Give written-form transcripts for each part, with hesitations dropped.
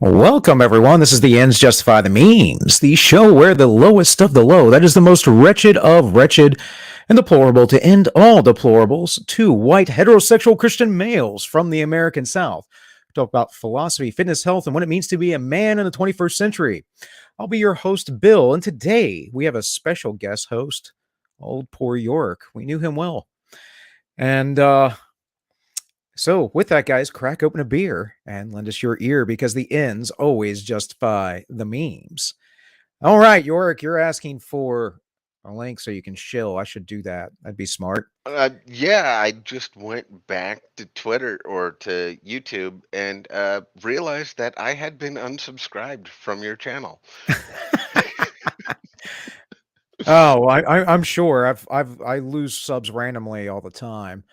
Welcome, everyone. This is the Ends Justify the Memes, the show where the lowest of the low, that is the most wretched of wretched and deplorable to end all deplorables, two white heterosexual Christian males from the American South. Talk about philosophy, fitness, health, and what it means to be a man in the 21st century. I'll be your host, Bill, and today we have a special guest host, old poor York. We knew him well. And so, with that, guys, crack open a beer and lend us your ear because the ends always justify the memes. All right, Yorick, you're asking for a link so you can shill. I should do that. That'd be smart. Yeah, I just went back to Twitter or to YouTube and realized that I had been unsubscribed from your channel. Oh, I'm sure. I lose subs randomly all the time.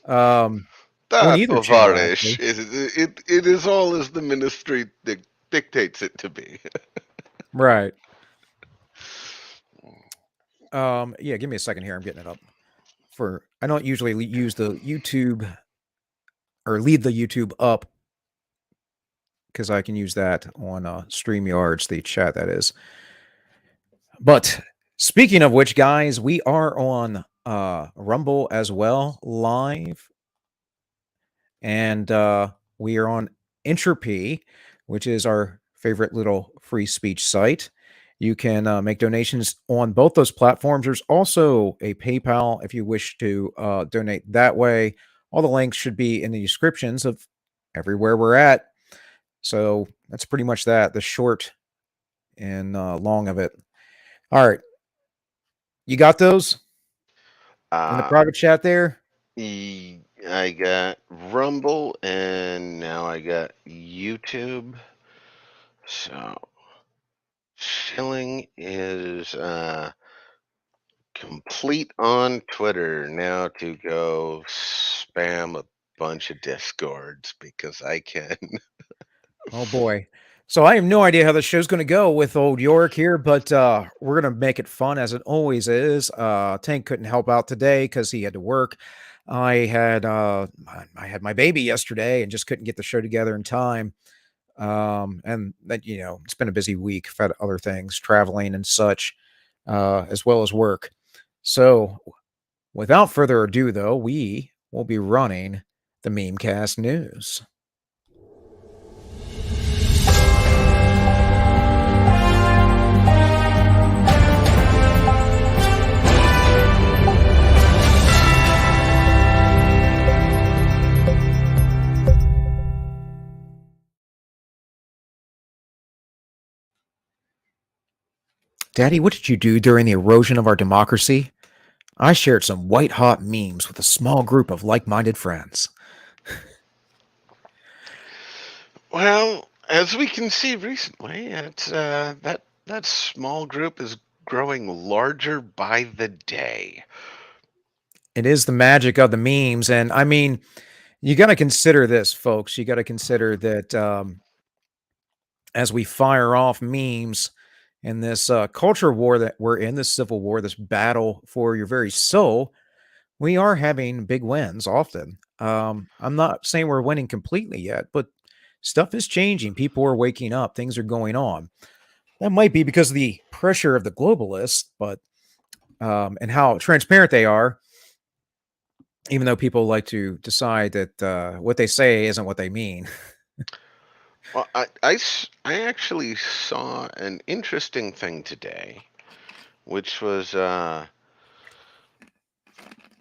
On Ah, either channel, Tovarish, actually. it is all as the ministry dictates it to be. Right. Yeah, give me a second here. I'm getting it up. I don't usually use the YouTube or lead the YouTube up because I can use that on StreamYards, the chat that is. But speaking of which, guys, we are on Rumble as well, live. And we are on Entropy, which is our favorite little free speech site. You can make donations on both those platforms. There's also a PayPal if you wish to donate that way. All the links should be in the descriptions of everywhere we're at. So that's pretty much that, the short and long of it. All right. You got those in the Uh, private chat there? I got Rumble and now I got YouTube. So shilling is complete on Twitter now to go spam a bunch of discords because I can. Oh boy. So I have no idea how the show's going to go with old York here, but we're going to make it fun as it always is. Tank couldn't help out today because he had to work. I had my baby yesterday and just couldn't get the show together in time. And that it's been a busy week. I've had other things, traveling and such, as well as work. So without further ado, though, we will be running the Memecast news. Daddy, what did you do during the erosion of our democracy? I shared some white hot memes with a small group of like minded friends. Well, as we can see recently, it's that small group is growing larger by the day. It is the magic of the memes. And I mean, you got to consider this, folks. You got to consider that as we fire off memes in this culture war that we're in, this civil war, this battle for your very soul, we are having big wins often. I'm not saying we're winning completely yet, but stuff is changing. People are waking up. Things are going on. That might be because of the pressure of the globalists, but and how transparent they are. Even though people like to decide that what they say isn't what they mean. Well, I actually saw an interesting thing today, which was I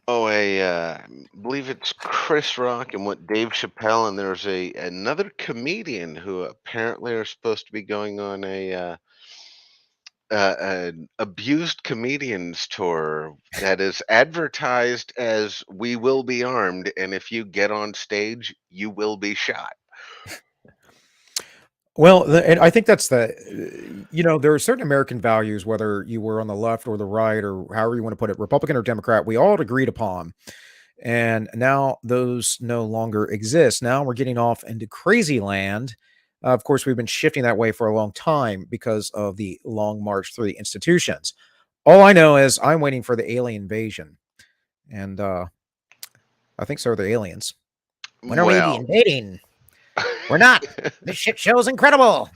believe it's Chris Rock and what Dave Chappelle, and there's another comedian who apparently are supposed to be going on an abused comedians tour that is advertised as "We will be armed, and if you get on stage, you will be shot." Well, and I think that's there are certain American values, whether you were on the left or the right, or however you want to put it, Republican or Democrat, we all agreed upon. And now those no longer exist. Now we're getting off into crazy land. Of course, we've been shifting that way for a long time because of the long march through the institutions. All I know is I'm waiting for the alien invasion. And I think so are the aliens. When are we Well, invading? We're not. This shit show's incredible.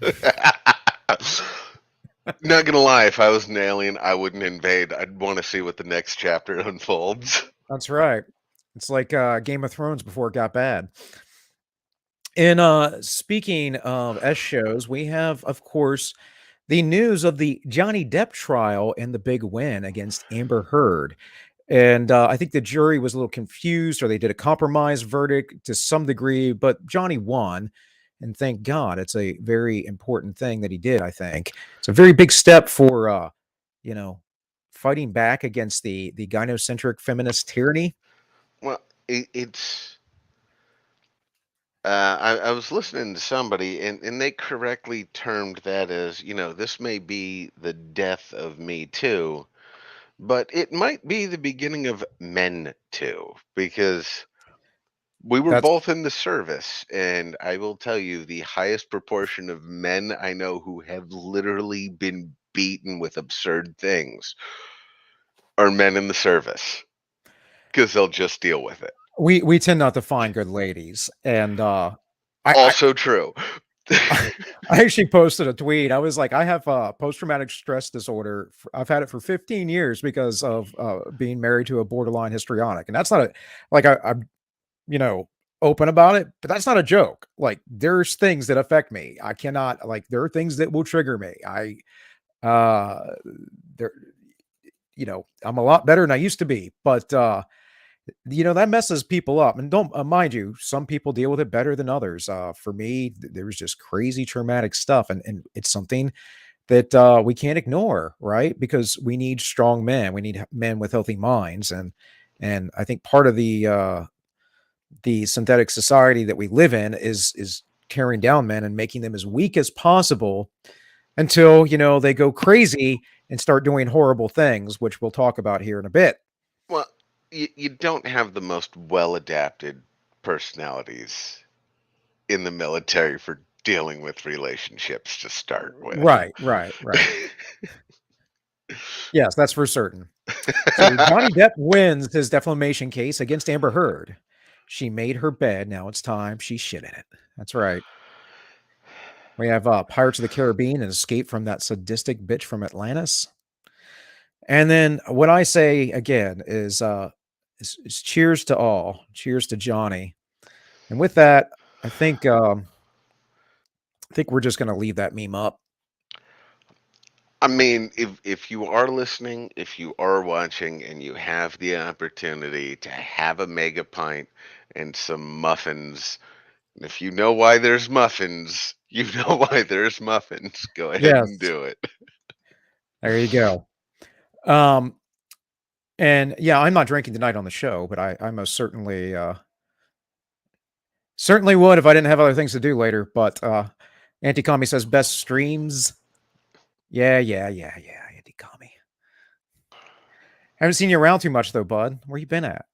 Not gonna lie, if I was an alien, I wouldn't invade. I'd want to see what the next chapter unfolds. That's right. It's like Game of Thrones before it got bad. And speaking of S shows, we have, of course, the news of the Johnny Depp trial and the big win against Amber Heard. And I think the jury was a little confused, or they did a compromise verdict to some degree, but Johnny won. And thank God, it's a very important thing that he did, I think. It's a very big step for, you know, fighting back against the gynocentric feminist tyranny. Well, it's. I was listening to somebody, and they correctly termed that as, this may be the death of Me Too, but it might be the beginning of Men Too, because we were That's both in the service, and I will tell you, the highest proportion of men I know who have literally been beaten with absurd things are men in the service, because they'll just deal with it. we tend not to find good ladies, and I Also true. I actually posted a tweet. I was like, I have post-traumatic stress disorder. I've had it for 15 years because of being married to a borderline histrionic, and that's not a like I'm you know open about it, but that's not a joke. Like there's things that affect me. I cannot like there are things that will trigger me. Uh there I'm a lot better than I used to be, but that messes people up. And don't mind you, some people deal with it better than others. For me, there was just crazy traumatic stuff, and it's something that we can't ignore, right? Because we need strong men. We need men with healthy minds, and I think part of the synthetic society that we live in is tearing down men and making them as weak as possible until they go crazy and start doing horrible things, which we'll talk about here in a bit. Well, you don't have the most well adapted personalities in the military for dealing with relationships to start with. Right, right, right. Yes, that's for certain. So Johnny Depp wins his defamation case against Amber Heard. She made her bed. Now it's time she shit in it. That's right. We have Pirates of the Caribbean and Escape from that sadistic bitch from Atlantis. And then what I say again is cheers to all. Cheers to Johnny. And with that, I think we're just gonna leave that meme up. I mean, if you are listening, if you are watching, and you have the opportunity to have a mega pint and some muffins, and if you know why there's muffins, you know why there's muffins. Go ahead and Yes, do it. there you go. Um, and yeah, I'm not drinking tonight on the show, but I most certainly would if I didn't have other things to do later. But Anti-Commie says best streams. Yeah, yeah, yeah, yeah, Anti-Commie. Haven't seen you around too much though, bud. Where you been at?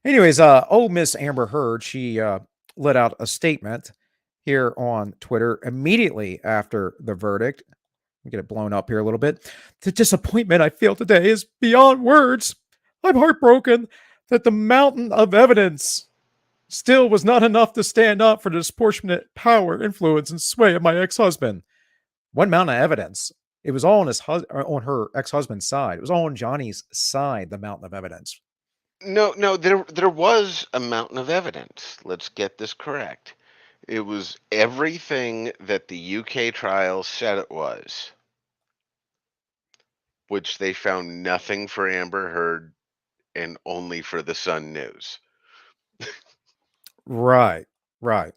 Anyways, old Miss Amber Heard, she let out a statement here on Twitter immediately after the verdict. Get it blown up here a little bit. The disappointment I feel today is beyond words. I'm heartbroken that the mountain of evidence still was not enough to stand up for the disproportionate power, influence, and sway of my ex-husband. One mountain of evidence. It was all on her ex-husband's side. It was all on Johnny's side. The mountain of evidence. No, no, there was a mountain of evidence. Let's get this correct. It was everything that the UK trial said it was, which they found nothing for Amber Heard and only for the Sun News. Right. Right.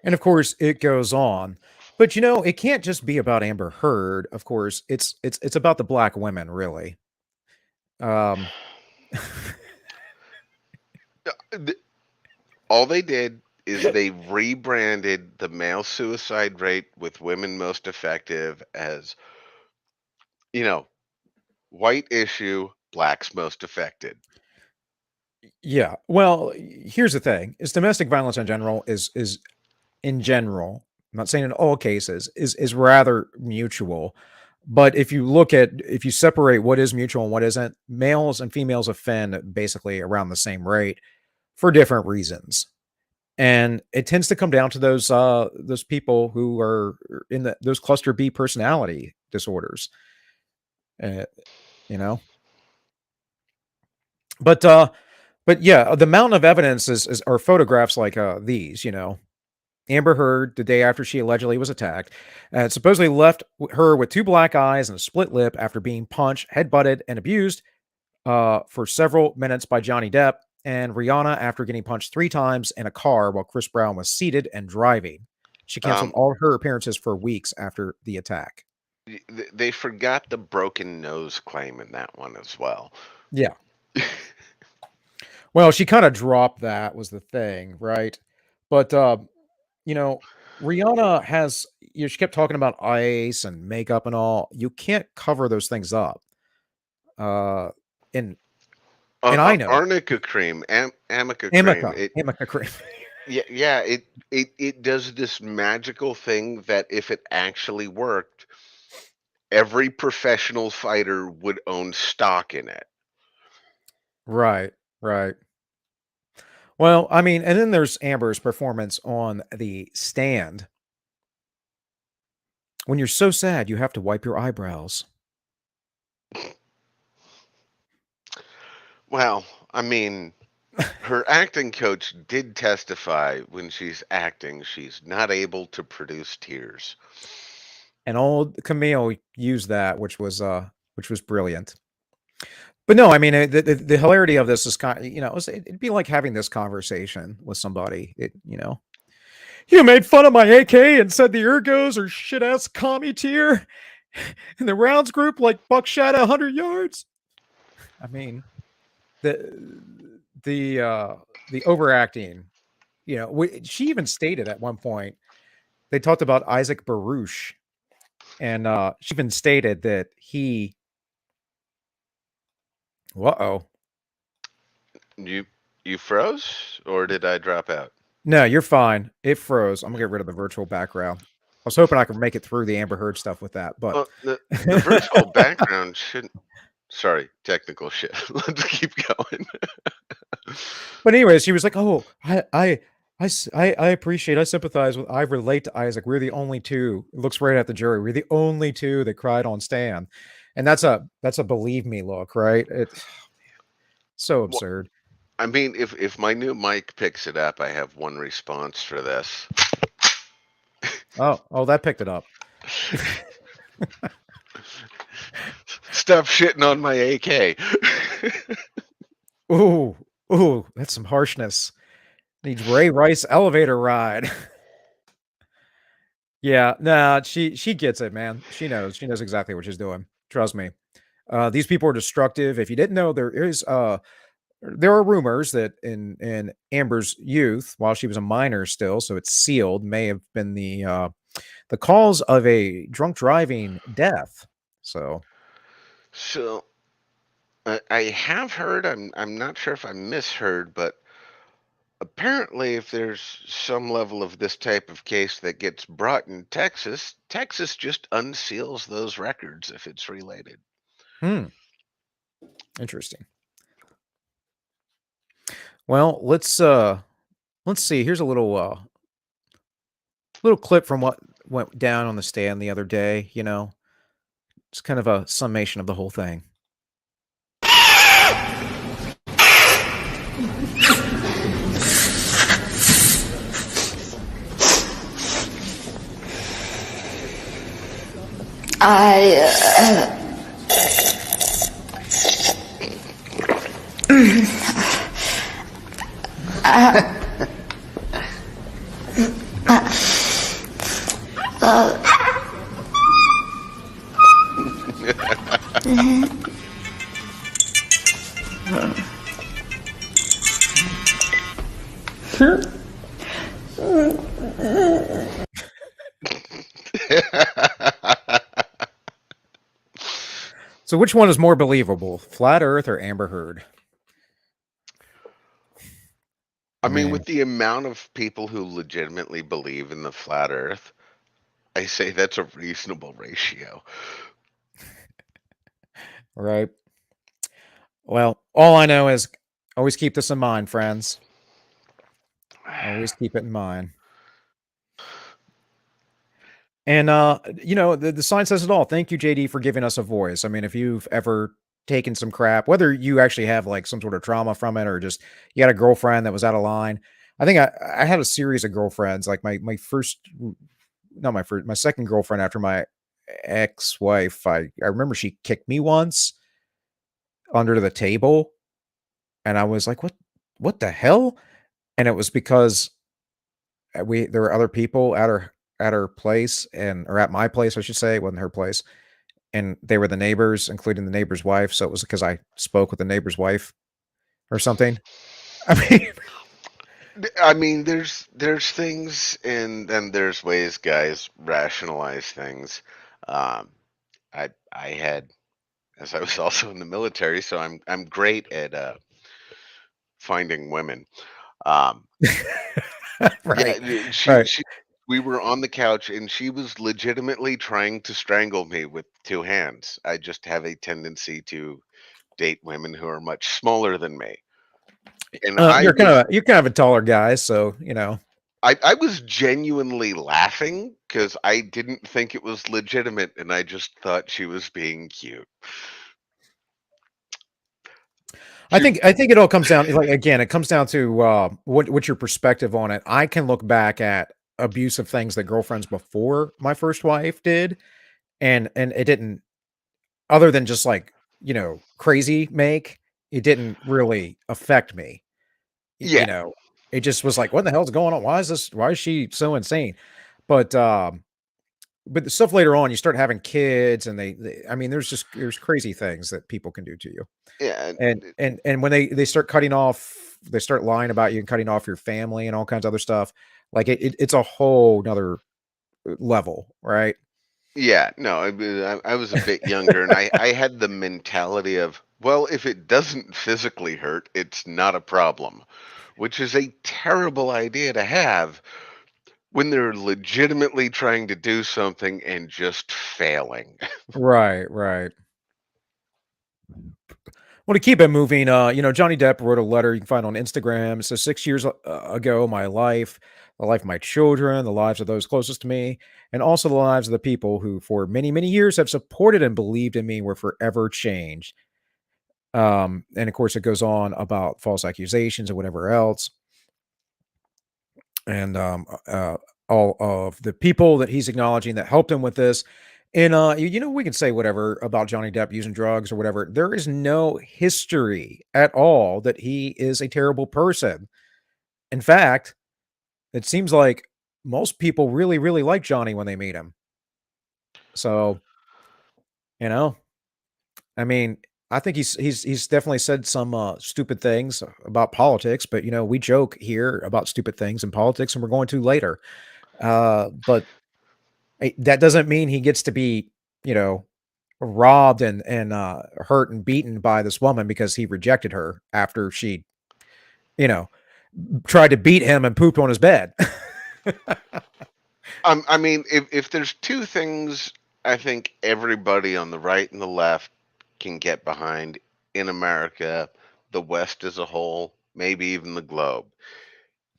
And of course, it goes on. But it can't just be about Amber Heard. Of course, it's about the black women, really. Um, Th- All they did is they rebranded the male suicide rate with women most effective as, you know, white issue, blacks most affected. yeah. Well, here's the thing: is domestic violence in general is in general. I'm not saying in all cases is rather mutual. But if you separate what is mutual and what isn't, males and females offend basically around the same rate for different reasons. And it tends to come down to those people who are in those cluster B personality disorders, uh, you know. But but yeah, the mountain of evidence is are photographs like these, you know. Amber Heard, the day after she allegedly was attacked, supposedly left her with two black eyes and a split lip after being punched, headbutted, and abused for several minutes by Johnny Depp, and Rihanna after getting punched three times in a car while Chris Brown was seated and driving. She canceled Um, all her appearances for weeks after the attack. they forgot the broken nose claim in that one as well. Yeah. Well, she kind of dropped that was the thing, right? But you know, Rihanna has she kept talking about ice and makeup and all. You can't cover those things up. Uh and I know Arnica cream, Amica cream. Amica, Amica cream. Yeah, yeah. It does this magical thing that if it actually worked, every professional fighter would own stock in it. Right, right. Well, I mean, and then there's Amber's performance on the stand. When you're so sad, you have to wipe your eyebrows. Well, I mean, her acting coach did testify when she's acting, she's not able to produce tears. And old Camille used that, which was brilliant. But no, I mean, the hilarity of this is kind, you know, it'd be like having this conversation with somebody. You made fun of my AK and said the ergos are shit ass commie tier, and the rounds group like buckshot 100 yards. I mean, the overacting. You know, she even stated at one point they talked about Isaac Baruch, and she even stated that he. Uh-oh. You you froze or did I drop out? No, you're fine. It froze. I'm gonna get rid of the virtual background. I was hoping I could make it through the Amber Heard stuff with that, but Well, the virtual background shouldn't. Sorry, technical shit. Let's keep going. but anyways, she was like, "Oh, I appreciate, I sympathize with, I relate to Isaac. We're the only two." It looks right at the jury. We're the only two that cried on Stan, and that's a believe me look, right? It's so Well, absurd. I mean, if my new mic picks it up, I have one response for this. Oh, that picked it up. Stop shitting on my AK. Ooh, ooh, that's some harshness. Needs Ray Rice elevator ride. Yeah, nah, she gets it, man. She knows. She knows exactly what she's doing. Trust me. These people are destructive. If you didn't know, there are rumors that in Amber's youth, while she was a minor still, so it's sealed, may have been the cause of a drunk driving death. So, So I have heard. I'm not sure if I misheard, but apparently, if there's some level of this type of case that gets brought in Texas, Texas just unseals those records if it's related. hmm, interesting. Well, let's see. Here's a little clip from what went down on the stand the other day. You know, it's kind of a summation of the whole thing. I So, which one is more believable, Flat Earth or Amber Heard? I I mean, mean, with the amount of people who legitimately believe in the flat Earth, I say that's a reasonable ratio. right? Well, all I know is always keep this in mind, friends. Always keep it in mind. And, the sign says it all. Thank you, JD, for giving us a voice. I mean, if you've ever taken some crap, whether you actually have like some sort of trauma from it or just you had a girlfriend that was out of line. I think I had a series of girlfriends. Like my first, not my first, my second girlfriend after my ex-wife. I remember she kicked me once under the table, and I was like, what the hell? And it was because we there were other people at her place and or at my place, I should say. It wasn't her place, and they were the neighbors, including the neighbor's wife. So it was because I spoke with the neighbor's wife or something. I mean, I mean, there's things and then there's ways guys rationalize things. Um, I had as I was also in the military, so I'm great at finding women. Um, yeah, right, right. she we were on the couch and she was legitimately trying to strangle me with two hands. I just have a tendency to date women who are much smaller than me. And You're kind of a taller guy, so I was genuinely laughing because I didn't think it was legitimate and I just thought she was being cute. She I think it all comes down like again, it comes down to what's your perspective on it. I can look back at abusive things that girlfriends before my first wife did, and it didn't other than just like crazy make it didn't really affect me. Yeah, It just was like, what the hell's going on? Why is she so insane? But but the stuff later on, you start having kids, and I mean, there's crazy things that people can do to you, yeah, and when they start cutting off, they start lying about you and cutting off your family and all kinds of other stuff. Like it's a whole nother level, right? yeah. No, I was a bit younger and I had the mentality of, well, if it doesn't physically hurt, it's not a problem, which is a terrible idea to have when they're legitimately trying to do something and just failing. Right, right. Well, to keep it moving, Johnny Depp wrote a letter you can find on Instagram. It says 6 years ago, my life, the life of my children, the lives of those closest to me, and also the lives of the people who, for many, many years, have supported and believed in me were forever changed. And of course, it goes on about false accusations and whatever else, and all of the people that he's acknowledging that helped him with this. And we can say whatever about Johnny Depp using drugs or whatever. There is no history at all that he is a terrible person. In fact, it seems like most people really, really like Johnny when they meet him. So, you know, I mean, I think he's definitely said some stupid things about politics, but we joke here about stupid things in politics, and we're going to later. But that doesn't mean he gets to be, you know, robbed and hurt and beaten by this woman because he rejected her after she, you know, tried to beat him and pooped on his bed. I mean, if there's two things I think everybody on the right and the left can get behind in America, the West as a whole, maybe even the globe,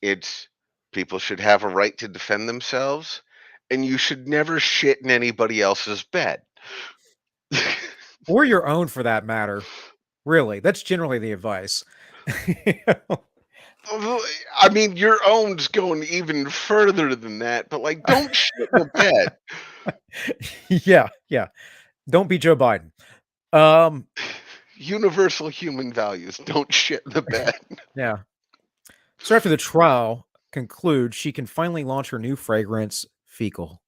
it's people should have a right to defend themselves, and you should never shit in anybody else's bed. Or your own for that matter. Really, that's generally the advice. You know? I mean, your own's going even further than that, but like, don't shit in the bed. Yeah, yeah. Don't be Joe Biden. Um, Universal human values. Don't shit in the bed. yeah. So after the trial concludes, she can finally launch her new fragrance, Fecal.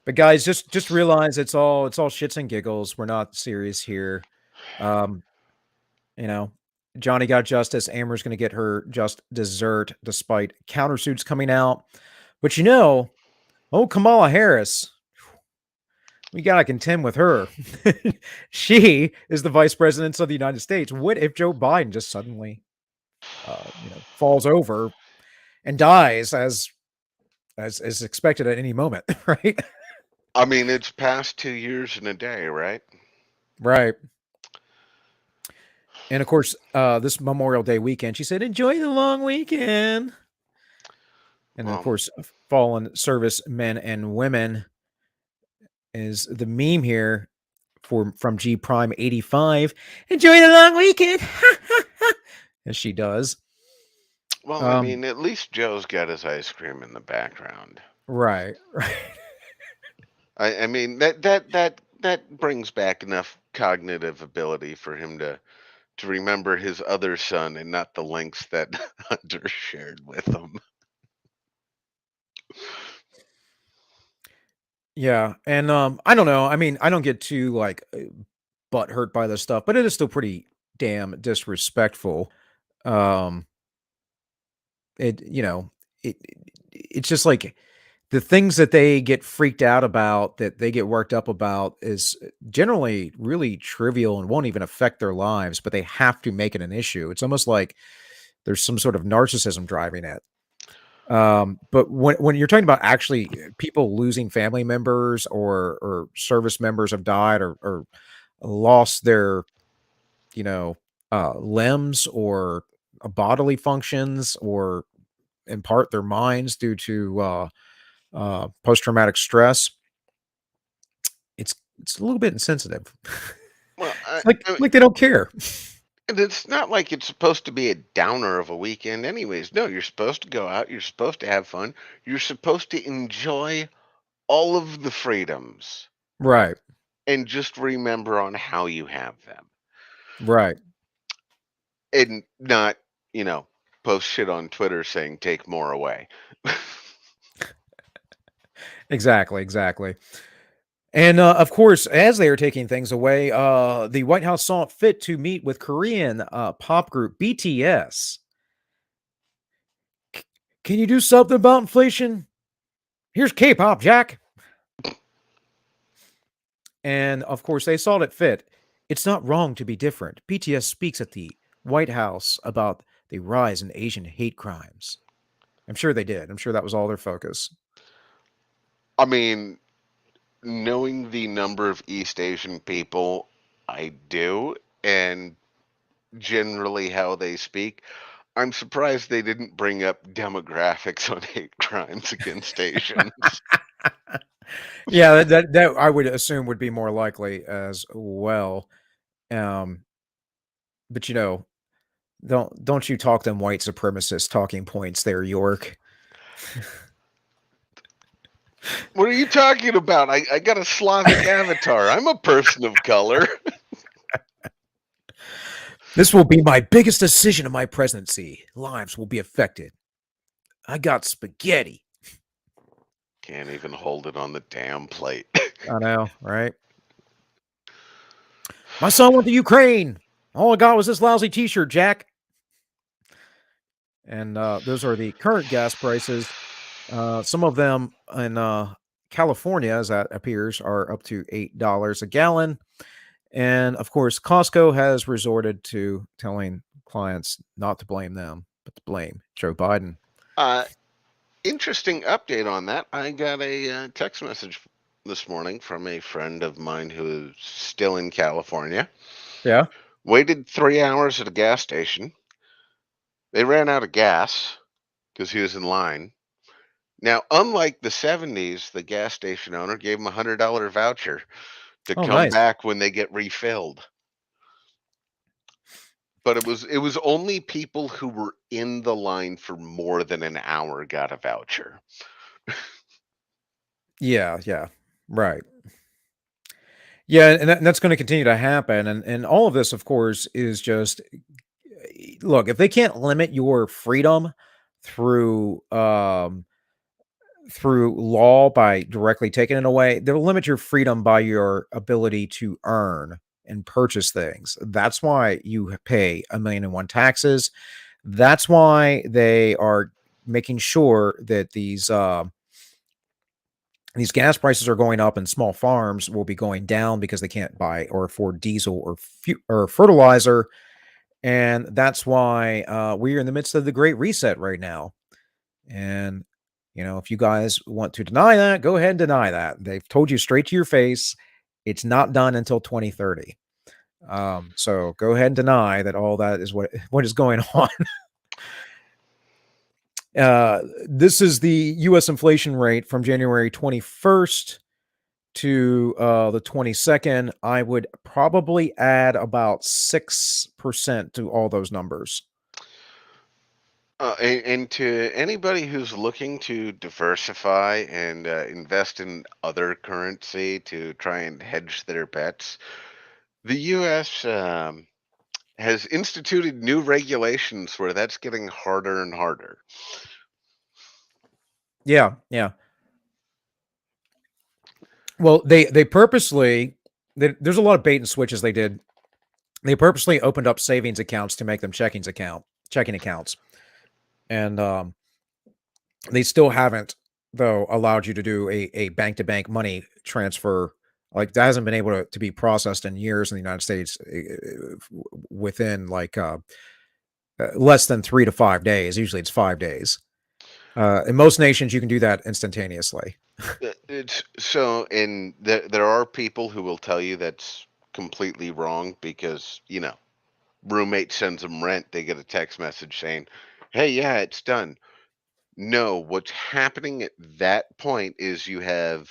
But guys, just realize it's all shits and giggles. We're not serious here. Um, you know, Johnny got justice. Amber's going to get her just dessert despite countersuits coming out. But oh Kamala Harris, we got to contend with her. She is the vice president of the United States. What if Joe Biden just suddenly, falls over and dies as is expected at any moment, right? I mean, it's past 2 years and a day, right? Right. And of course, this Memorial Day weekend, she said, "Enjoy the long weekend." And of Well, course, fallen service men and women is the meme here for from G Prime 85. Enjoy the long weekend, as she does. well, I Um, mean, at least Joe's got his ice cream in the background. right, right, I mean that brings back enough cognitive ability for him to remember his other son and not the links that Hunter shared with him. yeah. And I don't know. I mean, I don't get too like butt hurt by this stuff, but it is still pretty damn disrespectful. Um, it you know it's just like the things that they get freaked out about, that they get worked up about, is generally really trivial and won't even affect their lives, but they have to make it an issue. It's almost like there's some sort of narcissism driving it. But when you're talking about actually people losing family members, or service members have died, or lost their, you know, limbs, or bodily functions, or in part their minds due to post traumatic stress, it's a little bit insensitive. Well, It's like I mean, like they don't care. and it's not like it's supposed to be a downer of a weekend, anyways. No, you're supposed to go out. You're supposed to have fun. You're supposed to enjoy all of the freedoms Right, and just remember on how you have them, right. and not, you know, post shit on Twitter saying take more away. Exactly, exactly. And, of course, as they are taking things away, the White House saw it fit to meet with Korean, pop group BTS. "Can you do something about inflation? Here's K-pop, Jack." And, of course, they saw it fit. "It's not wrong to be different." BTS speaks at the White House about the rise in Asian hate crimes. I'm sure they did. I'm sure that was all their focus. I mean, knowing the number of East Asian people I do, and generally how they speak, I'm surprised they didn't bring up demographics on hate crimes against Asians. Yeah, that I would assume would be more likely as well. Um, but, don't you talk them white supremacist talking points there, York. What are you talking about? I got a Slavic avatar. I'm a person of color. "This will be my biggest decision of my presidency. Lives will be affected. I got spaghetti." Can't even hold it on the damn plate. I know, right? "My son went to Ukraine. All I got was this lousy T-shirt, Jack." And those are the current gas prices. Some of them in California, as that appears, are up to $8 a gallon. And of course, Costco has resorted to telling clients not to blame them, but to blame Joe Biden. uh, Interesting update on that. I got a text message this morning from a friend of mine who is still in California. Yeah. Waited 3 hours at a gas station. They ran out of gas because he was in line. Now, unlike the 70s, the gas station owner gave him a $100 voucher to Oh, come nice. back when they get refilled. But it was only people who were in the line for more than an hour got a voucher. Yeah, yeah. Right. Yeah, and that's going to continue to happen. And all of this, of course, is just look, if they can't limit your freedom through through law by directly taking it away, they'll limit your freedom by your ability to earn and purchase things. That's why you pay 1,000,001 taxes. That's why they are making sure that these gas prices are going up, and small farms will be going down because they can't buy or afford diesel or fertilizer. And that's why we are in the midst of the Great Reset right now. And if you guys want to deny that, go ahead and deny that. They've told you straight to your face, it's not done until 2030. So go ahead and deny that all that is what is going on. This is the U.S. inflation rate from January 21st to the 22nd. I would probably add about 6% to all those numbers. And to anybody who's looking to diversify and invest in other currency to try and hedge their bets, the U.S. Has instituted new regulations where that's getting harder and harder. Yeah, yeah. Well, they purposely there's a lot of bait and switches they did. They purposely opened up savings accounts to make them checking accounts, and they still haven't though allowed you to do a bank to bank money transfer. Like that hasn't been able to be processed in years in the United States within like less than 3 to 5 days. Usually it's 5 days. In most nations, you can do that instantaneously. It's so, and there are people who will tell you that's completely wrong because, roommate sends them rent, they get a text message saying, "Hey, yeah, it's done." No, what's happening at that point is you have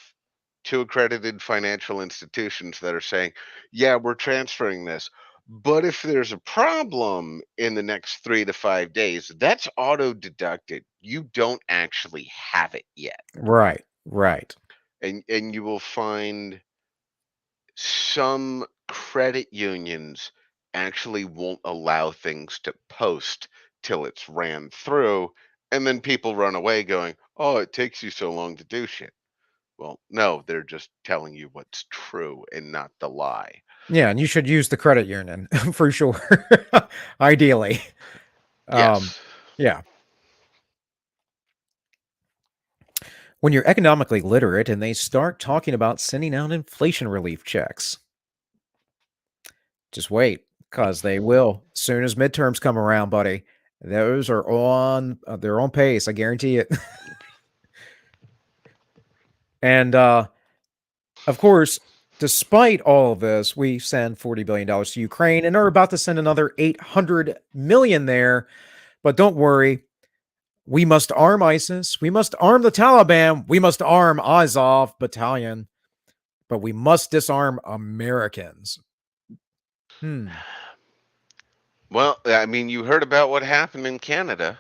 two accredited financial institutions that are saying, "Yeah, we're transferring this." But if there's a problem in the next 3 to 5 days, that's auto deducted. You don't actually have it yet. Right, right. And you will find some credit unions actually won't allow things to post till it's ran through, and then people run away going, "Oh, it takes you so long to do shit." Well, no, they're just telling you what's true and not the lie. Yeah, and you should use the credit union for sure. Ideally. Um, Yes. yeah. When you're economically literate and they start talking about sending out inflation relief checks, just wait, because they will. As soon as midterms come around, buddy, those are on their own pace. I guarantee it. And of course, despite all of this, we send $40 billion to Ukraine and are about to send another 800 million there. But don't worry, we must arm ISIS. We must arm the Taliban. We must arm Azov Battalion. But we must disarm Americans. Well, I mean, you heard about what happened in Canada.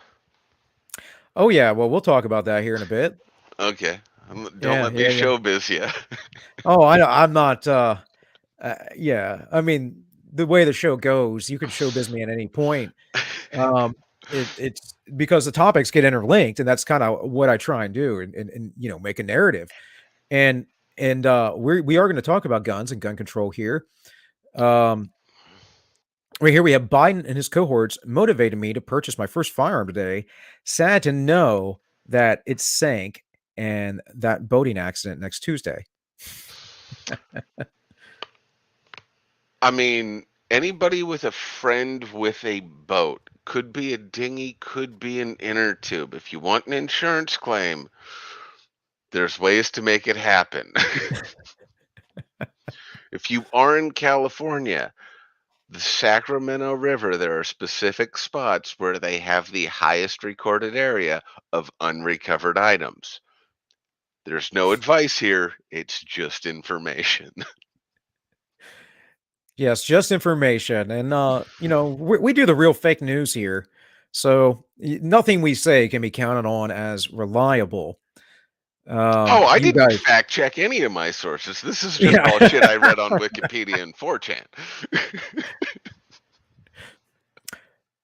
Oh, yeah. Well, we'll talk about that here in a bit. Okay. Don't Yeah, let me yeah, yeah. showbiz you. Oh, I'm not. Yeah. I mean, the way the show goes, you can showbiz me at any point. Um, it's because the topics get interlinked, and that's kind of what I try and do, and make a narrative. And we are going to talk about guns and gun control here. Right here we have Biden and his cohorts motivated me to purchase my first firearm today. Sad to know that it sank and that boating accident next Tuesday. I mean, anybody with a friend with a boat, could be a dinghy, could be an inner tube. If you want an insurance claim, there's ways to make it happen. If you are in California, the Sacramento River, there are specific spots where they have the highest recorded area of unrecovered items. There's no advice here, it's just information. Yes, just information, and we do the real fake news here, so nothing we say can be counted on as reliable. Oh, I You didn't guys, fact check any of my sources. This is just yeah. all shit I read on Wikipedia and 4chan.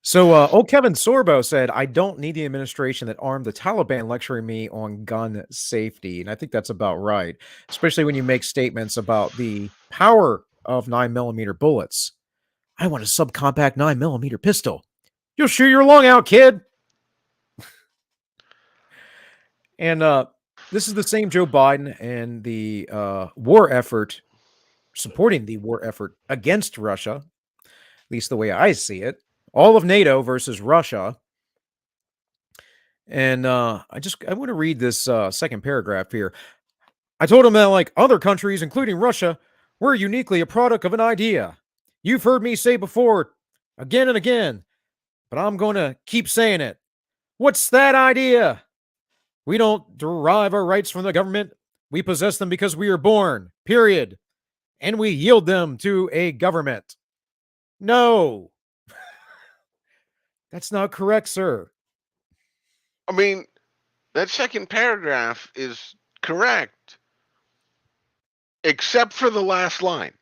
So, old Kevin Sorbo said, "I don't need the administration that armed the Taliban lecturing me on gun safety," and I think that's about right, especially when you make statements about the power of 9mm bullets. I want a subcompact 9mm pistol. You'll shoot your lung out, kid. And this is the same Joe Biden and the war effort, supporting the war effort against Russia, at least the way I see it. All of NATO versus Russia. And I want to read this second paragraph here. I told him that, like other countries, including Russia, we're uniquely a product of an idea. You've heard me say before, again and again, but I'm going to keep saying it. What's that idea? We don't derive our rights from the government. We possess them because we are born, period. And we yield them to a government. No, that's not correct, sir. I mean, that second paragraph is correct, except for the last line.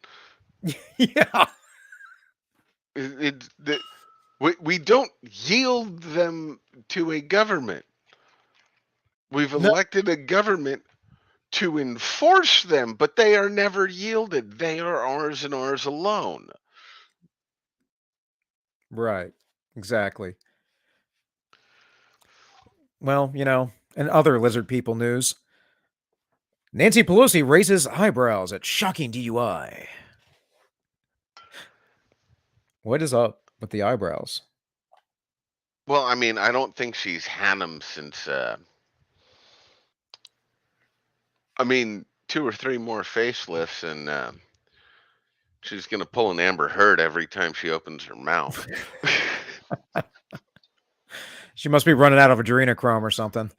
Yeah. We don't yield them to a government. We've No. elected a government to enforce them, but they are never yielded. They are ours and ours alone. Right. Exactly. Well, in other lizard people news, Nancy Pelosi raises eyebrows at shocking DUI. What is up with the eyebrows? Well, I mean, I don't think she's had them since, I mean, 2 or 3 more facelifts, and she's going to pull an Amber Heard every time she opens her mouth. She must be running out of adrenochrome or something.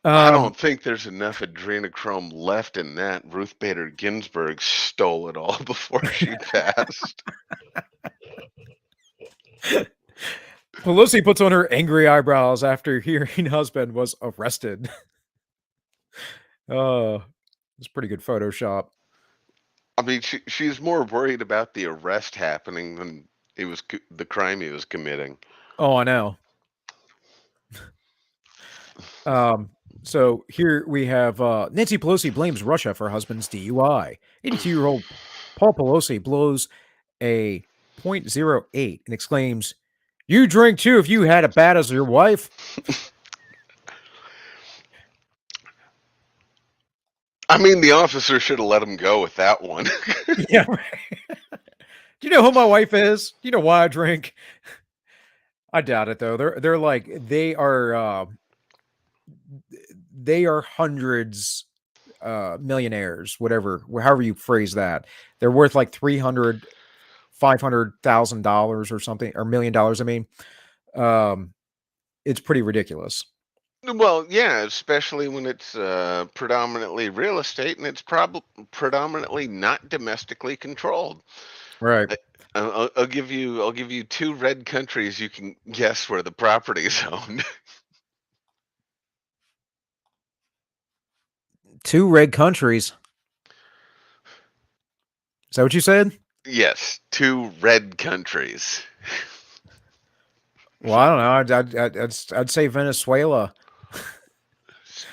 I don't think there's enough adrenochrome left in that. Ruth Bader Ginsburg stole it all before she passed. Pelosi puts on her angry eyebrows after hearing husband was arrested. It's pretty good Photoshop. I mean, she's more worried about the arrest happening than the crime he was committing. Oh, I know. So here we have Nancy Pelosi blames Russia for husband's DUI. 82-year-old Paul Pelosi blows a .08 and exclaims, "You drink too if you had it bad as your wife." I mean, the officer should have let him go with that one. Yeah. Right. Do you know who my wife is? Do you know why I drink? I doubt it though. They're like they are hundreds millionaires, however you phrase that. They're worth like $500,000 or something, or $1 million. I mean, it's pretty ridiculous. Well, yeah, especially when it's predominantly real estate and it's predominantly not domestically controlled. Right. I'll give you 2 red countries you can guess where the property is owned. 2 red countries. Is that what you said? Yes, 2 red countries. Well, I don't know. I'd say Venezuela.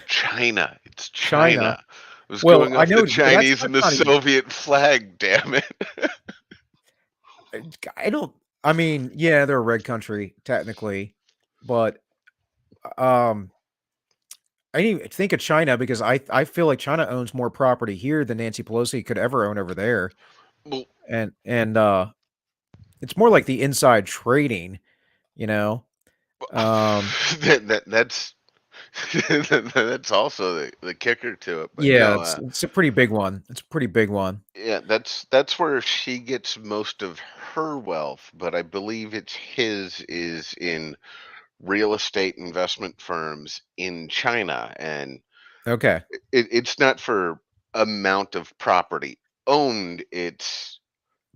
China. It's China. China. It was Well, going I off know, the but that's Chinese and the not even. Soviet flag, damn it. I don't. I mean, yeah, they're a red country technically, but um, I didn't even think of China because I feel like China owns more property here than Nancy Pelosi could ever own over there, Well, and it's more like the inside trading, you know. that's that's also the kicker to it. But Yeah, no, it's a pretty big one. It's a pretty big one. yeah, that's where she gets most of her wealth. But I believe his is in real estate investment firms in China, and Okay. it's not for amount of property owned. It's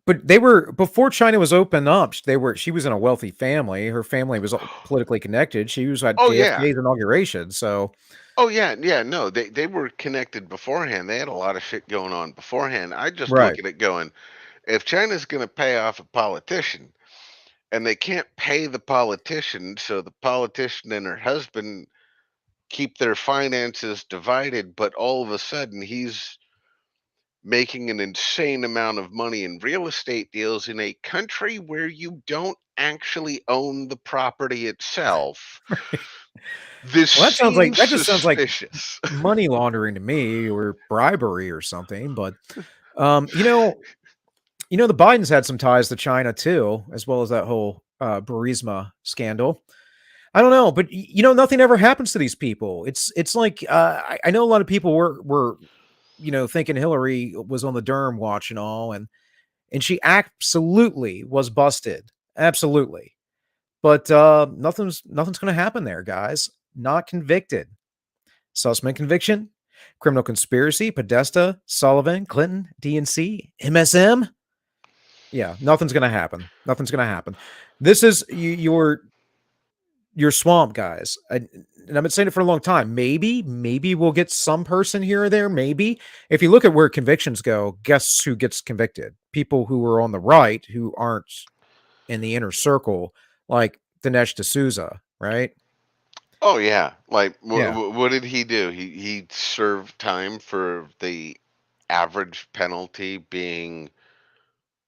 But they were before China was open up. She was in a wealthy family. Her family was politically connected. She was at oh yeah, JFK's inauguration. So oh yeah, yeah. No, they were connected beforehand. They had a lot of shit going on beforehand. I just look right, at it going, if China's going to pay off a politician and they can't pay the politician, so the politician and her husband keep their finances divided, but all of a sudden he's making an insane amount of money in real estate deals in a country where you don't actually own the property itself. This well, seems that just sounds like suspicious. money laundering to me, or bribery or something. But you know, the Bidens had some ties to China too, as well as that whole Burisma scandal. I don't know, but nothing ever happens to these people. It's like I know a lot of people were thinking Hillary was on the Durham watch and all, and and she absolutely was busted. Absolutely. But nothing's going to happen there, guys. Not convicted. Sussman conviction, criminal conspiracy, Podesta, Sullivan, Clinton, DNC, MSM. Yeah, nothing's going to happen. Nothing's going to happen. This is your swamp, guys. And I've been saying it for a long time. Maybe we'll get some person here or there. Maybe if you look at where convictions go, guess who gets convicted? People who are on the right who aren't in the inner circle, like Dinesh D'Souza, right? Oh yeah, like Yeah. what did he do? He served time for the average penalty being,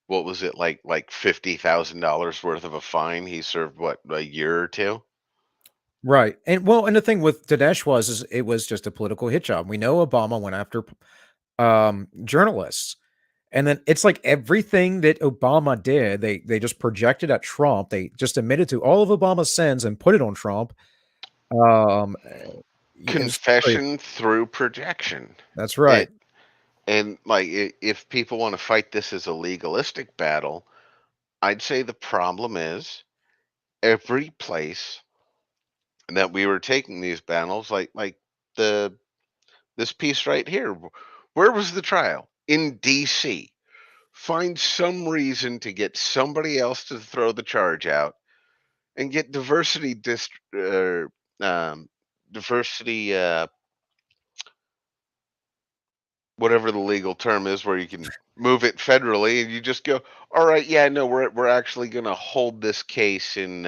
what was it, like $50,000 worth of a fine? He served what, a year or two? Right. And well, and the thing with Dinesh is it was just a political hit job. We know Obama went after journalists. And then it's like everything that Obama did, they just projected at Trump. They just admitted to all of Obama's sins and put it on Trump. It's crazy. Confession through projection. That's And right. and like if people want to fight this as a legalistic battle, I'd say the problem is every place that we were taking these battles, like the this piece right here, where was the trial? In DC. Find some reason to get somebody else to throw the charge out and get diversity, whatever the legal term is, where you can move it federally, and you just go, all right, yeah, no, we're actually going to hold this case in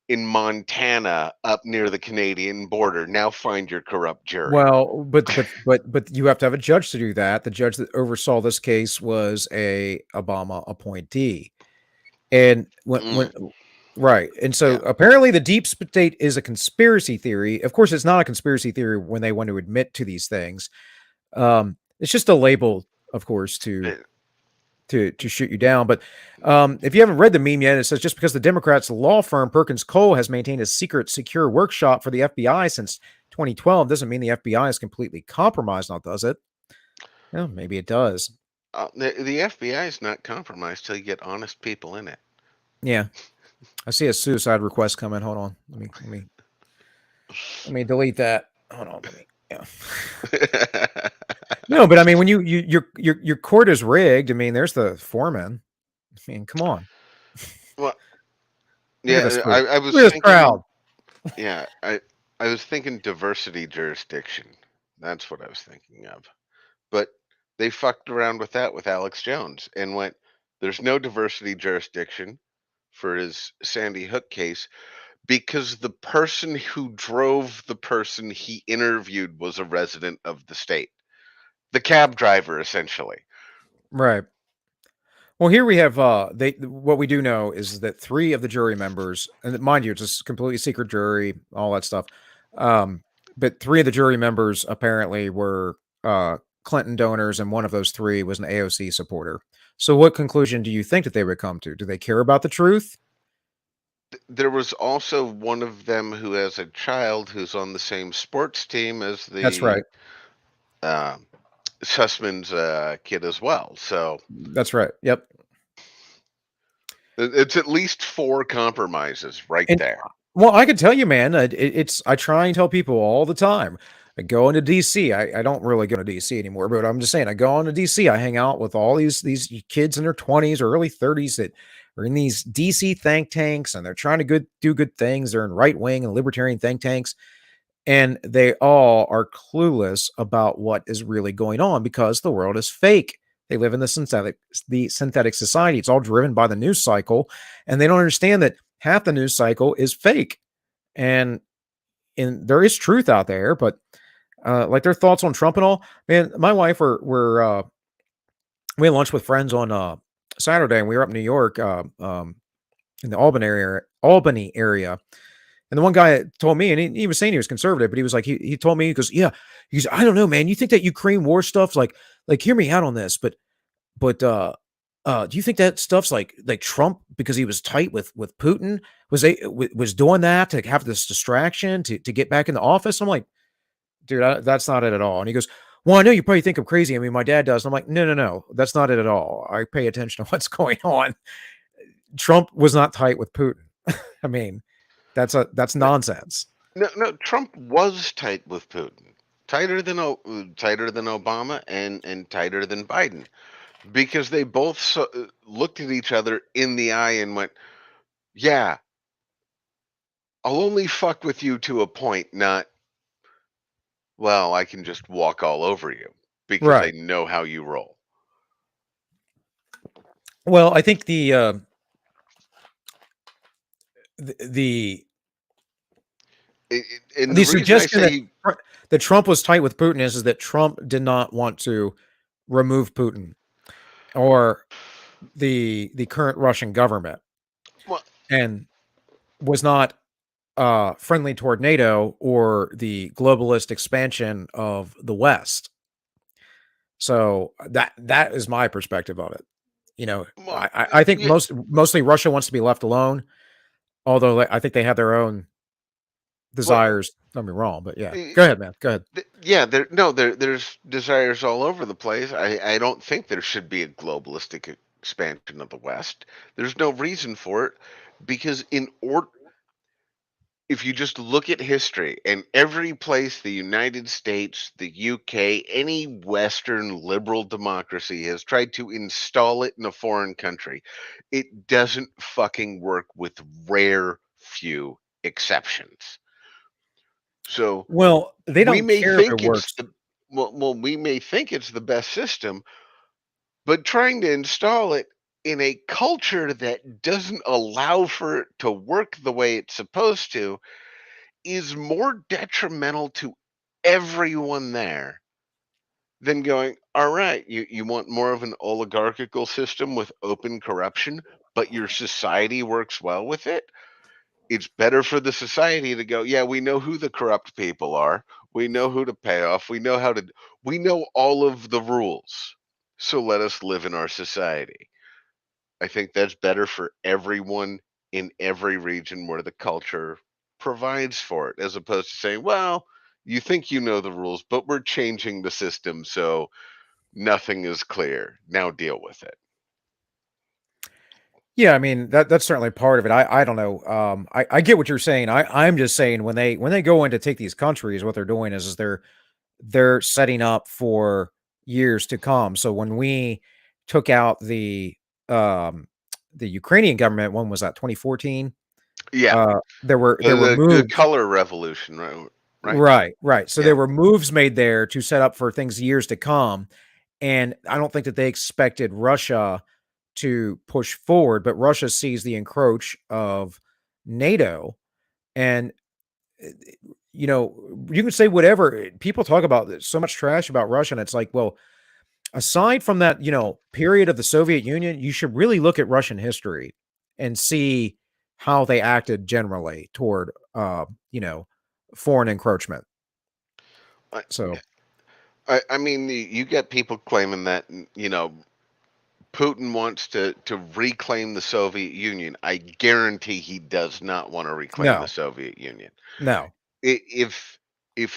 Montana up near the Canadian border. Now find your corrupt jury. Well, but you have to have a judge to do that. The judge that oversaw this case was a Obama appointee. And when Mm, right. And so yeah. apparently the deep state is a conspiracy theory. Of course, it's not a conspiracy theory when they want to admit to these things. It's just a label, of course, Eh, to shoot you down. But if you haven't read the meme yet, it says just because the Democrats' law firm Perkins Cole has maintained a secret, secure workshop for the FBI since 2012 doesn't mean the FBI is completely compromised now, does it? Well, maybe it does. the FBI is not compromised till you get honest people in it. Yeah, I see a suicide request coming. Hold on, let me delete that. Hold on, let me. Yeah. No, but I mean, when your court is rigged, I mean, there's the foreman. I mean, come on, Well, look at this yeah, group. I was Look at this thinking, crowd. yeah, I was thinking diversity jurisdiction. That's what I was thinking of. But they fucked around with that with Alex Jones and went, there's no diversity jurisdiction for his Sandy Hook case because the person who drove the person he interviewed was a resident of the state. The cab driver, essentially. Right. Well, here we have they what we do know is that 3 of the jury members, and mind you, it's a completely secret jury, all that stuff. Um, but 3 of the jury members apparently were Clinton donors, and one of those 3 was an AOC supporter. So, what conclusion do you think that they would come to? Do they care about the truth? There was also one of them who has a child who's on the same sports team as That's the right. uh, Sussman's kid as well. So That's right. Yep. it's at least 4 compromises right And there. well, I can tell you, man, it's I try and tell people all the time. I go into DC. I don't really go to DC anymore, but I'm just saying I go into DC. I hang out with all these kids in their 20s or early 30s that are in these DC think tanks and they're trying to do good things. They're in right wing and libertarian think tanks, and they all are clueless about what is really going on because the world is fake. They live in the synthetic society. It's all driven by the news cycle, and they don't understand that half the news cycle is fake. And there is truth out there, but like their thoughts on Trump and all. Man, my wife were we had lunch with friends on Saturday, and we were up in New York, in the Albany area. And the one guy told me, and he was saying he was conservative, but he was like, he told me, he goes, yeah, he's, I don't know, man. You think that Ukraine war stuff's like, hear me out on this, but do you think that stuff's like Trump because he was tight with Putin was doing that to have this distraction to get back in the office? I'm like, dude, that's not it at all. And he goes, Well, I know you probably think I'm crazy. I mean, my dad does. I'm like, no, no, no, that's not it at all. I pay attention to what's going on. Trump was not tight with Putin. I mean, that's No, nonsense. no. Trump was tight with Putin, tighter than Obama, and tighter than Biden, because they both looked at each other in the eye and went, "Yeah, I'll only fuck with you to a point, not well, I can just walk all over you because I Right. know how you roll." Well, I think the And the the reason I suggestion say that that Trump was tight with Putin is that Trump did not want to remove Putin or the current Russian government well, and was not friendly toward NATO or the globalist expansion of the West. So that is my perspective of it. You know, well, I think yeah, mostly Russia wants to be left alone, although I think they have their own well, desires. Don't be wrong, but yeah. eh, Go ahead, man. Go ahead. yeah, there's desires all over the place. I don't think there should be a globalistic expansion of the West. There's no reason for it because if you just look at history and every place the United States, the UK, any Western liberal democracy has tried to install it in a foreign country, it doesn't fucking work with rare few exceptions. So Well, they we don't may care if it think it's works. the we may think it's the best system, but trying to install it in a culture that doesn't allow for it to work the way it's supposed to is more detrimental to everyone there than going, all right, you want more of an oligarchical system with open corruption, but your society works well with it. It's better for the society to go, yeah, we know who the corrupt people are. We know who to pay off. We know all of the rules. So let us live in our society. I think that's better for everyone in every region where the culture provides for it, as opposed to saying, well, you think you know the rules, but we're changing the system so nothing is clear. Now deal with it. Yeah, I mean that's certainly part of it. I don't know. I get what you're saying. I'm just saying when they go in to take these countries, what they're doing is they're setting up for years to come. So when we took out um the Ukrainian government, when was that? 2014. Yeah. There were The moves. color revolution, right? Right? Right, right. So Yeah. there were moves made there to set up for things years to come. And I don't think that they expected Russia to push forward, but Russia sees the encroach of NATO. And, eh, you know, you can say whatever. People talk about so much trash about Russia. And it's like, well, aside from that, period of the Soviet Union, you should really look at Russian history and see how they acted generally toward, foreign encroachment. I, So, I mean, you get people claiming that, Putin wants to reclaim the Soviet Union. I guarantee he does not want to reclaim the no, Soviet Union. no. If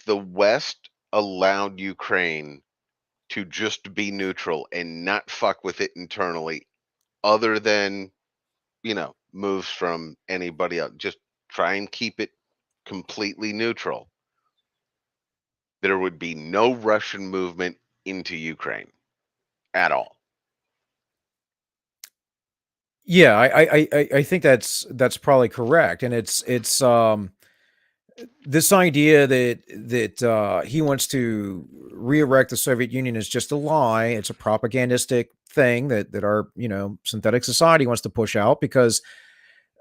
the West allowed Ukraine to just be neutral and not fuck with it internally, other than moves from anybody else, just try and keep it completely neutral, there would be no Russian movement into Ukraine at all. Yeah, I think that's probably correct, and it's this idea that he wants to re-erect the Soviet Union is just a lie. It's a propagandistic thing that our synthetic society wants to push out because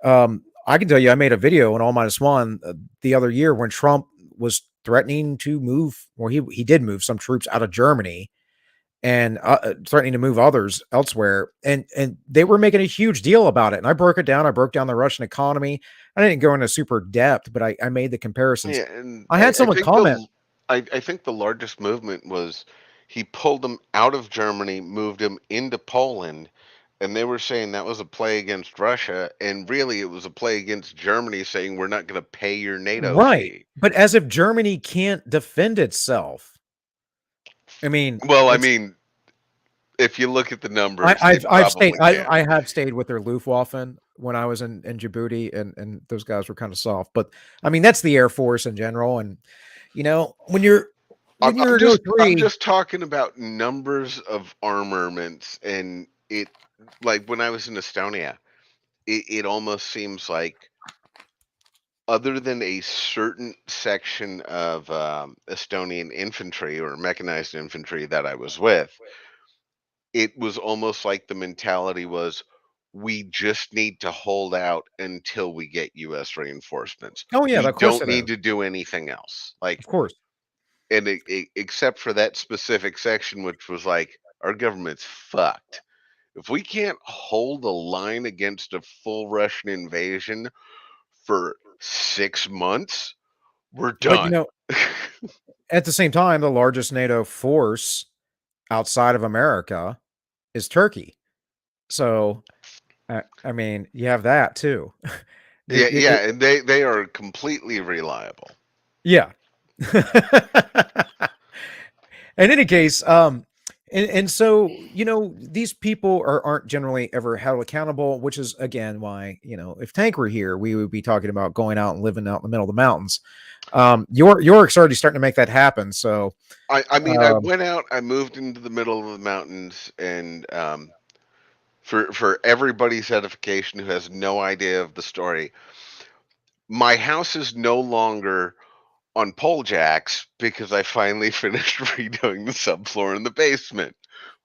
I can tell you I made a video on All Minus One the other year when Trump was threatening to move, or he did move some troops out of Germany and threatening to move others elsewhere. And they were making a huge deal about it. And I broke it down. I broke down the Russian economy. I didn't go into super depth, but I made the comparisons. Yeah, and I had someone comment, I think the largest movement was he pulled them out of Germany, moved them into Poland, and they were saying that was a play against Russia, and really it was a play against Germany, saying we're not going to pay your NATO right? fee. But as if Germany can't defend itself. I mean, Well, I it's mean, if you look at the I numbers, they I've stayed probably can. I have stayed with their Luftwaffen when I was in Djibouti, and those guys were kinda soft, but, I mean, that's the Air Force in general, and, when you're I'm in just I'm '03. just talking about numbers of armaments, and it like when I was in Estonia, it almost seems like other than a certain section of Estonian infantry or mechanized infantry that I was with, it was almost like the mentality was we just need to hold out until we get US reinforcements. Oh, yeah, We of course don't it is. need to do anything else. Of Like, course. and except for that specific section, which was like, our government's fucked. If we can't hold the line against a full Russian invasion for 6 months, we're But, done. at the same time, the largest NATO force outside of America is Turkey. So, I mean, you have that too. Yeah, The yeah, and they are completely reliable. Yeah. In any case, and so, these people aren't generally ever held accountable, which is again why, if Tank were here, we would be talking about going out and living out in the middle of the mountains. York's already starting to make that happen. So, I mean, I um, went out, I moved into the middle of the mountains, and for everybody's edification who has no idea of the story, my house is no longer on pole jacks because I finally finished redoing the subfloor in the basement,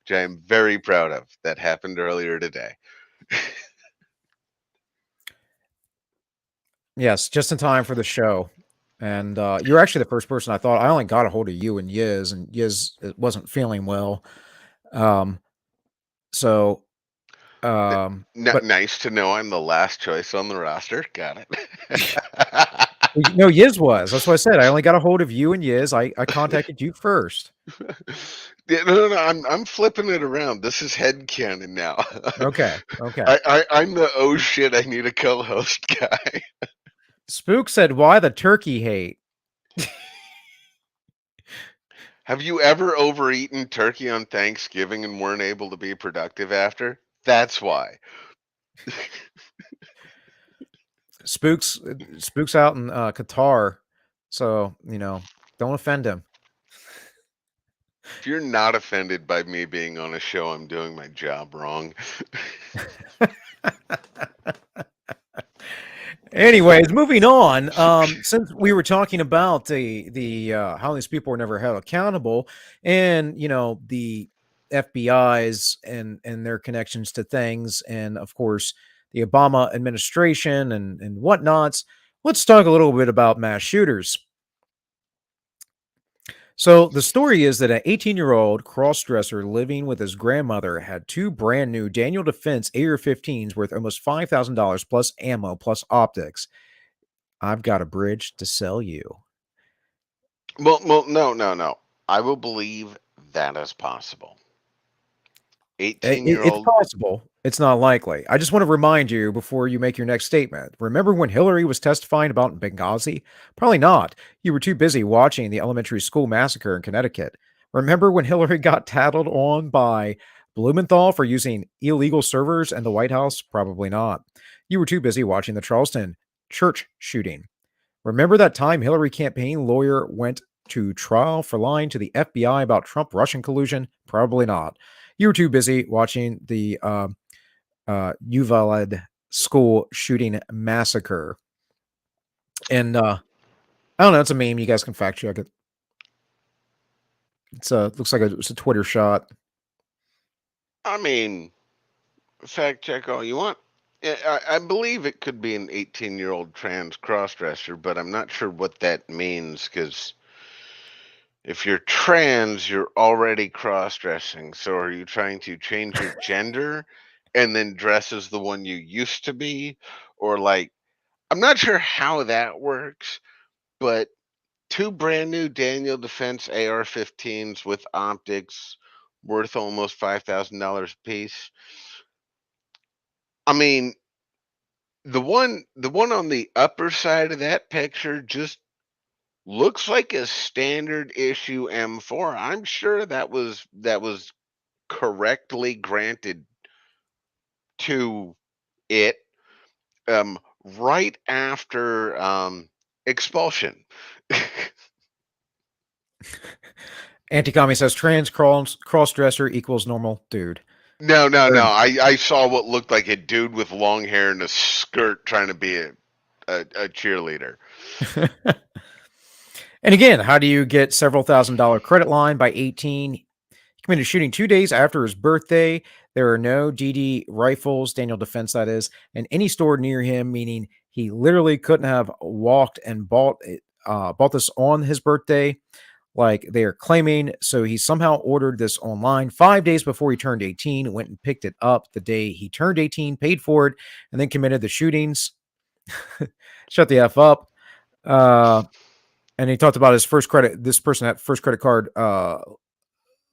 which I am very proud of. That happened earlier today. yes, just in time for the show. And you're actually the first person I thought. I only got a hold of you and Yiz, and Yiz wasn't feeling well. Um, so, but Nice to know I'm the last choice on the roster. Got it. Well, no, Yiz was. That's what I said. I only got a hold of you and Yiz. I contacted you first. Yeah, no. I'm flipping it around. This is headcanon now. Okay, okay. I'm the oh shit, I need a co-host guy. Spook said, "Why the turkey hate?" Have you ever overeaten turkey on Thanksgiving and weren't able to be productive after? That's why. Spook's out in Qatar, so don't offend him. If you're not offended by me being on a show, I'm doing my job wrong. Anyways, moving on. Since we were talking about the how these people were never held accountable, and the FBI's and their connections to things, and of course the Obama administration and whatnots. Let's talk a little bit about mass shooters. So the story is that an 18-year-old cross-dresser living with his grandmother had two brand new Daniel Defense AR-15s worth almost $5,000 plus ammo plus optics. I've got a bridge to sell you. Well, no. I will believe that is possible. 18-year It's old. possible. It's not likely. I just want to remind you before you make your next statement. Remember when Hillary was testifying about Benghazi? Probably not. You were too busy watching the elementary school massacre in Connecticut. Remember when Hillary got tattled on by Blumenthal for using illegal servers in the White House? Probably not. You were too busy watching the Charleston church shooting. Remember that time Hillary campaign lawyer went to trial for lying to the FBI about Trump Russian collusion? Probably not. You were too busy watching the Uvalde school shooting massacre. And I don't know. It's a meme. You guys can fact check it. Looks like it's a Twitter shot. I mean, fact check all you want. I believe it could be an 18-year-old trans crossdresser, but I'm not sure what that means because if you're trans, you're already cross-dressing. So are you trying to change your gender and then dress as the one you used to be? Or like, I'm not sure how that works, but two brand new Daniel Defense AR-15s with optics worth almost $5,000 a piece. I mean, the one on the upper side of that picture just Looks like a standard issue M4. I'm sure that was correctly granted to it um, right after expulsion. Anti-commie says trans cross-dresser equals normal dude. No, no, Fair no. enough. I saw what looked like a dude with long hair and a skirt trying to be a cheerleader. And again, how do you get several $1,000 credit line by 18? He committed shooting 2 days after his birthday. There are no DD rifles, Daniel Defense that is, in any store near him, meaning he literally couldn't have walked and bought this on his birthday, like they are claiming. So he somehow ordered this online 5 days before he turned 18, went and picked it up the day he turned 18, paid for it, and then committed the shootings. Shut the F up. Uh, and he talked about his first credit. This person had first credit card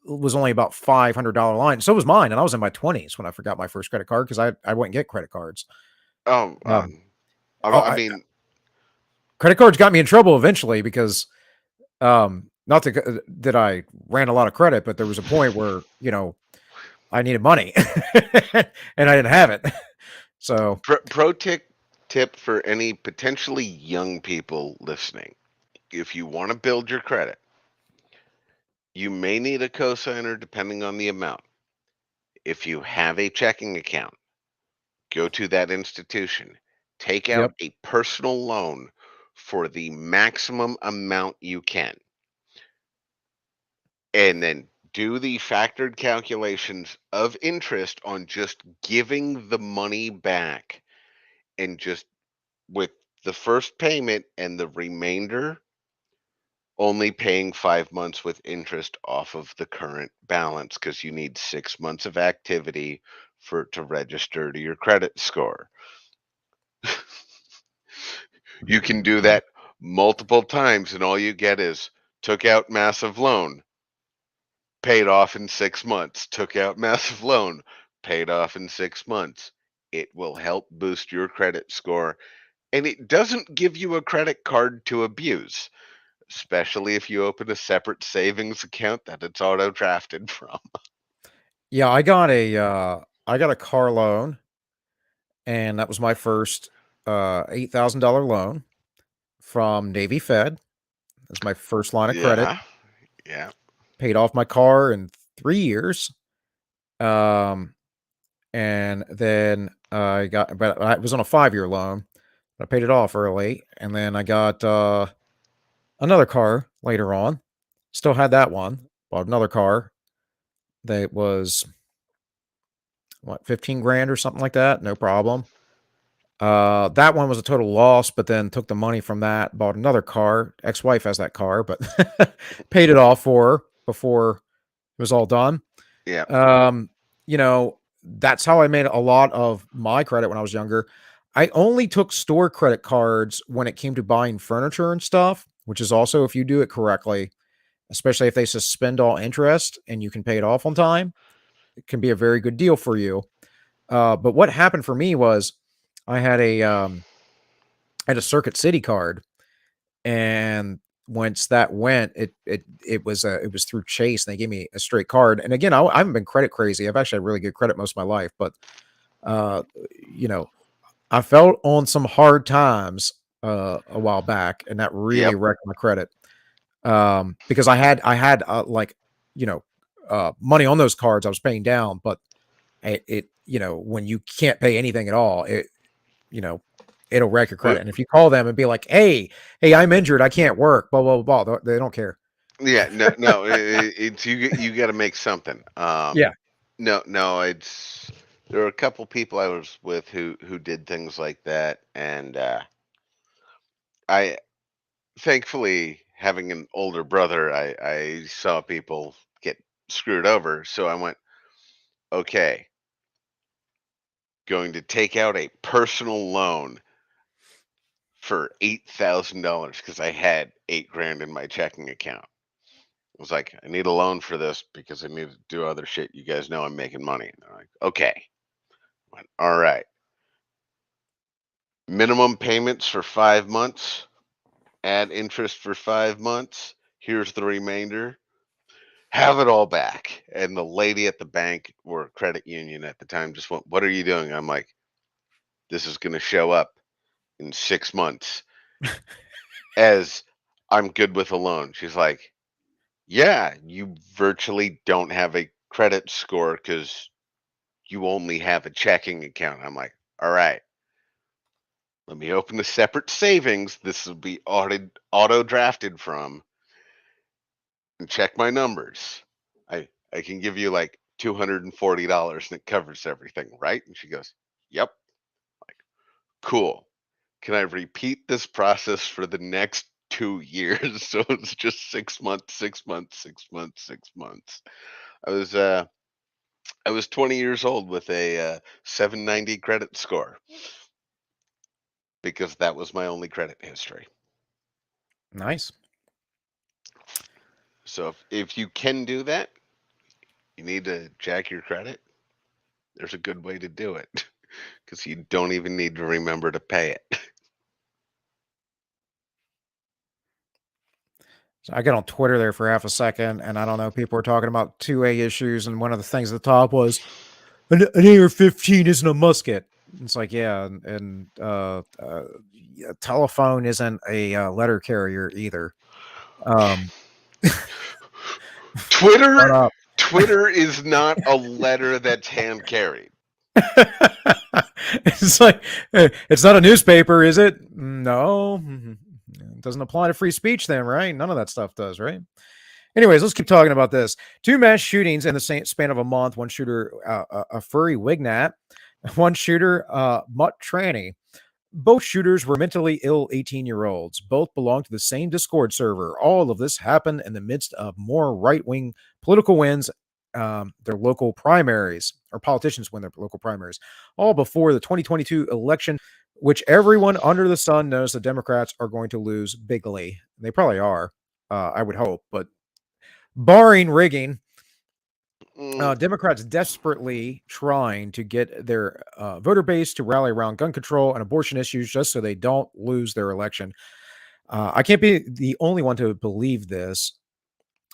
was only about $500 line. So was mine, and I was in my 20s when I forgot my first credit card because I wouldn't get credit cards. Oh, Um, I I, mean, credit cards got me in trouble eventually because not that I ran a lot of credit, but there was a point where I needed money and I didn't have it. So pro tip for any potentially young people listening: if you want to build your credit, you may need a cosigner depending on the amount. If you have a checking account, go to that institution, take out yep, a personal loan for the maximum amount you can, and then do the factored calculations of interest on just giving the money back, and just with the first payment and the remainder only paying 5 months with interest off of the current balance, because you need 6 months of activity for it to register to your credit score. You can do that multiple times, and all you get is took out massive loan, paid off in 6 months, took out massive loan, paid off in 6 months. It will help boost your credit score, and it doesn't give you a credit card to abuse, especially if you open a separate savings account that it's auto drafted from. yeah, I got a car loan, and that was my first $8,000 loan from Navy Fed. That's my first line of credit. Yeah, yeah, Paid off my car in 3 years. Um, and then I got, but I was on a 5-year loan. I paid it off early, and then I got another car later on. Still had that one. Bought another car that was what 15 grand or something like that. No problem. That one was a total loss, but then took the money from that, bought another car. Ex-wife has that car, but paid it off for her before it was all done. yeah. Um, that's how I made a lot of my credit when I was younger. I only took store credit cards when it came to buying furniture and stuff, which is also, if you do it correctly, especially if they suspend all interest and you can pay it off on time, it can be a very good deal for you. But what happened for me was I had a Circuit City card, and once that went, it was through Chase, and they gave me a straight card. And again, I haven't been credit crazy. I've actually had really good credit most of my life, but uh, you know, I felt on some hard times a while back, and that really Yep. wrecked my credit. Because I had like money on those cards I was paying down, but when you can't pay anything at all, you know, it'll wreck your Well, credit. And if you call them and be like, "Hey, I'm injured. I can't work," blah blah blah, they don't care. yeah. No, no. It's you. Got to make something. Yeah. No, no. It's there were a couple people I was with who did things like that, and I thankfully, having an older brother, I saw people get screwed over, so I went, okay, going to take out a personal loan for $8,000 because I had 8 grand in my checking account. I was like, I need a loan for this because I need to do other shit. You guys know I'm making money. And they're like, okay. I went, all right. Minimum payments for 5 months, add interest for 5 months. Here's the remainder. Have it all back. And the lady at the bank or credit union at the time just went, "What are you doing?" I'm like, "This is going to show up in 6 months as I'm good with a loan." She's like, "Yeah, you virtually don't have a credit score because you only have a checking account." I'm like, "All right, let me open a separate savings. This will be auto drafted from and check my numbers. I can give you like $240 and it covers everything, right?" And she goes, "Yep." Like, cool. Can I repeat this process for the next 2 years? So it's just 6 months, 6 months, 6 months, 6 months. I was uh I was 20 years old with a 790 credit score because that was my only credit history. Nice. So if you can do that, you need to jack your credit. There's a good way to do it because you don't even need to remember to pay it. So I got on Twitter there for half a second, and I don't know, people were talking about 2A issues, and one of the things at the top was an AR-15 isn't a musket. It's like, yeah, yeah, telephone isn't a letter carrier either. Um, shut Twitter up. Twitter is not a letter that's hand carried. It's like, it's not a newspaper, is it? No. It doesn't apply to free speech then, right? None of that stuff does, right? Anyways, let's keep talking about this. Two mass shootings in the same span of a month. One shooter, a furry wignat. One shooter, mutt tranny. Both shooters were mentally ill 18-year-olds. Both belonged to the same Discord server. All of this happened in the midst of more right-wing political wins, their local primaries, or politicians win their local primaries, all before the 2022 election, which everyone under the sun knows the Democrats are going to lose bigly. They probably are, I would hope, but barring rigging, Mm, Democrats desperately trying to get their voter base to rally around gun control and abortion issues just so they don't lose their election. I can't be the only one to believe this.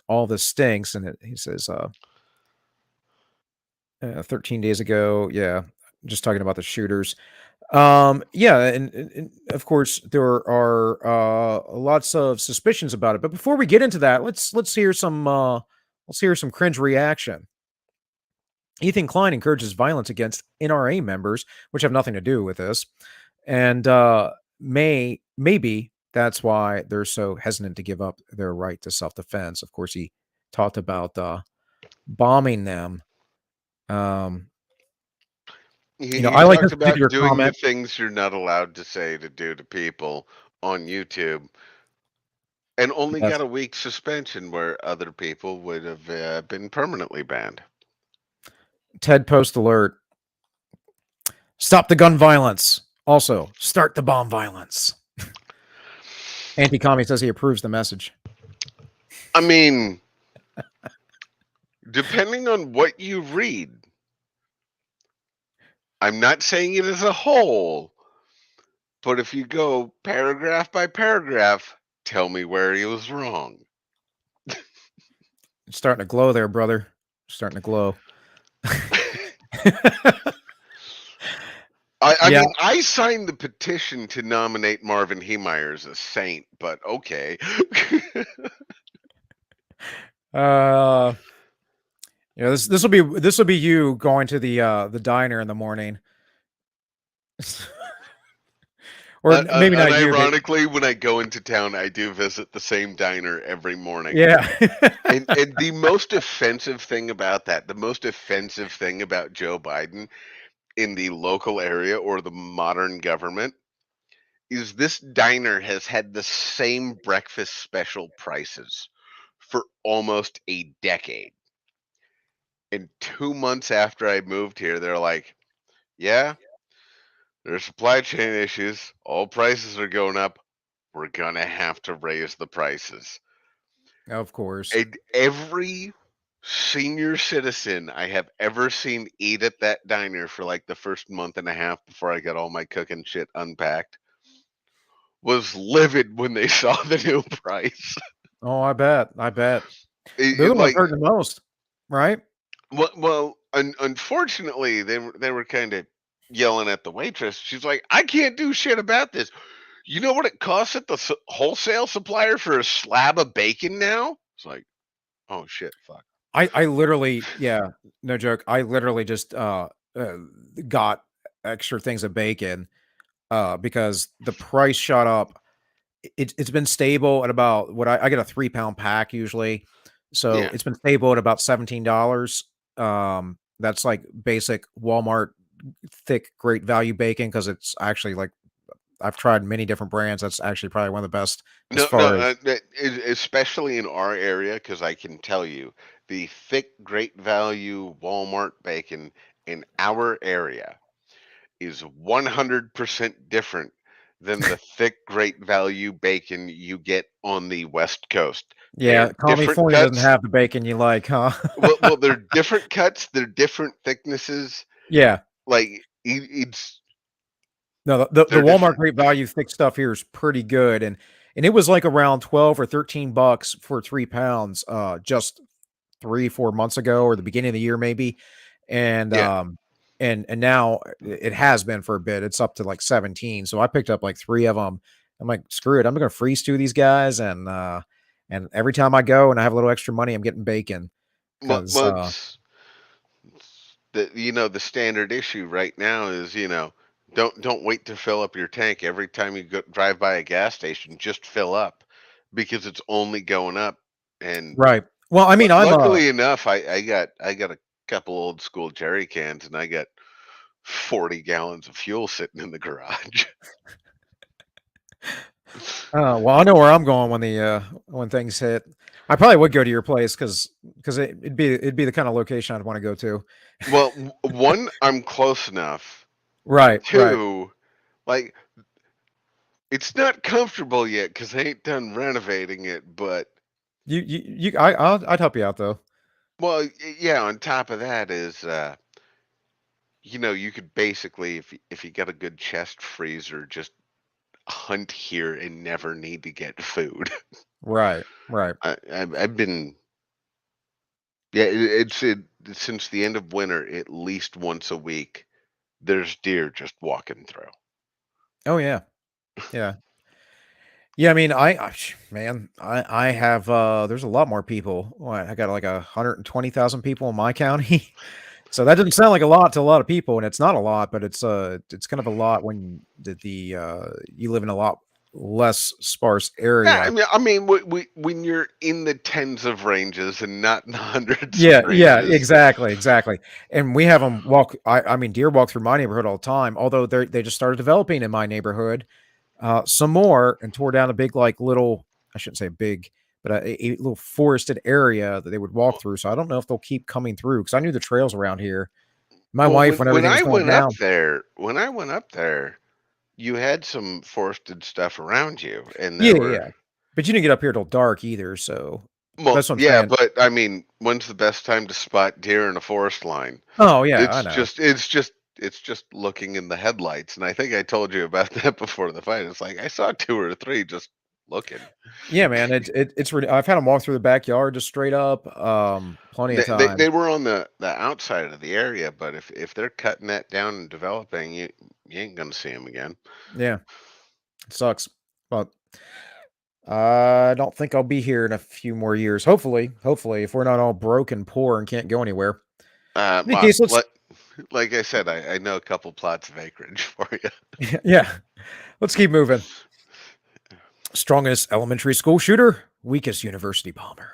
All this stinks. And he says, 13 days ago, yeah, just talking about the shooters. Yeah, and of course there are lots of suspicions about it. But before we get into that, let's hear some cringe reaction. Ethan Klein encourages violence against NRA members, which have nothing to do with this, and maybe that's why they're so hesitant to give up their right to self-defense. Of course, he talked about bombing them. Um, he I like this talked about particular doing the comment. things you're not allowed to say to do to people on YouTube, and only Yes, got a week suspension where other people would have been permanently banned. TED post alert: stop the gun violence. Also, start the bomb violence. Anti-commie says he approves the message. I mean, depending on what you read, I'm not saying it as a whole, but if you go paragraph by paragraph, tell me where he was wrong. It's starting to glow there, brother. Starting to glow. I Yeah. mean, I signed the petition to nominate Marvin Heemeyer as a saint, but okay. Uh, this will be you going to the diner in the morning, or maybe not you, but Unironically, when I go into town, I do visit the same diner every morning. yeah. And the most offensive thing about that, the most offensive thing about Joe Biden in the local area or the modern government is this diner has had the same breakfast special prices for almost a decade. And 2 months after I moved here, they're like, "Yeah, there's supply chain issues. All prices are going up. We're gonna have to raise the prices." Of course. And every senior citizen I have ever seen eat at that diner for like the first month and a half before I got all my cooking shit unpacked was livid when they saw the new price. Oh, I bet. I bet. They're the ones Like, hurting the most, right? unfortunately, they were kind of yelling at the waitress. She's like, "I can't do shit about this. You know what it costs at the wholesale supplier for a slab of bacon now?" It's like, oh shit, fuck. I literally, yeah, no joke. I literally just uh got extra things of bacon because the price shot up. It's been stable at about what I get a 3-pound pack usually. So Yeah. it's been stable at about $17. That's like basic Walmart thick great value bacon because it's actually like I've tried many different brands. That's actually probably one of the best as No, no, far as especially in our area, because I can tell you the thick, great value Walmart bacon in our area is 100% different than the thick, great value bacon you get on the West Coast. yeah, They're different California doesn't cuts. have the bacon you like, huh? Well, they're different cuts. They're different thicknesses. Yeah. Like it's No, the they're Walmart different. Great Value thick stuff here is pretty good, and it was like around 12 or $13 for 3 pounds, just 3, 4 months ago or the beginning of the year maybe, and, Yeah. and now it has been for a bit. It's up to like 17, so I picked up like 3 of them. I'm like, "Screw it, I'm gonna freeze 2 of these guys," and every time I go and I have a little extra money, I'm getting bacon because Well, the standard issue right now is don't wait to fill up your tank every time you drive by a gas station. Just fill up because it's only going up. And right. Well, I mean, I'm, luckily enough, I got a couple old school jerry cans, and I got 40 gallons of fuel sitting in the garage. well, I know where I'm going when things hit. I probably would go to your place because it'd be the kind of location I'd want to go to. Well, one, I'm close enough. Right, right. Two, like it's not comfortable yet because I ain't done renovating it, but I'd help you out though. well, yeah. On top of that is, you could basically, if you got a good chest freezer, just hunt here and never need to get food. Right, right. I've been, yeah, since the end of winter, at least once a week, there's deer just walking through. Oh yeah, yeah, yeah. I mean, man, I have there's a lot more people. What, I got like 120,000 people in my county. So that doesn't sound like a lot to a lot of people, and it's not a lot, but it's kind of a lot when you live in a lot less sparse Yeah, area. when you're in the tens of ranges and not in the hundreds of Yeah, yeah, ranges. exactly, exactly. And we have them walk. I mean, deer walk through my neighborhood all the time. Although they just started developing in my neighborhood, some more, and tore down a big like little. I shouldn't say big, but a little forested area that they would walk through. So I don't know if they'll keep coming through because I knew the trails around here. My Well, wife, when when when everything was I going went up down, there, you had some forested stuff around you, and there yeah, were. yeah. But you didn't get up here till dark either. So Well, that's what I'm yeah, saying. but I mean, when's the best time to spot deer in a forest line? Oh yeah, I It's know. just it's just it's just looking in the headlights, and I think I told you about that before the fight. It's like I saw two or three just looking. Yeah, man. I've had them walk through the backyard just straight up, plenty of They times. were on the outside of the area, but if they're cutting that down and developing, you ain't gonna see them again. Yeah, it sucks, but I don't think I'll be here in a few more years. Hopefully, if we're not all broke and poor and can't go anywhere. In any Well, case, let's like I said, I know a couple plots of acreage for you. yeah, let's keep moving. Strongest elementary school shooter, weakest university bomber.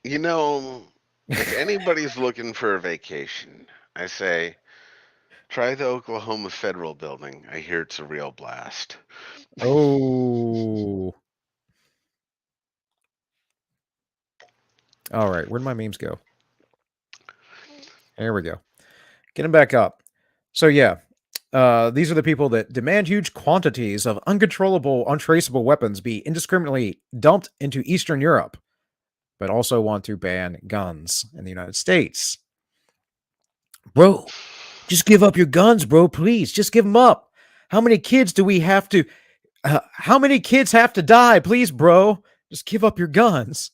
You know, if anybody's looking for a vacation, I say try the Oklahoma Federal Building. I hear it's a real blast. Oh, all right. Where'd my memes go? There we go. Get them back up. So yeah, these are the people that demand huge quantities of uncontrollable, untraceable weapons be indiscriminately dumped into Eastern Europe, but also want to ban guns in the United States. Bro, just give up your guns, bro. Please, just give them up. How many kids do we have to? How many kids have to die? Please, bro, just give up your guns.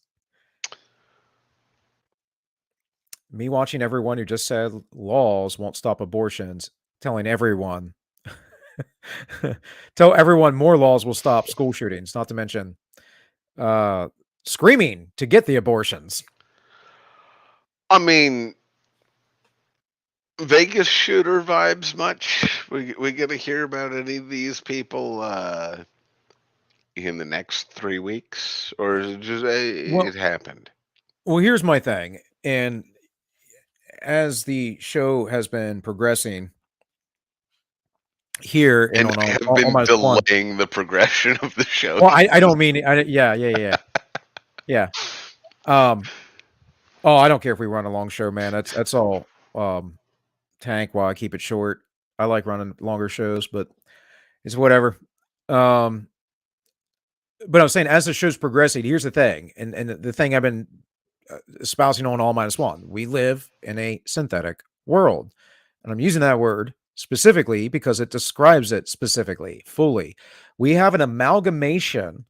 Me watching everyone who just said laws won't stop abortions, telling everyone, tell everyone more laws will stop school shootings. Not to mention, screaming to get the abortions. I mean, Vegas shooter vibes much? We gonna hear about any of these people in the next 3 weeks, or is it just Well, it happened? well, here's my thing, and as the show has been progressing here and And on I have all been minus one. delaying the progression of the show. Well, I don't mean yeah. Oh, I don't care if we run a long show, man. That's all tank while I keep it short. I like running longer shows, but it's whatever. Um, but I was saying as the show's progressing, here's the thing, and the thing I've been espousing on all minus one. We live in a synthetic world, and I'm using that word specifically because it describes it specifically, fully. We have an amalgamation,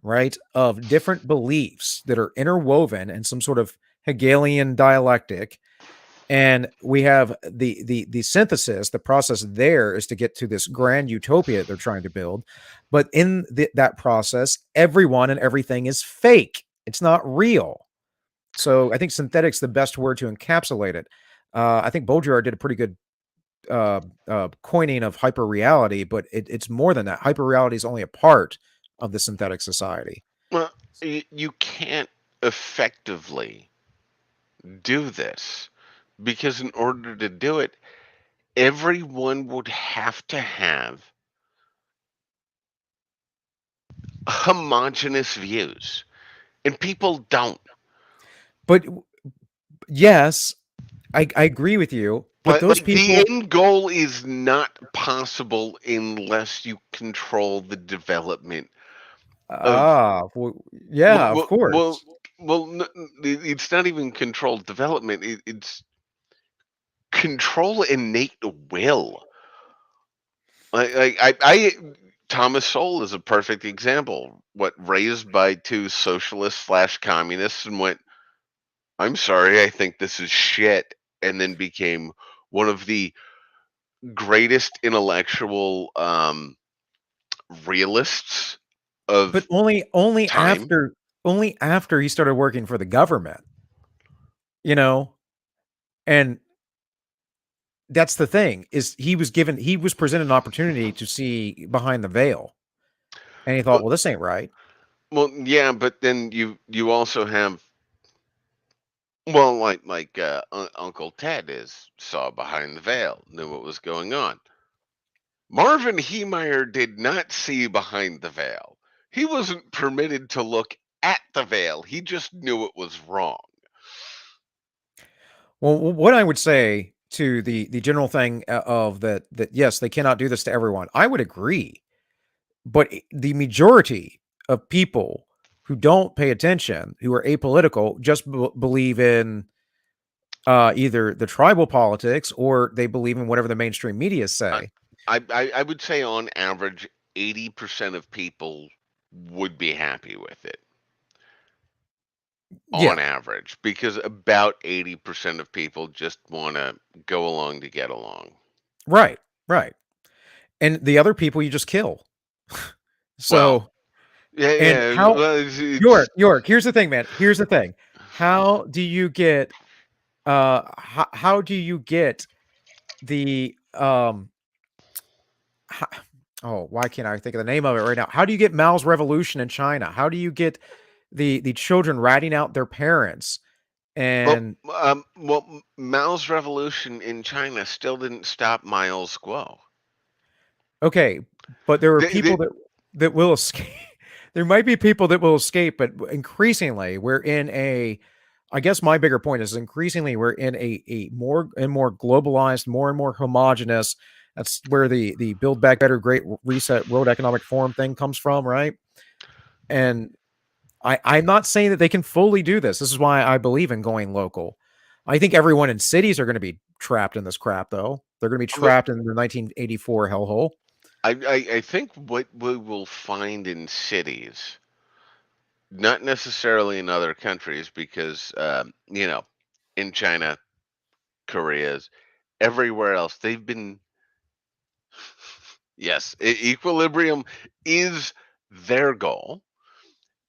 right, of different beliefs that are interwoven in some sort of Hegelian dialectic, and we have the synthesis. The process there is to get to this grand utopia they're trying to build, but in that process, everyone and everything is fake. It's not real. So I think synthetic's the best word to encapsulate it. I think Baudrillard did a pretty good coining of hyperreality, but it's more than that. Hyperreality is only a part of the synthetic society. Well, you can't effectively do this because in order to do it, everyone would have to have homogenous views, and people don't. But yes, I agree with you. But those Like the people, end goal is not possible unless you control the development of yeah, of well, well, course. it's not even controlled development. It's control innate will. I Thomas Sowell is a perfect example. What raised by two socialists slash communists and went, I'm sorry, I think this is shit, and then became one of the greatest intellectual realists But of only time. after he started working for the government, you know, and that's the thing is he was presented an opportunity to see behind the veil, and he thought, Well, well, this ain't right. yeah, but then you also have well, Uncle Ted is saw behind the veil, knew what was going on. Marvin Heemeyer did not see behind the veil. He wasn't permitted to look at the veil. He just knew it was wrong. Well, what I would say to the general thing of that yes, they cannot do this to everyone. I would agree, but the majority of people who don't pay attention, who are apolitical, just believe in either the tribal politics or they believe in whatever the mainstream media I, say. I would say on average, 80% of people would be happy with it. On Yeah, average, because about 80% of people just want to go along to get along. right, right. And the other people you just kill. Well, So, yeah, and yeah. how Well, it's York, here's the thing, man. Here's the thing. How do you get how do you get the ho oh, why can't I think of the name of it right now? How do you get Mao's revolution in China? How do you get the children ratting out their parents? well, And Mao's revolution in China still didn't stop Miles Guo. okay, but there are They, people that will escape. There might be people that will escape, but increasingly we're in a I guess my bigger point is increasingly we're in a more and more globalized, more and more homogenous. That's where the Build Back Better Great Reset World Economic Forum thing comes from, right? And I'm not saying that they can fully do this. This is why I believe in going local. I think everyone in cities are going to be trapped in this crap, though. They're going to be but trapped in the 1984 hellhole. I think what we will find in cities, not necessarily in other countries, because in China, Korea's, everywhere else, they've been yes, equilibrium is their goal.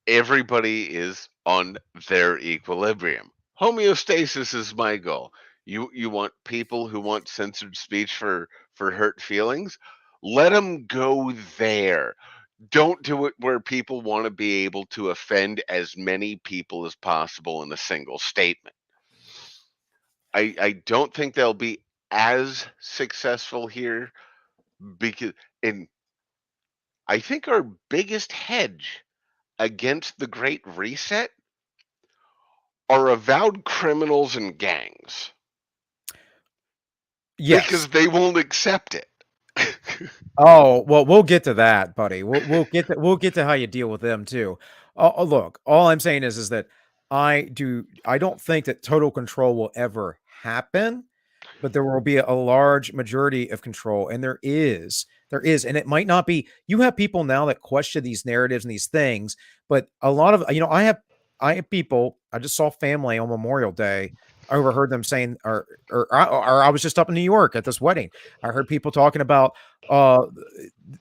Everybody is on their equilibrium. Homeostasis is my goal. You want people who want censored speech for hurt feelings? Let them go there. Don't do it where people want to be able to offend as many people as possible in a single statement. I don't think they'll be as successful here because and I think our biggest hedge against the Great Reset are avowed criminals and gangs Yes. because they won't accept it. Oh, well, we'll get to that, buddy. We'll get to how you deal with them too. Look, all I'm saying is that I don't think that total control will ever happen, but there will be a large majority of control, and there is, and it might not be. You have people now that question these narratives and these things, but a lot of I have people. I just saw family on Memorial Day. I overheard them saying, or I was just up in New York at this wedding. I heard people talking about uh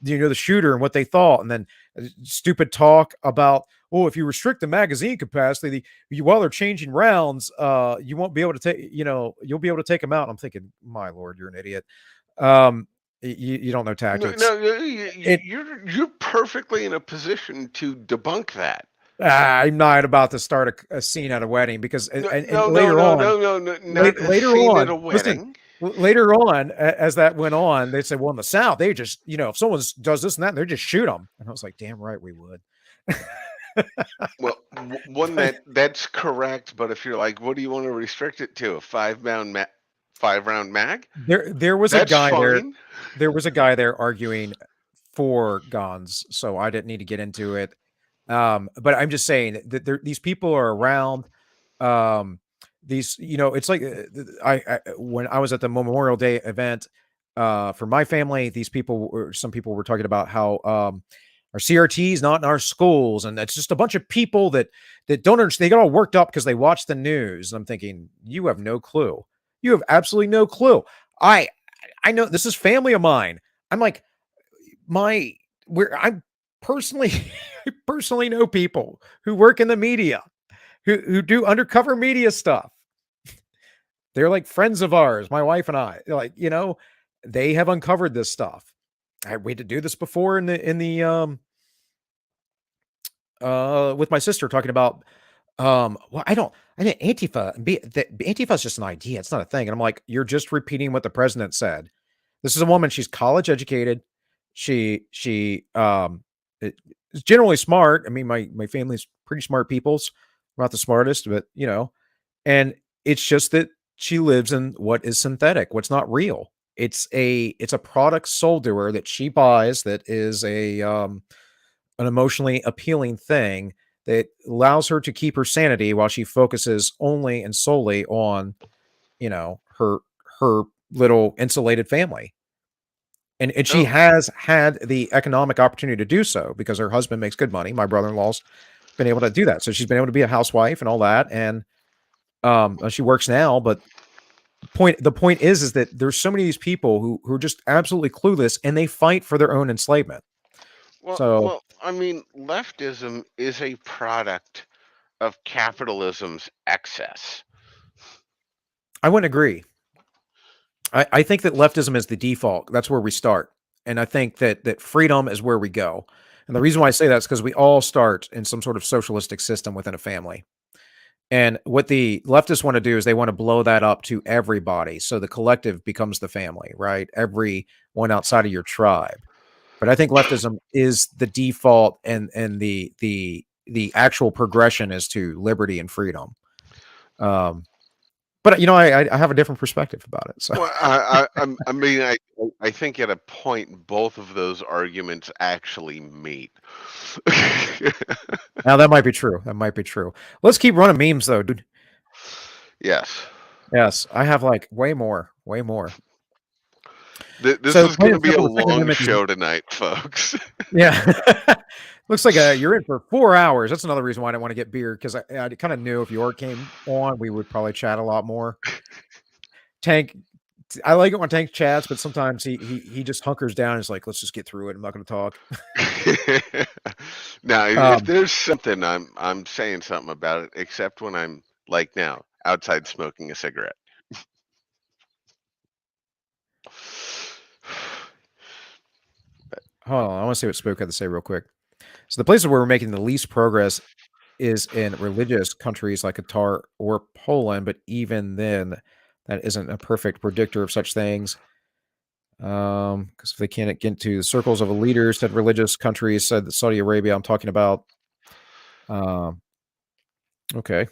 the shooter and what they thought, and then stupid talk about, oh, if you restrict the magazine capacity, while they're changing rounds, you won't be able to take, you'll be able to take them out. I'm thinking, my lord, you're an idiot. You don't know No, tactics. no, It you're perfectly in a position to debunk that. I'm not about to start a scene at a wedding because No, and no, no, later no, on, no, no, no, not a later scene at on, a listen, wedding. later on, as that went on, they said, well, in the South, they just, if someone does this and that, they just shoot them. And I was like, damn right we would. Well, one But that's correct, but if you're like, what do you want to restrict it to? A 5 round mag? there was a That's guy there. fine. There was a guy there arguing for guns, so I didn't need to get into it. But I'm just saying that these people are around. Um, it's like when I was at the Memorial Day event for my family, some people were talking about how our CRT is not in our schools, and that's just a bunch of people that don't understand. They got all worked up because they watched the news. And I'm thinking, you have no clue. You have absolutely no clue. I I know this is family of mine. I'm like, my where I personally I personally know people who work in the media who do undercover media stuff. They're like friends of ours, my wife and I. Like, they have uncovered this stuff. We had to do this before in the with my sister talking about well, I think Antifa is just an idea. It's not a thing. And I'm like, you're just repeating what the president said. This is a woman, she's college educated. She is generally smart. I mean, my family's pretty smart peoples. Not the smartest, but and it's just that she lives in what is synthetic, what's not real. It's a product sold to her that she buys that is an emotionally appealing thing that allows her to keep her sanity while she focuses only and solely on, her little insulated family. And she Oh, has had the economic opportunity to do so because her husband makes good money. My brother-in-law's been able to do that. So she's been able to be a housewife and all that. And she works now, but the point is that there's so many of these people who are just absolutely clueless and they fight for their own enslavement. So I mean, leftism is a product of capitalism's excess. I wouldn't agree. I think that leftism is the default. That's where we start. And I think that freedom is where we go. And the reason why I say that is because we all start in some sort of socialistic system within a family. And what the leftists want to do is they want to blow that up to everybody. So the collective becomes the family, right? Everyone outside of your tribe. But I think leftism is the default, and the actual progression is to liberty and freedom. Um, but I have a different perspective about it. So Well, I mean, I think at a point both of those arguments actually meet. now that might be true. That might be true. Let's keep running memes though, dude. Yes. Yes, I have like way more, way more. This So is plain going to and be a simple, the Second long Amendment is show tonight, folks. yeah. Looks like, you're in for 4 hours. That's another reason why I didn't wanna get beer 'cause I kinda knew if York came on, we would probably chat a lot more. Tank I like it when Tank chats, but sometimes he just hunkers down and is like, "Let's just get through it. I'm not gonna talk." Now, if Um, there's something, I'm saying something about it, except when I'm like now outside smoking a cigarette. hold on, I wanna see what Spook had to say real quick. So the places where we're making the least progress is in religious countries like Qatar or Poland, but even then, that isn't a perfect predictor of such things. Because if they can't get into the circles of leaders, said religious countries, said that Saudi Arabia, I'm talking about. Um, okay.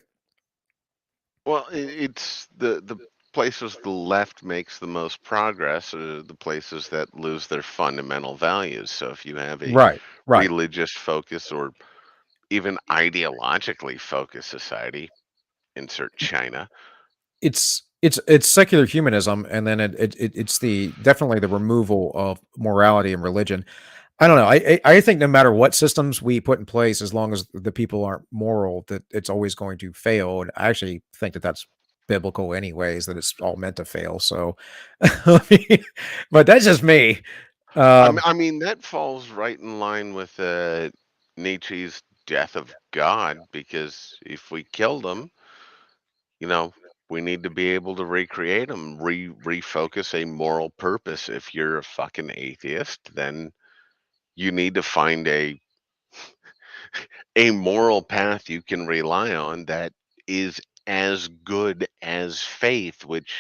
Well, it's the places the left makes the most progress are the places that lose their fundamental values. So if you have a Right. Right. religious focus or even ideologically focused society, insert China. It's secular humanism, and then it's the definitely the removal of morality and religion. I don't know. I think no matter what systems we put in place, as long as the people aren't moral, that it's always going to fail. And I actually think that that's biblical, anyways. That it's all meant to fail. So, I mean, but that's just me. Um, I mean, that falls right in line with Nietzsche's death of God, because if we killed him, you know, we need to be able to recreate him, refocus a moral purpose. If you're a fucking atheist, then you need to find a moral path you can rely on that is as good as faith, which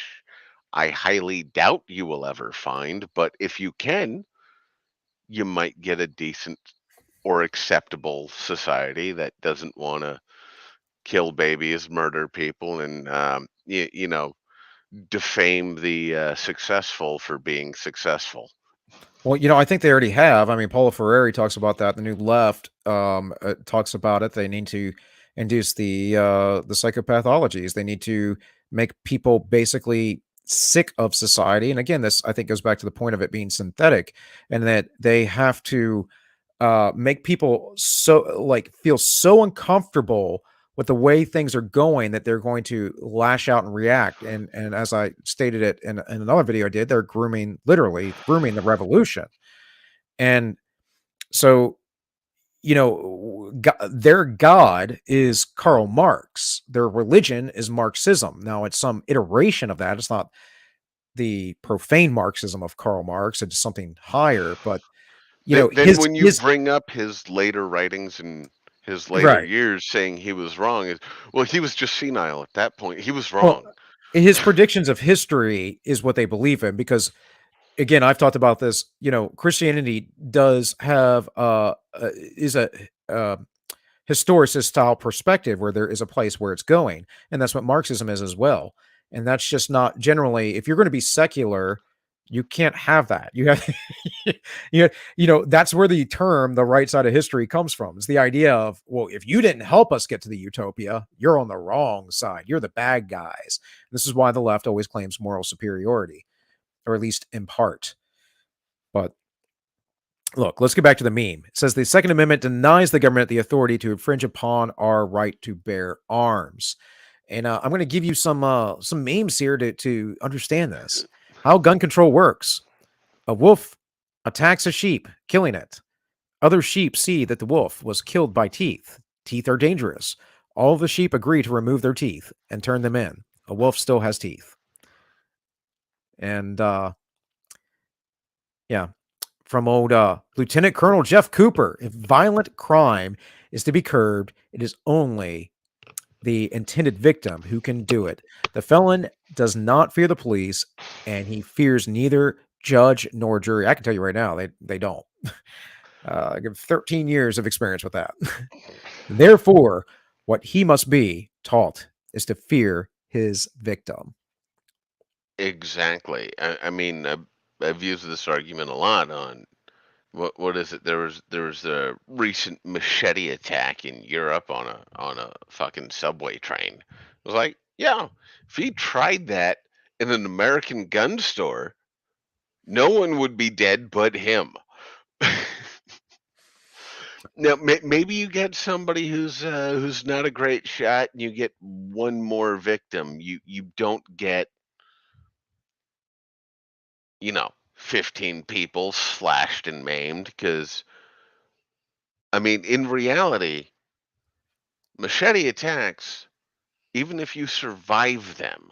I highly doubt you will ever find. But if you can, you might get a decent or acceptable society that doesn't want to kill babies, murder people, and you know, defame the successful for being successful. well, I think they already have. I mean, Paulo Freire talks about that. The New Left talks about it. They need to induce the psychopathologies. They need to make people basically sick of society. And again, this I think goes back to the point of it being synthetic, and that they have to make people feel so uncomfortable with the way things are going that they're going to lash out and react. And as I stated it in another video I did, they're literally grooming the revolution. And so, their God is Karl Marx. Their religion is Marxism. Now, it's some iteration of that. It's not the profane Marxism of Karl Marx. It's something higher. But Then when you his bring up his later writings and his later right. years saying he was wrong, well, he was just senile at that point. He was Well, wrong. his predictions of history is what they believe in because again, I've talked about this, Christianity does have is a uh, historicist style perspective where there is a place where it's going, and that's what Marxism is as well. And that's just not generally if you're going to be secular, you can't have that. You have that's where the term the right side of history comes from. It's the idea of, well, if you didn't help us get to the utopia, you're on the wrong side. You're the bad guys. This is why the left always claims moral superiority, or at least in part. But look, let's get back to the meme. It says the Second Amendment denies the government the authority to infringe upon our right to bear arms. And I'm going to give you some memes here to understand this. How gun control works. A wolf attacks a sheep, killing it. Other sheep see that the wolf was killed by teeth. Teeth are dangerous. All of the sheep agree to remove their teeth and turn them in. A wolf still has teeth. And yeah, from old Lieutenant Colonel Jeff Cooper. If violent crime is to be curbed, it is only the intended victim who can do it. The felon does not fear the police, and he fears neither judge nor jury. I can tell you right now, they don't. I give 13 years of experience with that. Therefore, what he must be taught is to fear his victim. Exactly. I mean, I've used this argument a lot on what is it? There was a recent machete attack in Europe on a fucking subway train. It was like, yeah, if he tried that in an American gun store, No one would be dead but him. Now, maybe you get somebody who's not a great shot, and you get one more victim. You don't get, 15 people slashed and maimed, because I mean, in reality, machete attacks, even if you survive them,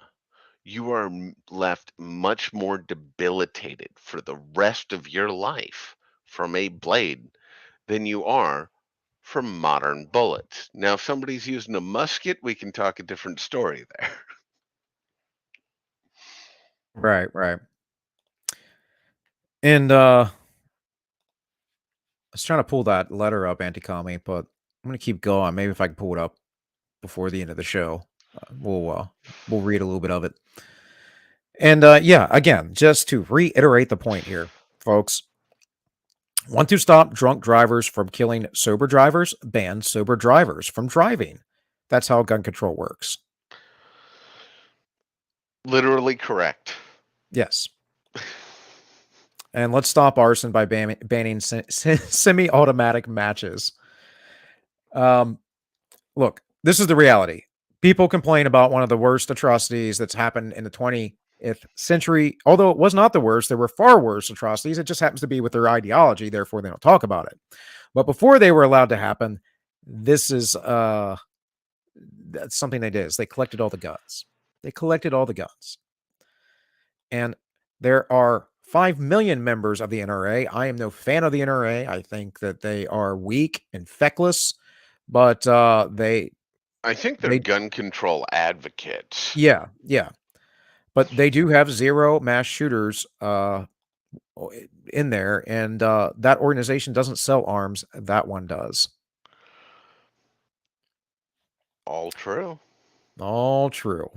you are left much more debilitated for the rest of your life from a blade than you are from modern bullets. Now, if somebody's using a musket, we can talk a different story there. Right, right. And I was trying to pull that letter up, anti-commie, but I'm gonna keep going. Maybe if I can pull it up before the end of the show, we'll read a little bit of it. And yeah, again, just to reiterate the point here, folks, want to stop drunk drivers from killing sober drivers? Ban sober drivers from driving. That's how gun control works. Literally correct. Yes. And let's stop arson by banning semi-automatic matches. Um, Look, this is the reality. People complain about one of the worst atrocities that's happened in the 20th century. Although it was not the worst, there were far worse atrocities. It just happens to be with their ideology, therefore they don't talk about it. But before they were allowed to happen, this is that's something they did. Is they collected all the guns. They collected all the guns. And there are 5 million members of the NRA. I am no fan of the NRA. I think that they are weak and feckless, but I think they're they gun control advocates. yeah, yeah. But they do have 0 mass shooters in there, and that organization doesn't sell arms. That one does. All true. All true.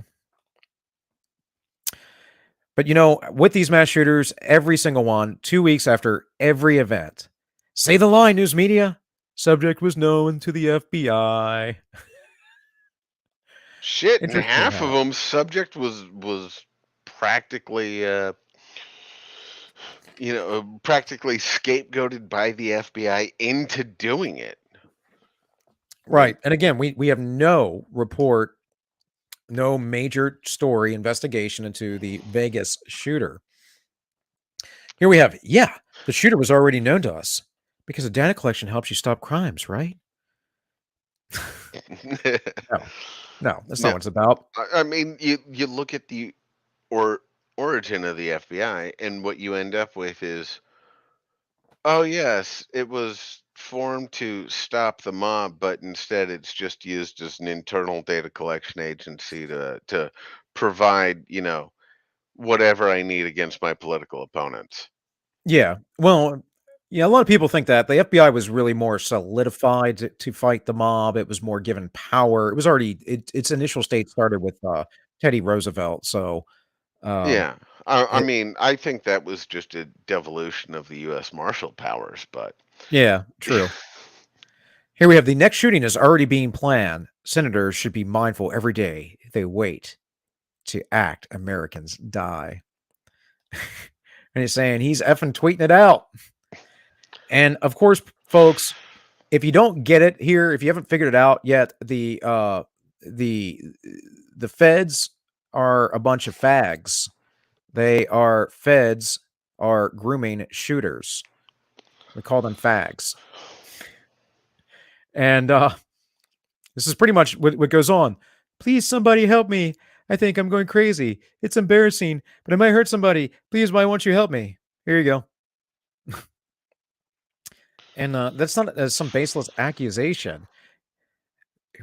But with these mass shooters, every single one, 2 weeks after every event, say the line, news media. Subject was known to the FBI. Shit, and Interesting half of how. them subject was practically practically scapegoated by the FBI into doing it. Right. And again, we have no report, no major story investigation into the Vegas shooter. Here we have, yeah, the shooter was already known to us because the data collection helps you stop crimes, right? No, no, that's not No, what it's about. I mean, you look at the or origin of the FBI, and what you end up with is, oh yes, it was formed to stop the mob, but instead it's just used as an internal data collection agency to provide, whatever I need against my political opponents. Yeah. Well, yeah, a lot of people think that the FBI was really more solidified to fight the mob. It was more given power. It was already its initial state started with Teddy Roosevelt. So, um, Yeah. I it, mean, I think that was just a devolution of the U.S. Marshal powers, but yeah, true. Here we have the next shooting is already being planned. Senators should be mindful every day they wait to act. Americans die. And he's saying he's effing tweeting it out. And of course, folks, if you don't get it here, if you haven't figured it out yet, the the feds are a bunch of fags. Feds are grooming shooters. We call them fags. And this is pretty much what goes on. Please, somebody help me. I think I'm going crazy. It's embarrassing, but I might hurt somebody. Please, why won't you help me? Here you go. And that's not some baseless accusation.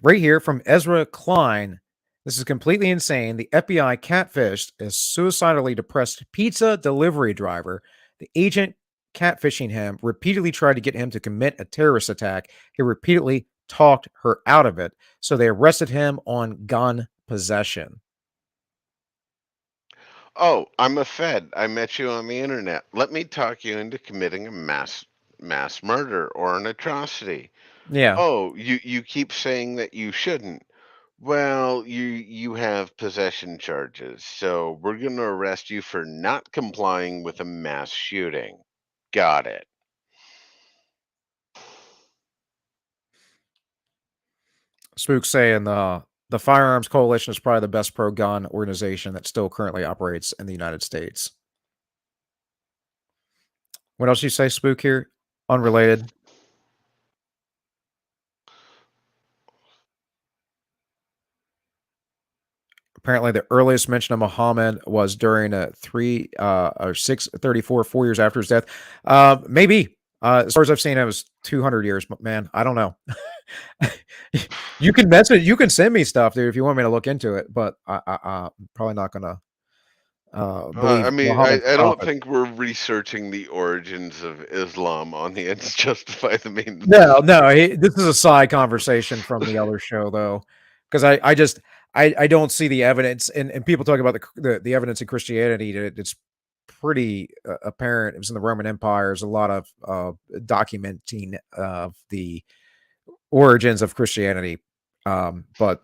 Right here from Ezra Klein. This is completely insane. The FBI catfished a suicidally depressed pizza delivery driver. The agent catfishing him repeatedly tried to get him to commit a terrorist attack. He repeatedly talked her out of it. So they arrested him on gun possession. oh, I'm a Fed. I met you on the internet. Let me talk you into committing a mass murder or an atrocity. Yeah. Oh, you keep saying that you shouldn't. Well, you have possession charges, so we're going to arrest you for not complying with a mass shooting. Got it. Spook saying the Firearms Coalition is probably the best pro-gun organization that still currently operates in the United States. What else you say, Spook, here? Unrelated. Apparently, the earliest mention of Muhammad was during a 4 years after his death. Maybe. As far as I've seen, it was 200 years, but man, I don't know. You can message, you can send me stuff, dude, if you want me to look into it, but I'm probably not gonna I believe mean, Muhammad's I don't prophet. think we're researching the origins of Islam on the ends justify the means. No, this is a side conversation from the other show, though, because I just I don't see the evidence, and people talk about the evidence in Christianity. It's pretty apparent. It was in the Roman Empire. There's a lot of documenting of the origins of Christianity, but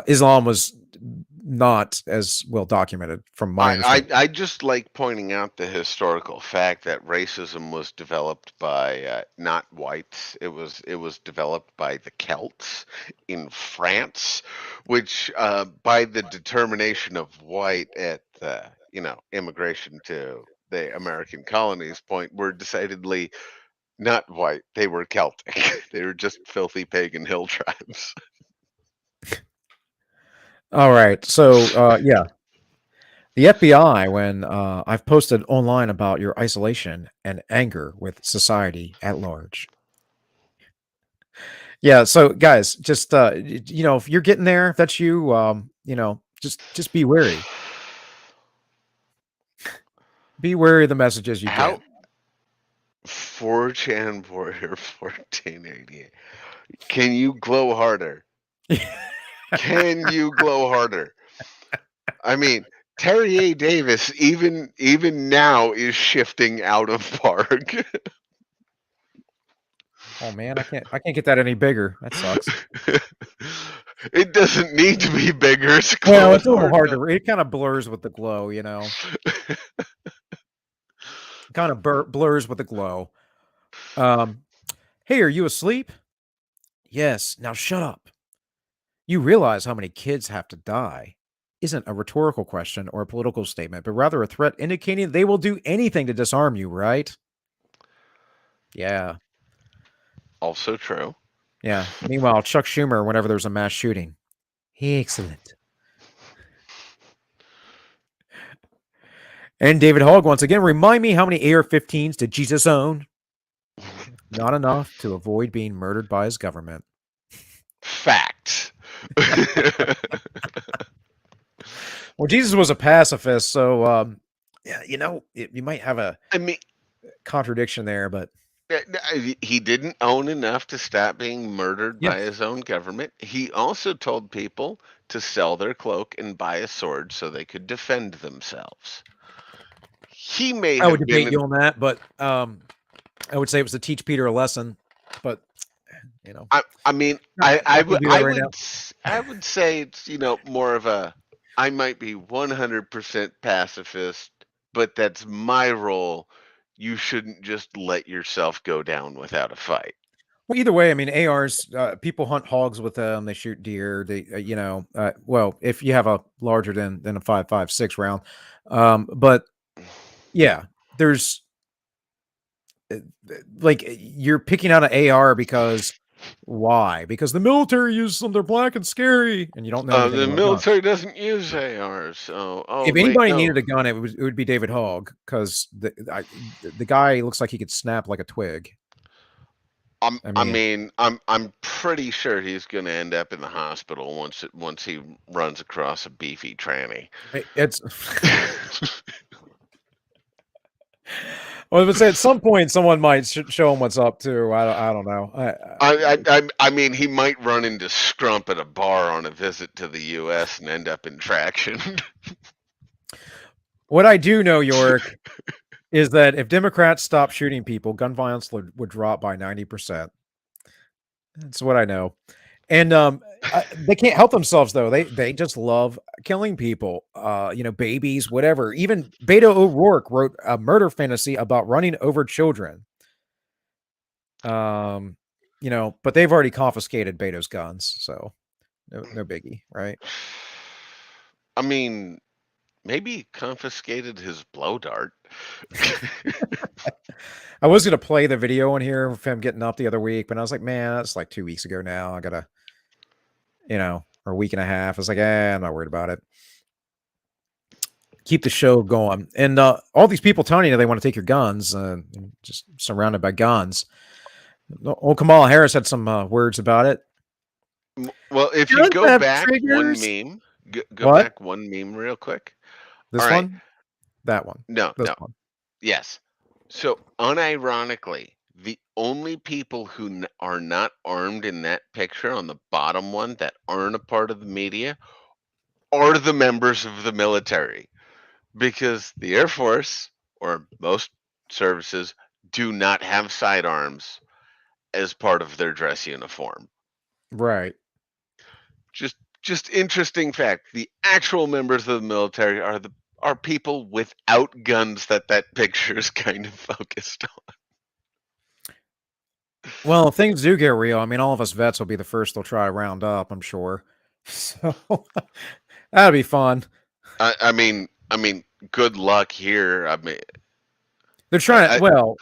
Islam was not as well documented, from my understanding. I just like pointing out the historical fact that racism was developed by not whites. It was developed by the Celts in France, which by the determination of white at immigration to the American colonies point were decidedly not white. They were Celtic. They were just filthy pagan hill tribes. All right, so yeah, the FBI, when I've posted online about your isolation and anger with society at large. Yeah, so guys, just if you're getting there, if that's you, just be wary. Be wary of the messages you How get. 4chan Warrior 1488. Can you glow harder? Can you glow harder? I mean, Terry A. Davis even now is shifting out of park. Oh man, I can't get that any bigger. That sucks. It doesn't need to be bigger. It's Well, glowing it's a little hard hard enough. to it kind of blurs with the glow, kind of blurs with the glow. Um, hey, are you asleep? Yes. Now shut up. You realize how many kids have to die isn't a rhetorical question or a political statement, but rather a threat indicating they will do anything to disarm you, right? Yeah. Also true. Yeah. Meanwhile, Chuck Schumer, whenever there's a mass shooting, excellent. And David Hogg, once again, remind me how many AR-15s did Jesus own? Not enough to avoid being murdered by his government. Facts. Well, Jesus was a pacifist, so yeah, you might have a I mean, contradiction there, but he didn't own enough to stop being murdered by yes, his own government. He also told people to sell their cloak and buy a sword so they could defend themselves. He may I would have been debate an you on that, but I would say it was to teach Peter a lesson, but I mean, not, I not would going to do that I right would now. s- I would say it's more of a I might be 100% pacifist, but that's my role. You shouldn't just let yourself go down without a fight. Well, either way, I mean, ARs, people hunt hogs with them. They shoot deer. They, well, if you have a larger than a 5.56 round, but yeah, there's like you're picking out an AR because why? Because the military uses them. They're black and scary, and you don't know anything The about guns. military doesn't use ARs. So, oh If wait, anybody no. needed a gun, it would be David Hogg because the guy looks like he could snap like a twig. I I mean, mean, I'm pretty sure he's going to end up in the hospital once he runs across a beefy tranny. it's. Well, I would say at some point someone might show him what's up too. I don't know. I mean, he might run into Scrump at a bar on a visit to the U.S. and end up in traction. What I do know, York, is that if Democrats stop shooting people, gun violence would drop by 90%. That's what I know. And they can't help themselves though. They just love killing people. Babies, whatever. Even Beto O'Rourke wrote a murder fantasy about running over children. Um, but they've already confiscated Beto's guns, so no biggie, right? I mean, maybe confiscated his blow dart. I was gonna play the video on here of him getting up the other week, but I was like, man, that's like 2 weeks ago now. I gotta, or a week and a half. I was like, I'm not worried about it. Keep the show going. And all these people telling you they want to take your guns, just surrounded by guns. Old Kamala Harris had some words about it. Well, if you Guns go have back one triggers. meme, go What? back one meme real quick. All This right. one? That one? No, This no. one? Yes. So, unironically, the only people who are not armed in that picture on the bottom one that aren't a part of the media are the members of the military, because the Air Force or most services do not have sidearms as part of their dress uniform. Right. Just interesting fact. The actual members of the military are people without guns that picture is kind of focused on. Well, if things do get real, I mean, all of us vets will be the first they'll try to round up, I'm sure. So that'll be fun. I mean, good luck here. I mean, They're trying to, well,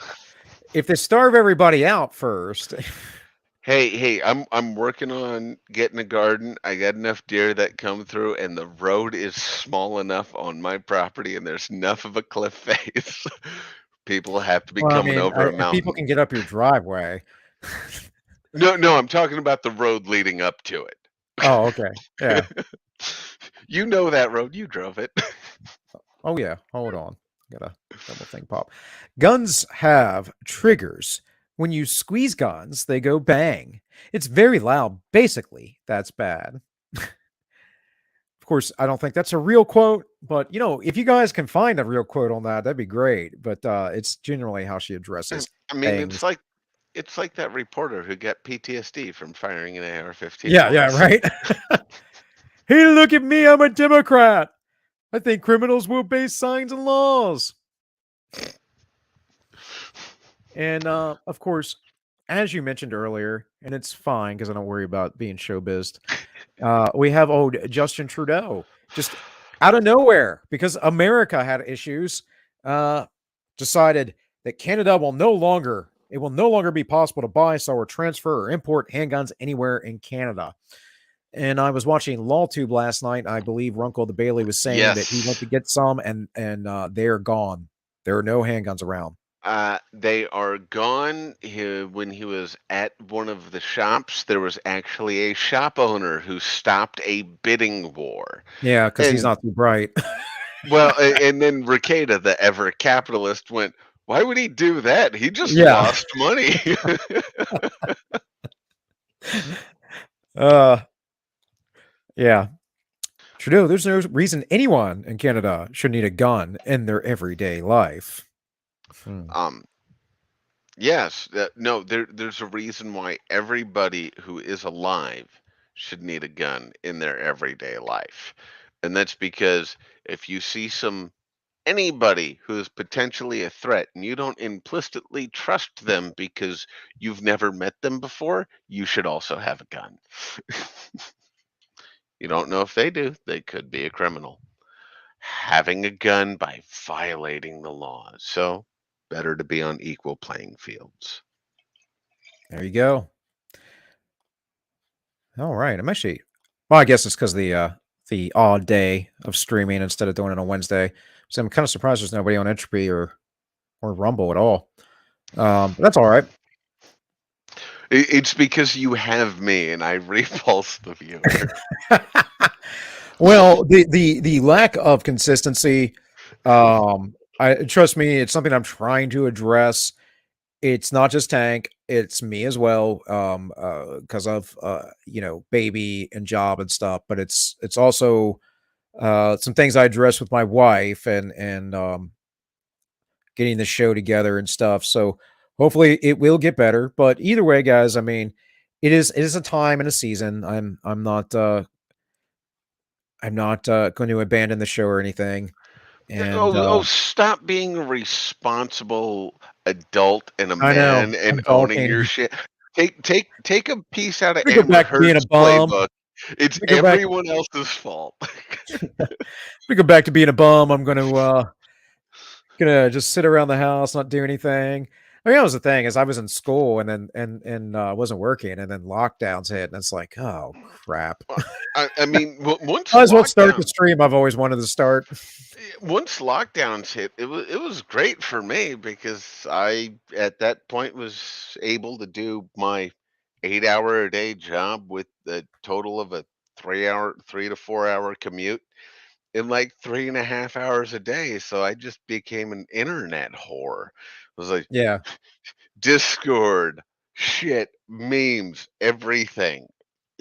if they starve everybody out first. hey, I'm working on getting a garden. I got enough deer that come through, and the road is small enough on my property, and there's enough of a cliff face. People have to be Well, I coming mean, over a people mountain. can get up your driveway. No, I'm talking about the road leading up to it. Oh, okay. Yeah. You know that road. You drove it. Oh, yeah. Hold on. Got a double thing pop. Guns have triggers. When you squeeze guns, they go bang. It's very loud. Basically, that's bad. Of course, I don't think that's a real quote, but if you guys can find a real quote on that, that'd be great. But it's generally how she addresses I mean, bangs. it's like that reporter who got PTSD from firing an AR-15 Yeah, once. right. Hey, look at me. I'm a Democrat. I think criminals will obey signs and laws. And of course, as you mentioned earlier, and it's fine because I don't worry about being showbiz. We have old Justin Trudeau just out of nowhere because America had issues. Decided that Canada will no longer be possible to buy, sell, or transfer or import handguns anywhere in Canada. And I was watching LawTube last night. I believe Runkle the Bailey was saying that he went to Yes. get some, and they're gone. There are no handguns around. They are gone. When he was at one of the shops, there was actually a shop owner who stopped a bidding war. Yeah, because he's And not too bright. well, and then Ricada, the ever capitalist, went, "Why would he do that? He just Yeah. lost money." uh, yeah. Trudeau, there's no reason anyone in Canada should need a gun in their everyday life. um, yes, no, there's a reason why everybody who is alive should need a gun in their everyday life. And that's because if you see anybody who is potentially a threat and you don't implicitly trust them because you've never met them before, you should also have a gun. You don't know if they do, they could be a criminal. Having a gun by violating the laws. So, better to be on equal playing fields. There you go. All right. Well, I guess it's because the odd day of streaming instead of doing it on Wednesday. So I'm kind of surprised there's nobody on Entropy or Rumble at all. But that's all right. It's because you have me and I repulse the viewer. Well, the lack of consistency, I trust me, it's something I'm trying to address. It's not just Tank, it's me as well, because of baby and job and stuff. But it's also some things I address with my wife and getting the show together and stuff. So hopefully it will get better. But either way, guys, I mean, it is a time and a season. I'm not going to abandon the show or anything. And Stop being a responsible adult and a I know man and I'm owning talking. your shit. Take a piece out of We go Amber back to being a Heard's bum. playbook. It's We go back. everyone else's fault. We go back to being a bum. I'm gonna just sit around the house, not do anything. I mean, that was the thing is I was in school and then wasn't working, and then lockdowns hit, and it's like, oh crap. Uh, I mean, Might as well start the stream I've always wanted to start. once lockdowns hit, it was great for me because I at that point was able to do my 8 hour a day job with a total of a 3 to 4 hour commute in like 3.5 hours a day. So I just became an internet whore. It was like Yeah. Discord, shit, memes, everything.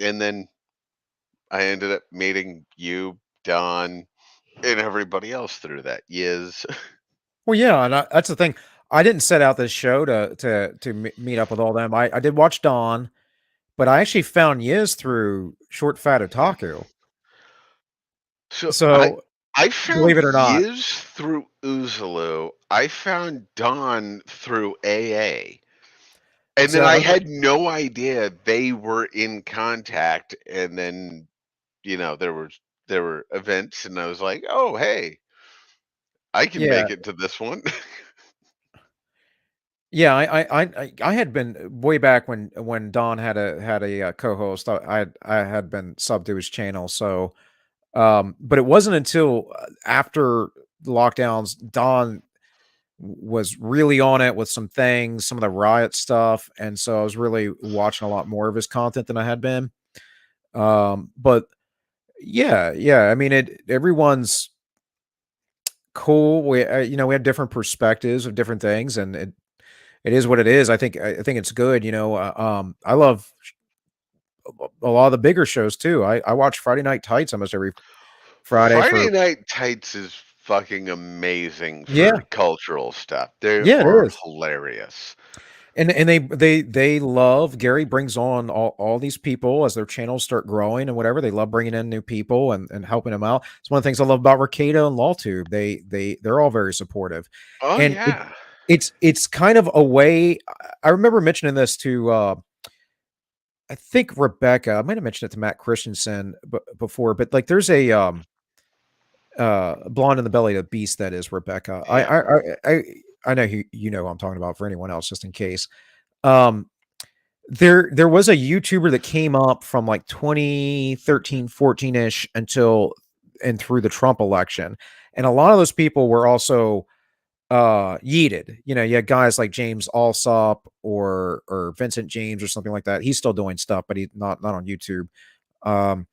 And then I ended up meeting you, Don, and everybody else through that. Yiz. Well, yeah, and that's the thing. I didn't set out this show to meet up with all them. I did watch Dawn, but I actually found Yiz through Short Fat Otaku. So So I found believe it or not, Yiz through Uzulu. I found Don through AA. And then so I had no idea they were in contact. And then, there were events and I was like, oh hey, I can yeah, make it to this one. yeah. I had been way back when Don had a co-host. I had been subbed to his channel. So, but it wasn't until after the lockdowns, Don was really on it with some things, some of the riot stuff, and so I was really watching a lot more of his content than I had been. But yeah, yeah, I mean, everyone's cool. We have different perspectives of different things, and it is what it is. I think it's good. I love a lot of the bigger shows too. I watch Friday Night Tights almost every Friday for Friday Night Tights is fucking amazing yeah, for cultural stuff. They yeah, it are is. hilarious. And they love Gary brings on all these people as their channels start growing and whatever. They love bringing in new people and helping them out. It's one of the things I love about Ricada and LawTube. They're all very supportive, Oh and yeah. it's kind of a way. I remember mentioning this to I think Rebecca. I might have mentioned it to Matt Christensen before, but like there's a blonde in the belly of the beast that is Rebecca. I Yeah. I I I, I know who I'm talking about for anyone else, just in case. Um, there was a YouTuber that came up from like 2013, 14-ish until and through the Trump election. And a lot of those people were also yeeted. You had guys like James Alsop or Vincent James or something like that. He's still doing stuff, but he's not on YouTube. Um,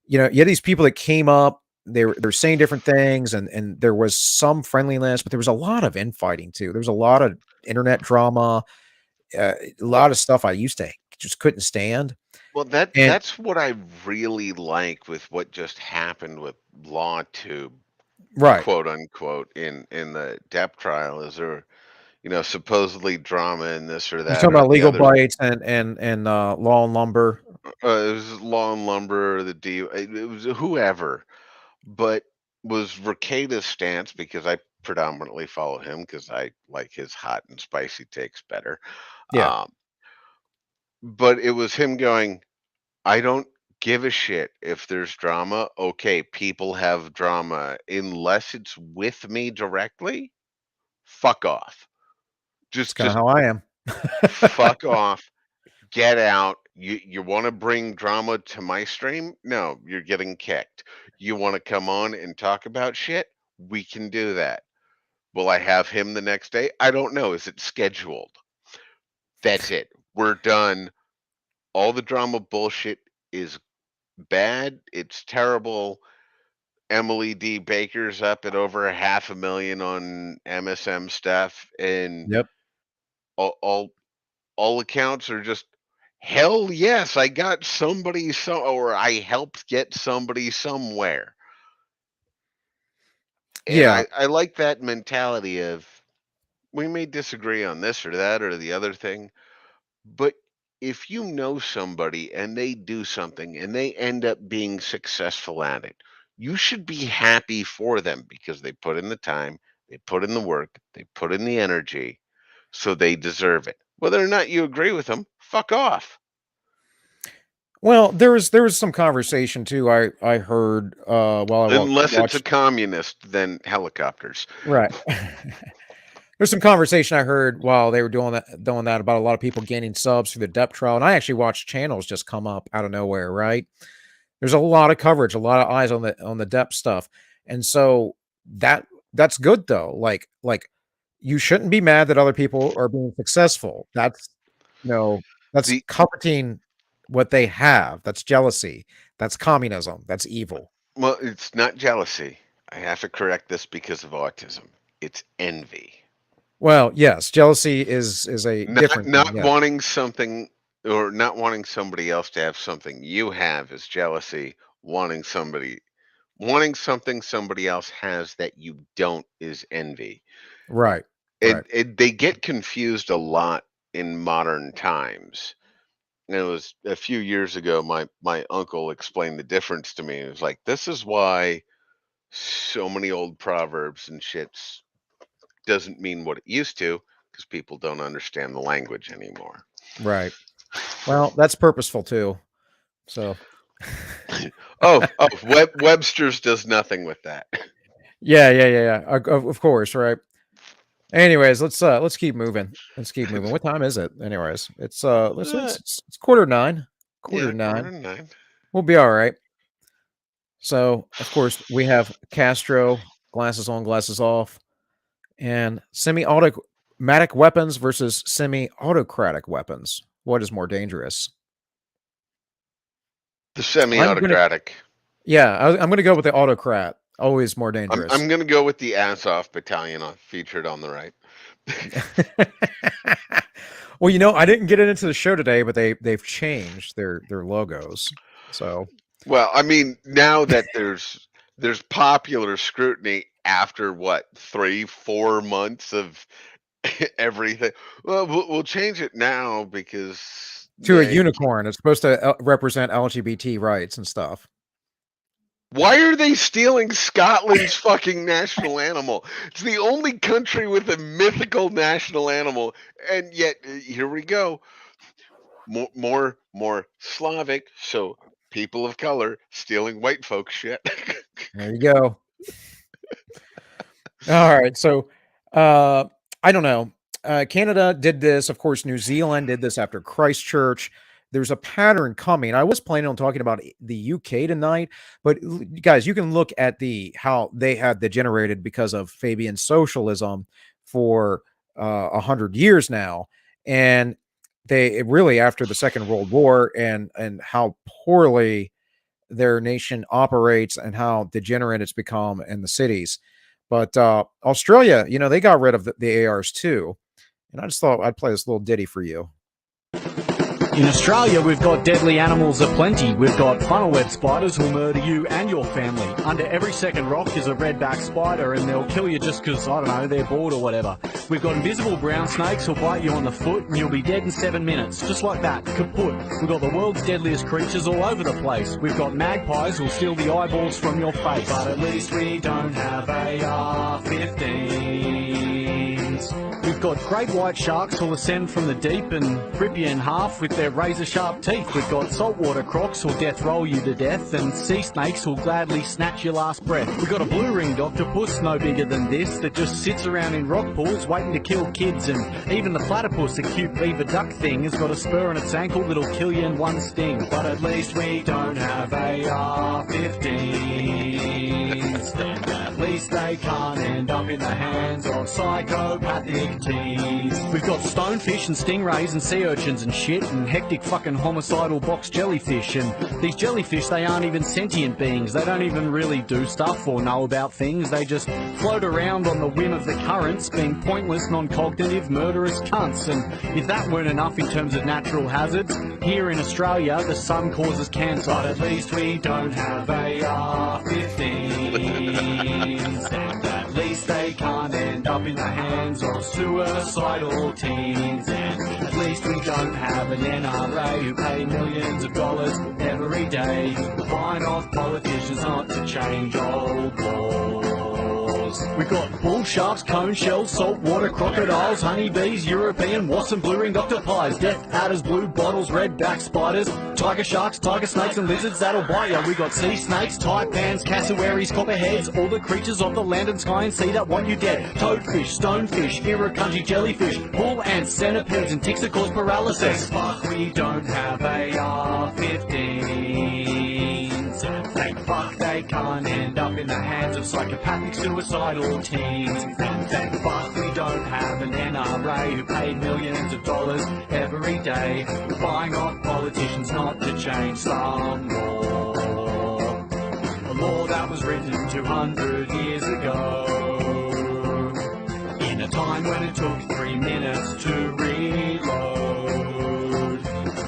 you had these people that came up, they're saying different things, and there was some friendliness, but there was a lot of infighting too. There was a lot of internet drama, a Well, lot of stuff I used to just couldn't stand. well, that And that's what I really like with what just happened with LawTube, right. quote unquote, in the Depp trial. Is there, supposedly drama in this or You're that talking or about the legal other? bites and Law and Lumber. It was Law and Lumber, the D. It was whoever, but was Rekida's stance because I predominantly follow him because I like his hot and spicy takes better. Yeah, Um, but it was him going, I don't give a shit if there's drama. Okay, people have drama. Unless it's with me directly, fuck off. it's Just kinda just how I am. fuck off. Get out. You want to bring drama to my stream? No, you're getting kicked. You want to come on and talk about shit? We can do that. Will I have him the next day? I don't know. Is it scheduled? That's it. We're done. All the drama bullshit is bad. It's terrible. Emily D. Baker's up at over 500,000 on MSM stuff, and Yep, all accounts are just hell yes. I got somebody or I helped get somebody somewhere, and yeah, I like that mentality of we may disagree on this or that or the other thing, but if you know somebody and they do something and they end up being successful at it, you should be happy for them because they put in the time, they put in the work, they put in the energy, so they deserve it. Whether or not you agree with them, fuck off. Well, there was some conversation too I heard while I Unless it's a watched. communist, then helicopters. Right. There's some conversation I heard while they were doing that about a lot of people gaining subs through the Depp trial, and I actually watched channels just come up out of nowhere, right? There's a lot of coverage, a lot of eyes on the Depp stuff. And so that's good though. Like you shouldn't be mad that other people are being successful. That's The coveting what they have. That's jealousy. That's communism. That's evil. Well, it's not jealousy. I have to correct this because of autism. It's envy. Well, yes, jealousy is a Not different thing. not Yes. wanting something or not wanting somebody else to have something you have is jealousy. Wanting something somebody else has that you don't is envy. Right. Right. They get confused a lot in modern times. And it was a few years ago my uncle explained the difference to me. It was like, this is why so many old proverbs and shits doesn't mean what it used to because people don't understand the language anymore. Right. Well, that's purposeful too. So Webster's does nothing with that. yeah. Of course, right. Anyways, let's keep moving. Let's keep moving. What time is it? Anyways, it's it's quarter nine. Quarter Yeah, to quarter nine. to nine. We'll be all right. So of course we have Castro, glasses on, glasses off, and semi-automatic weapons versus semi-autocratic weapons. What is more dangerous? The I'm gonna semi-autocratic. I'm gonna go with the autocrat. Always more dangerous. I'm gonna go with the Azov battalion featured on the right. Well, I didn't get into the show today, but they've changed their logos. So Well, I mean, now that there's popular scrutiny after what 3-4 months of everything. Well, we'll change it now because to a they. unicorn, it's supposed to represent LGBT rights and stuff. Why are they stealing Scotland's fucking national animal? It's the only country with a mythical national animal, and yet here we go. More Slavic, so people of color stealing white folks shit. There you go. All right, so I don't know. Canada did this, of course. New Zealand did this after Christchurch. There's a pattern coming. I was planning on talking about the UK tonight, but guys, you can look at how they had degenerated because of Fabian socialism for 100 years now, and they really after the Second World War and how poorly their nation operates and how degenerate it's become in the cities. But Australia, they got rid of the ARs too, and I just thought I'd play this little ditty for you. In Australia, we've got deadly animals aplenty. We've got funnel web spiders who'll murder you and your family. Under every second rock is a redback spider, and they'll kill you just because, I don't know, they're bored or whatever. We've got invisible brown snakes who'll bite you on the foot, and you'll be dead in 7 minutes. Just like that, kaput. We've got the world's deadliest creatures all over the place. We've got magpies who'll steal the eyeballs from your face. But at least we don't have AR-15s. We've got great white sharks who'll ascend from the deep and rip you in half with their razor-sharp teeth. We've got saltwater crocs who'll death roll you to death, and sea snakes who'll gladly snatch your last breath. We've got a blue-ringed octopus, no bigger than this, that just sits around in rock pools waiting to kill kids. And even the platypus, a cute beaver duck thing, has got a spur in its ankle that'll kill you in one sting. But at least we don't have AR-15s, and at least they can't end up in the hands of psychopathic teens. We've got stonefish and stingrays and sea urchins and shit, and hectic fucking homicidal box jellyfish. And these jellyfish, they aren't even sentient beings. They don't even really do stuff or know about things. They just float around on the whim of the currents, being pointless, non-cognitive, murderous cunts. And if that weren't enough in terms of natural hazards, here in Australia, the sun causes cancer. But at least we don't have AR-15s, and at least they can't end up in the hands of suicidal teens. And at least we don't have an NRA who pay millions of dollars every day, buying off politicians not to change old laws. We've got bull sharks, cone shells, saltwater crocodiles, honeybees, European wasps and blue-ringed octopies, death adders, blue bottles, redback spiders, tiger sharks, tiger snakes and lizards that'll bite ya. We got sea snakes, taipans, cassowaries, copperheads, all the creatures of the land and sky and sea that want you dead. Toadfish, stonefish, irukandji jellyfish, bull ants, centipedes and ticks that cause paralysis. Fuck, we don't have AR-15s. Thank fuck they can't end up in the hands of psychopathic suicidal teens. Thank fuck we don't have an NRA who paid millions of dollars every day, buying off politicians not to change some law. A law that was written 200 years ago, in a time when it took 3 minutes to reload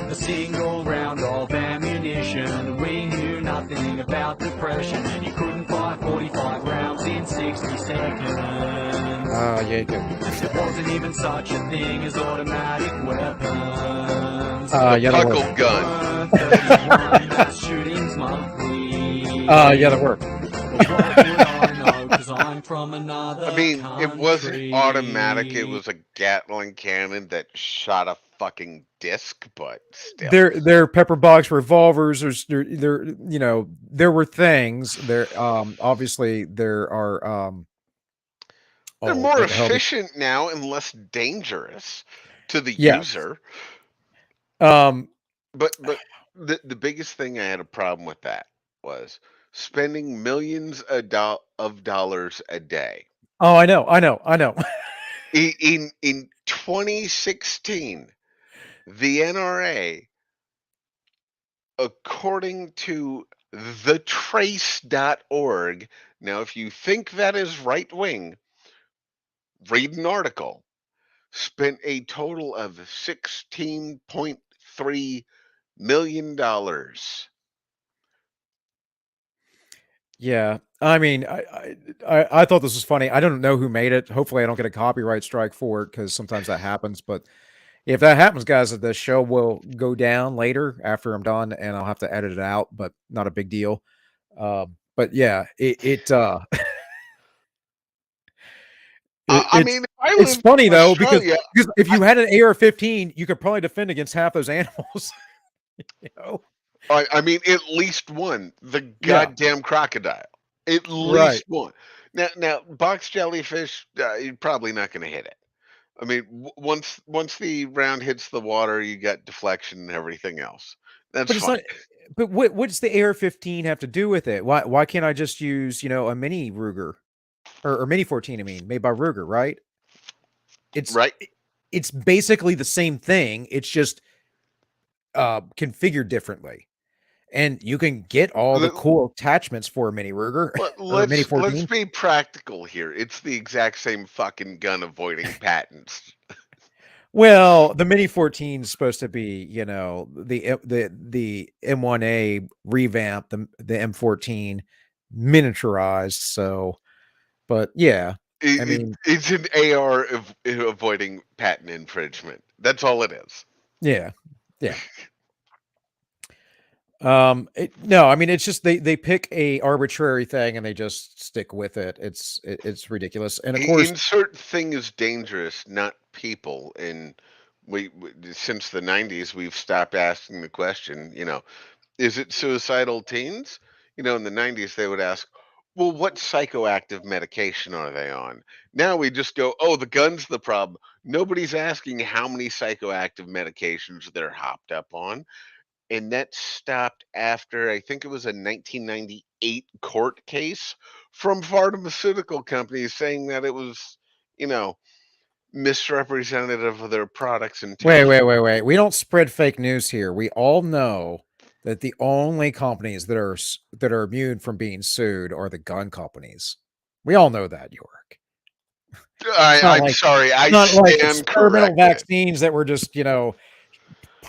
a single round of ammunition. We knew nothing about depression, and you couldn't fire 45 rounds in 60 seconds. Yeah, you can. There wasn't even such a thing as automatic weapons. Yeah, that Puckle worked. gun. 31 mass shootings monthly. Yeah, that worked. What would I know, 'cause I'm from another I mean, it wasn't country. automatic. It was a Gatling cannon that shot a fucking disc, but still. They're pepper box revolvers. There you know, there were things there. Obviously there are They're oh, more what the hell did- efficient now and less dangerous to the Yeah. user. Um, But the biggest thing I had a problem with that was spending millions of dollars a day. oh, I know. In 2016, the NRA, according to thetrace.org, now if you think that is right wing, read an article, spent a total of $16.3 million. Yeah, I mean, I thought this was funny. I don't know who made it. Hopefully, I don't get a copyright strike for it because sometimes that happens. But if that happens, guys, the show will go down later after I'm done, and I'll have to edit it out. But not a big deal. But yeah, I it's mean, if I it's lived funny in though because Australia, if you had an AR-15, you could probably defend against half those animals. You know? I mean, at least one, the Yeah. goddamn crocodile, at Right. least one. Now, box jellyfish, you're probably not going to hit it. I mean, once the round hits the water, you got deflection and everything else. That's But it's fine. not. But what's the AR-15 have to do with it? Why can't I just use a mini Ruger or mini 14? I mean, made by Ruger, right? It's Right? it's basically the same thing. It's just configured differently, and you can get all the Let- cool attachments for a mini Ruger or a mini Let's 14. be practical here. It's the exact same fucking gun avoiding patents. Well, the Mini 14 is supposed to be, the M1A revamp, the M14 miniaturized. So, but yeah, I mean, It's an AR avoiding patent infringement. That's all it is. yeah. No, I mean, it's just they pick a arbitrary thing and they just stick with it. It's ridiculous, and of course, Insert thing is dangerous, not people. And we since the 90s, we've stopped asking the question. Is it suicidal teens? In the 90s, they would ask, well, what psychoactive medication are they on? Now we just go, oh, the gun's the problem. Nobody's asking how many psychoactive medications they're hopped up on. And that stopped after, I think it was a 1998 court case from pharmaceutical companies saying that it was, misrepresentative of their products and wait. We don't spread fake news here. We all know that the only companies that are immune from being sued are the gun companies. We all know that, York. I'm sorry, I Not like stand experimental corrected. vaccines that were just,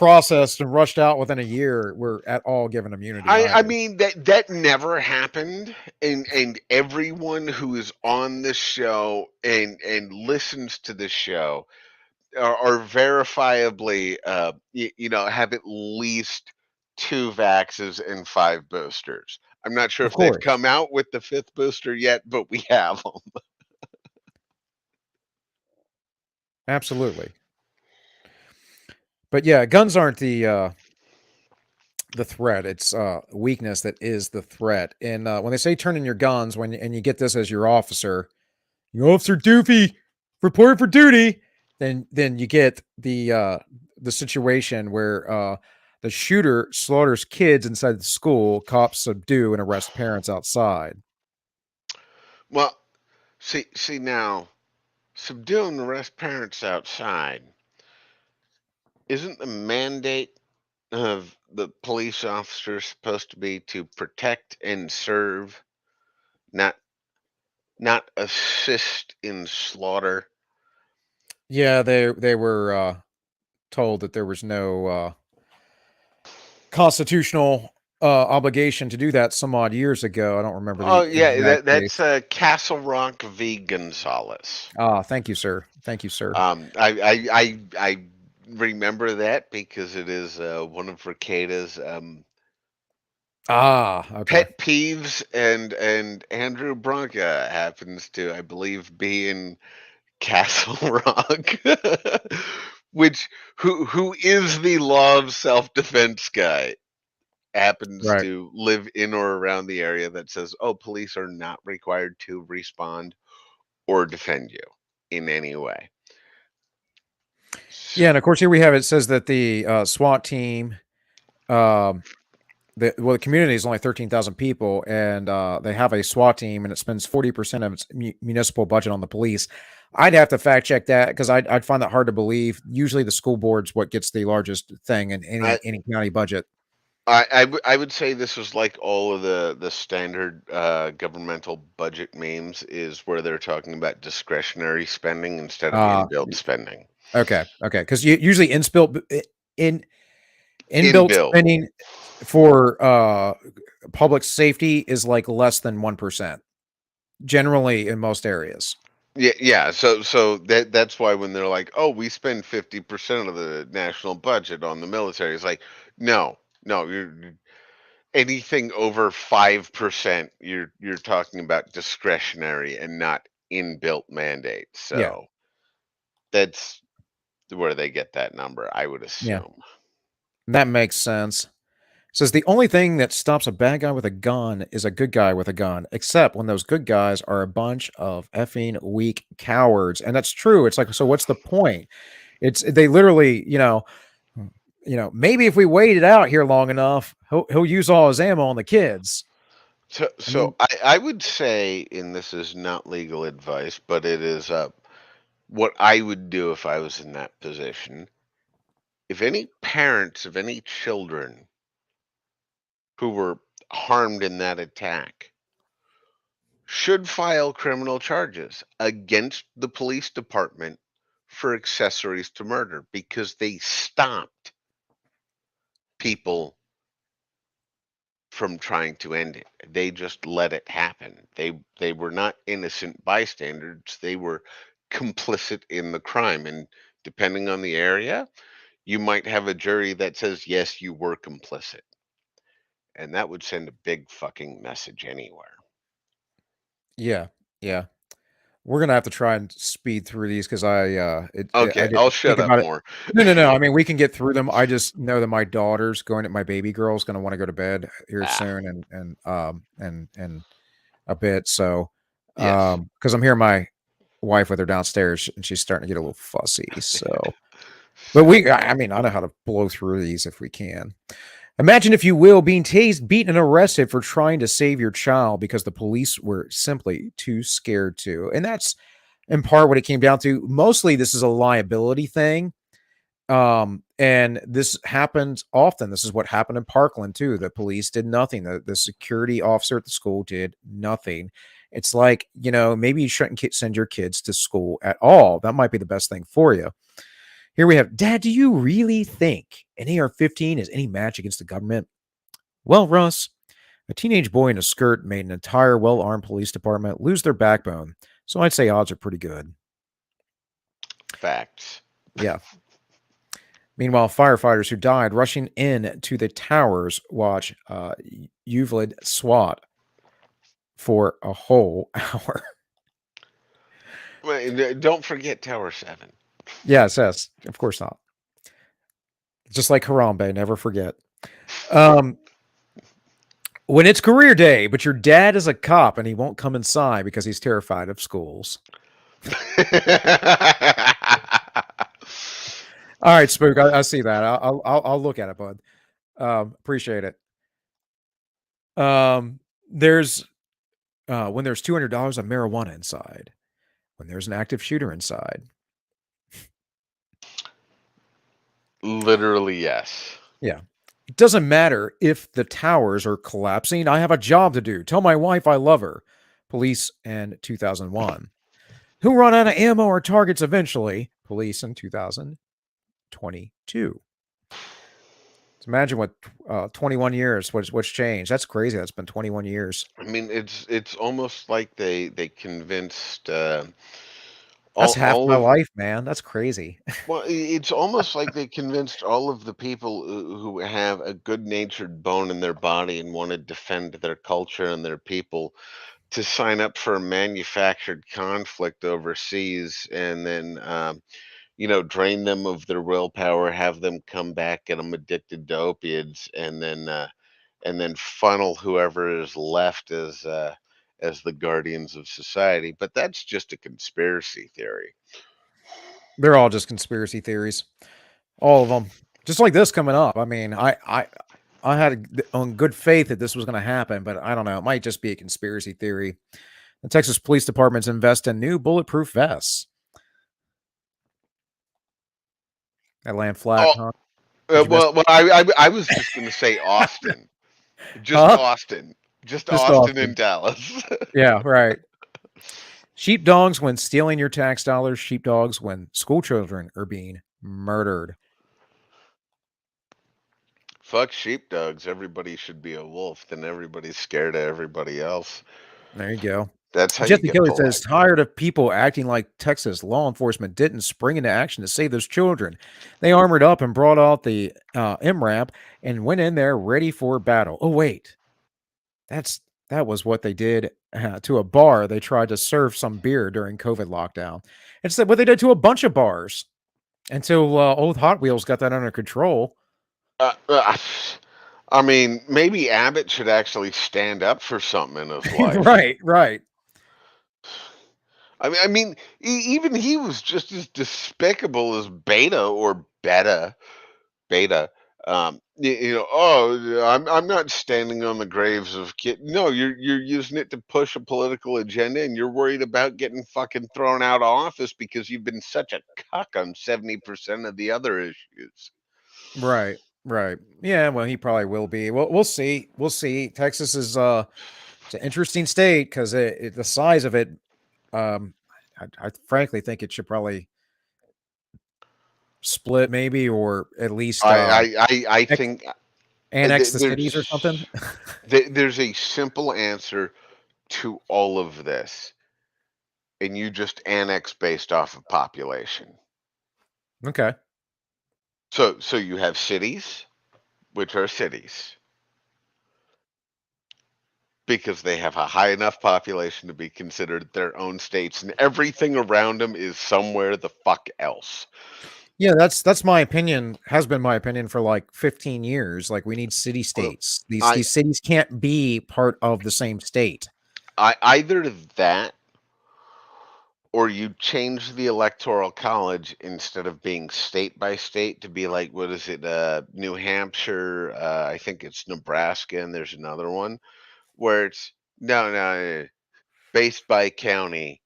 processed and rushed out within a year were at all given immunity I either. mean that never happened, and everyone who is on this show and listens to this show are verifiably have at least 2 vaxes and 5 boosters. I'm not sure Of if they've course. come out with the 5th booster yet, but we have them. Absolutely. But yeah, guns aren't the threat. It's weakness that is the threat. And when they say turn in your guns, and you get this as your officer, you Officer Doofy, report for duty. Then you get the situation where the shooter slaughters kids inside the school. Cops subdue and arrest parents outside. Well, see now, subdue and arrest parents outside isn't the mandate of the police officer supposed to be to protect and serve, not assist in slaughter? Yeah, they were told that there was no constitutional obligation to do that some odd years ago. I don't remember Oh the yeah, exact that's case. Castle Rock v. Gonzalez. Ah, thank you, sir. Thank you, sir. I remember that because it is one of Ricada's Ah, okay. pet peeves, and Andrew Bronca happens to, I believe, be in Castle Rock, which who is the law of self defense guy, happens Right. to live in or around the area that says, oh, police are not required to respond or defend you in any way. Yeah, and of course here we have it says that the SWAT team, um, the community is only 13,000 people, and they have a SWAT team, and it spends 40% of its municipal budget on the police. I'd have to fact check that because I'd find that hard to believe. Usually, the school board's what gets the largest thing in any county budget. I would say this is like all of the standard governmental budget memes, is where they're talking about discretionary spending instead of inbuilt spending. Okay, because usually in inbuilt Inbuilt. spending for public safety is like less than 1%, generally in most areas. Yeah. So that's why when they're like, "Oh, we spend 50% of the national budget on the military," it's like, no, you're anything over 5%. You're talking about discretionary and not inbuilt mandates. Yeah, So that's where they get that number, I would yeah, assume. that makes sense. Says the only thing that stops a bad guy with a gun is a good guy with a gun, except when those good guys are a bunch of effing weak cowards. And that's true. It's like, so what's the point? It's they literally, maybe if we wait it out here long enough, he'll use all his ammo on the kids. So, I mean, I would say, and this is not legal advice, but it is what I would do if I was in that position. If any parents of any children who were harmed in that attack should file criminal charges against the police department for accessories to murder, because they stopped people from trying to end it. They just let it happen. They were not innocent bystanders. They were complicit in the crime. And depending on the area, you might have a jury that says, yes, you were complicit. And that would send a big fucking message anywhere. yeah, yeah. We're gonna have to try and speed through these because I Okay, I'll didn't think shut up about it. more. No. I mean, we can get through them. I just know that my daughter's my baby girl's gonna want to go to bed here Ah, soon, and a bit. So, yes. because I'm hearing my wife with her downstairs, and she's starting to get a little fussy. So, but So, I mean, I know how to blow through these if we can. Imagine, if you will, being tased, beaten, and arrested for trying to save your child because the police were simply too scared to. And that's in part what it came down to. Mostly, this is a liability thing. And this happens often. This is what happened in Parkland, too. The police did nothing. The security officer at the school did nothing. It's like, maybe you shouldn't send your kids to school at all. That might be the best thing for you. Here we have, Dad, do you really think an AR-15 is any match against the government? Well, Russ, a teenage boy in a skirt made an entire well-armed police department lose their backbone, so I'd say odds are pretty good. Facts. Yeah. Meanwhile, firefighters who died rushing in to the towers watch Euclid SWAT for a whole hour. Don't forget Tower 7. Yes, yes, of course not. Just like Harambe, never forget. Um, when it's career day, but your dad is a cop and he won't come inside because he's terrified of schools. All right, Spook, I see that. I'll look at it, bud. Appreciate it. There's when there's $200 of marijuana inside, when there's an active shooter inside. Literally, yes. Yeah. It doesn't matter if the towers are collapsing. I have a job to do. Tell my wife I love her. Police in 2001. Who run out of ammo or targets eventually? Police in 2022. So imagine what 21 years. What's changed? That's crazy. That's been 21 years. I mean, it's almost like they convinced That's half all my of life, man. That's crazy. well, it's almost like they convinced all of the people who have a good-natured bone in their body and want to defend their culture and their people to sign up for a manufactured conflict overseas, and then drain them of their willpower, have them come back, get them addicted to opiates, and then funnel whoever is left as the guardians of society. But that's just a conspiracy theory. They're all just conspiracy theories. All of them. Just like this coming up. I mean, I had on good faith that this was going to happen, but I don't know. It might just be a conspiracy theory. The Texas Police Department's invest in new bulletproof vests. That land flat, Oh, huh? Did you miss? I was just going to say Austin, just Huh? Austin, just Just Austin Austin. and Dallas. Yeah, right. Sheepdogs when stealing your tax dollars. Sheepdogs when school children are being murdered. Fuck sheepdogs. Everybody should be a wolf. Then everybody's scared of everybody else. There you go. That's how you Jesse get Kelly says, polite. tired of people acting like Texas law enforcement didn't spring into action to save those children. They armored up and brought out the MRAP and went in there ready for battle. Oh, wait. That was what they did to a bar. They tried to serve some beer during COVID lockdown. It's what they did to a bunch of bars until old Hot Wheels got that under control. Uh, uh, I mean, maybe Abbott should actually stand up for something in his life. Right, right. I mean, even he was just as despicable as Beta or Beta. Beta. I'm not standing on the graves of kids. No, you're using it to push a political agenda, and you're worried about getting fucking thrown out of office because you've been such a cuck on 70% of the other issues. Right, right. Yeah, well, he probably will be. Well, we'll see. We'll see. Texas is it's an interesting state because the size of it. Um, I frankly think it should probably split, maybe, or at least I ex- think annex the cities or something. there's there's a simple answer to all of this, and you just annex based off of population. Okay. So you have cities, which are cities, because they have a high enough population to be considered their own states, and everything around them is somewhere the fuck else. Yeah, that's my opinion. Has been my opinion for like 15 years. Like we need city Well, states. I, These cities can't be part of the same state. I either that or you change the electoral college instead of being state by state to be like what is it, New Hampshire, I think it's Nebraska, and there's another one where it's no, based by county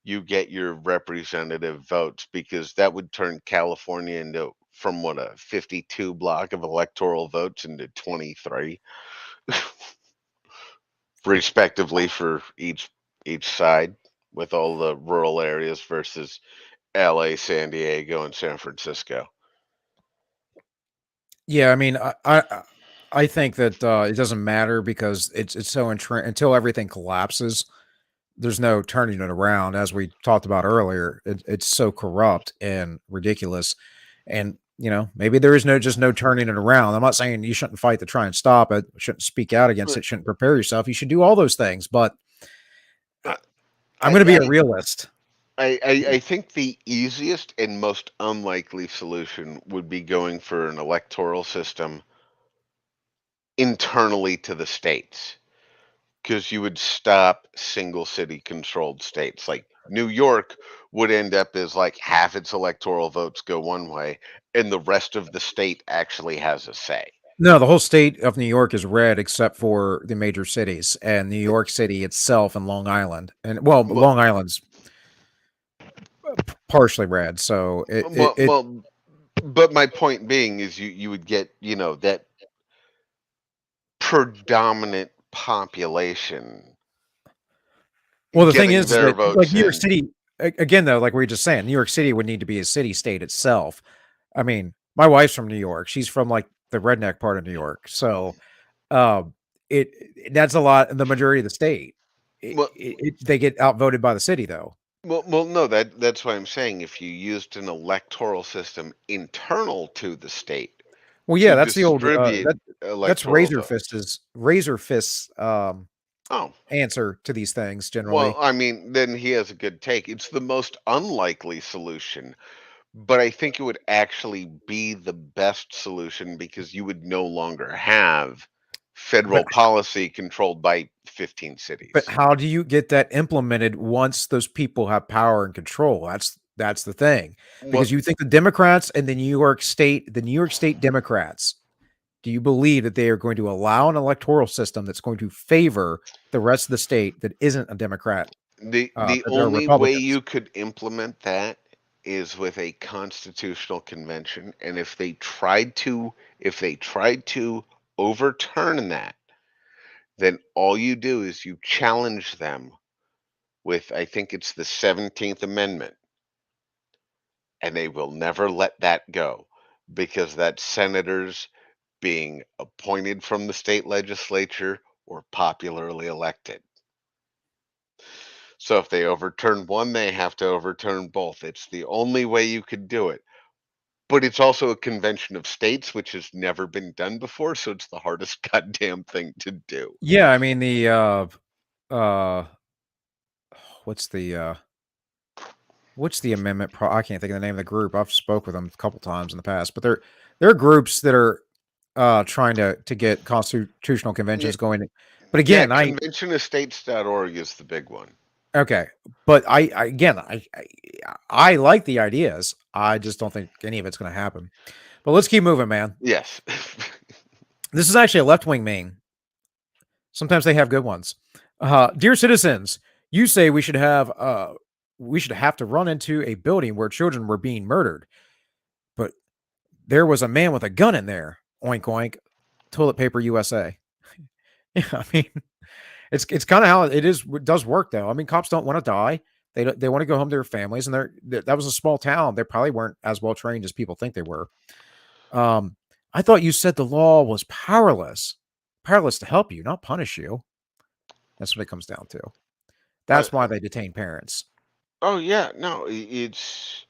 you get your representative votes, because that would turn California into from what a 52 block of electoral votes into 23 respectively for each side, with all the rural areas versus LA, San Diego, and San Francisco. Yeah, I mean, I think that it doesn't matter because it's so until everything collapses. There's no turning it around, as we talked about earlier. It's so corrupt and ridiculous, and maybe there is no turning it around. I'm not saying you shouldn't fight to try and stop it, shouldn't speak out against But it, shouldn't prepare yourself. You should do all those things, but I, I'm I, going to be a I, realist. I think the easiest and most unlikely solution would be going for an electoral system internally to the states, because you would stop single city controlled states. Like New York would end up as like half its electoral votes go one way, and the rest of the state actually has a say. No, the whole state of New York is red except for the major cities and New York City itself and Long Island. And well, Well, Long Island's partially red, so well, but my point being is you would get, that predominant population well, the thing getting is their that like votes New York in. City again though, like we were just saying, New York City would need to be a city state itself. I mean, my wife's from New York. She's from like the redneck part of New York. So, um that's a lot the majority of the state. Well, They get outvoted by the city though. no, that's why I'm saying if you used an electoral system internal to the state Well, yeah, to that's the old distribute that's electoral votes. Razor Fist's Oh, answer to these things well, generally. I mean, then he has a good take. It's the most unlikely solution, but I think it would actually be the best solution because you would no longer have But federal policy controlled by 15 but cities. how do you get that implemented once those people have power and control? That's the thing. Well, Because you think the New York State Democrats, do you believe that they are going to allow an electoral system that's going to favor the rest of the state that isn't a Democrat, the that are only way Republicans? you could implement that is with a constitutional convention, and if they tried to overturn that, then all you do is you challenge them with, I think it's the 17th Amendment, and they will never let that go because that's senators being appointed from the state legislature or popularly elected. So if they overturn one, they have to overturn both. It's the only way you could do it. But it's also a convention of states, which has never been done before, so it's the hardest goddamn thing to do. Yeah, I mean uh what's the amendment I can't think of the name of the group. I've spoke with them a couple times in the past, but there are groups that are trying to get constitutional Yeah, conventions going. But yeah, again, conventionofstates.org is the big one. okay, but I like the ideas. I just don't think any of it's going to happen. But let's keep moving, man. Yes. This is actually a left-wing meme. Sometimes they have good ones. Dear citizens, you say we should have to run into a building where children were being murdered, but there was a man with a gun in there. Oink oink. Toilet paper USA. Yeah, I mean, it's kind of how it is. It does work though. I mean, cops don't want to die. They want to go home to their families, and that was a small town. They probably weren't as well trained as people think they were. I thought you said the law was powerless to help you, not punish you. That's what it comes down to. I, That's why they detain parents. oh yeah, no, it's.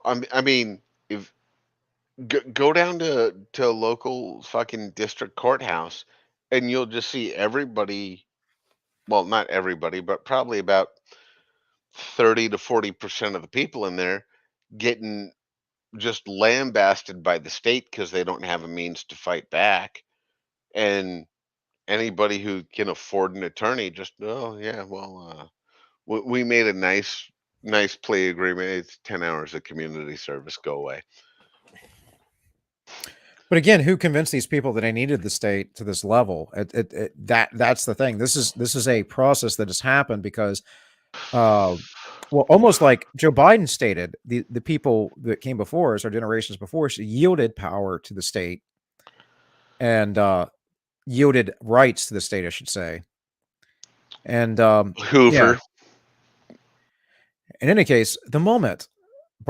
I mean, if go down to a local fucking district courthouse, and you'll just see everybody. Well, not everybody, but probably about 30 to 40% of the people in there getting just lambasted by the state because they don't have a means to fight back. And anybody who can afford an attorney just, oh yeah, well, we made a nice plea agreement. It's 10 hours of community service. Go away. But again, who convinced these people that they needed the state to this level? That's the thing. This is a process that has happened because, uh, well, almost like Joe Biden stated, the people that came before us, our generations before us, yielded power to the state and yielded rights to the state, I should say. And yeah, Hoover. in any case, the moment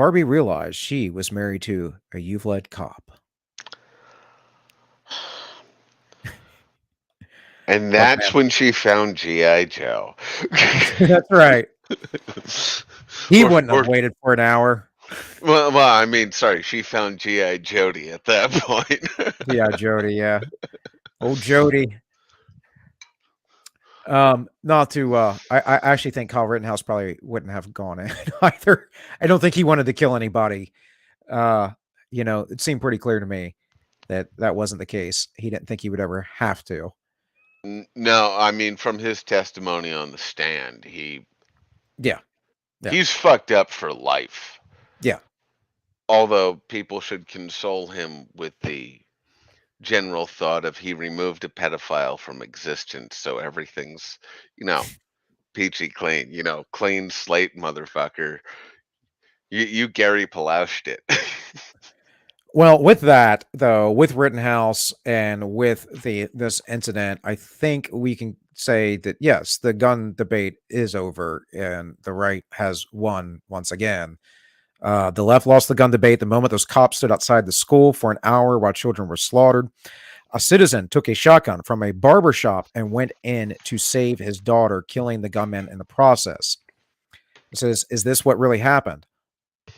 Barbie realized she was married to a youth-led cop. And Look, that's man. when she found G.I. Joe. That's right. He or, wouldn't have or waited for an hour. well, I mean, sorry, she found G.I. Jody at that point. Yeah, Jody, yeah. Old Jody. Not to I actually think Kyle Rittenhouse probably wouldn't have gone in either. I don't think he wanted to kill anybody. Uh, it seemed pretty clear to me that that wasn't the case. He didn't think he would ever have to. No, I mean, from his testimony on the stand, Yeah. Yeah. he's fucked up for life. Yeah. Although people should console him with the general thought of he removed a pedophile from existence, so everything's, you know, peachy clean, clean slate, motherfucker. You Gary Palaushed it. Well, with that though, with Rittenhouse and with this incident, I think we can say that yes, the gun debate is over and the right has won once again. The left lost the gun debate the moment those cops stood outside the school for an hour while children were slaughtered. A citizen took a shotgun from a barber shop and went in to save his daughter, killing the gunman in the process. It says, "Is this what really happened?"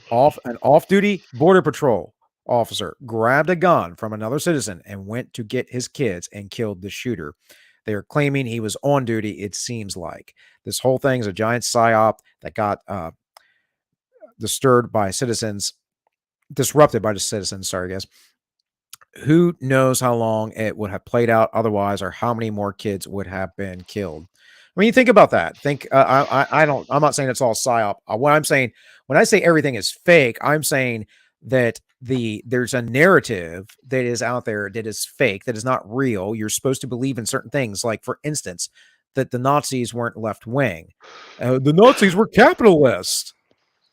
An off-duty border patrol officer grabbed a gun from another citizen and went to get his kids and killed the shooter. They are claiming he was on duty. It seems like this whole thing is a giant psyop that got disturbed by citizens, disrupted by the citizens. Sorry, guys. Who knows how long it would have played out otherwise, or how many more kids would have been killed? When you think about that, think I don't. I'm not saying it's all psyop. What I'm saying when I say everything is fake, I'm saying that there's a narrative that is out there that is fake, that is not real. You're supposed to believe in certain things, like for instance, that the Nazis weren't left wing. The Nazis were capitalists.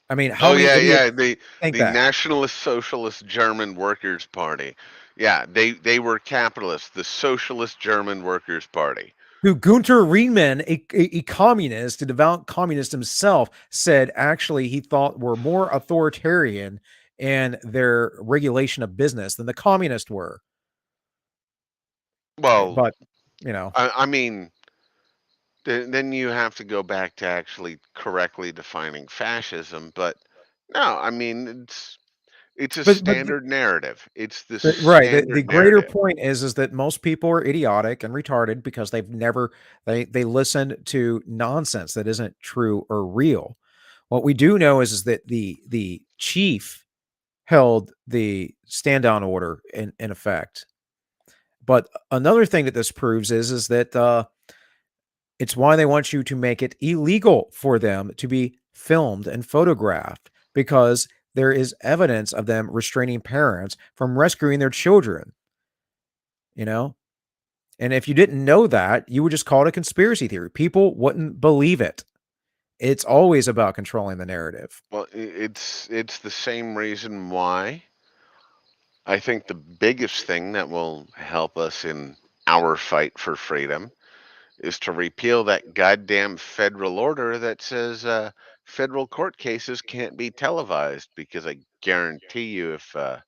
I mean, how Oh many yeah, idiots yeah. The think the that? Nationalist Socialist German Workers' Party. Yeah, they were capitalists. The Socialist German Workers' Party. Who Gunter Riemann, a communist, a devout communist himself, said actually he thought were more authoritarian in their regulation of business than the communists were. Well, But, you know, I mean, then you have to go back to actually correctly defining fascism. But no, I mean it's a but standard narrative. It's the right. The standard greater narrative. point is that most people are idiotic and retarded because they've never they listen to nonsense that isn't true or real. What we do know is that the chief held the stand down order in effect. But another thing that this proves is that it's why they want you to make it illegal for them to be filmed and photographed, because there is evidence of them restraining parents from rescuing their children, you know? And if you didn't know that, you would just call it a conspiracy theory. People wouldn't believe it. It's always about controlling the narrative. Well, it's the same reason why I think the biggest thing that will help us in our fight for freedom is to repeal that goddamn federal order that says federal court cases can't be televised. Because I guarantee you, if the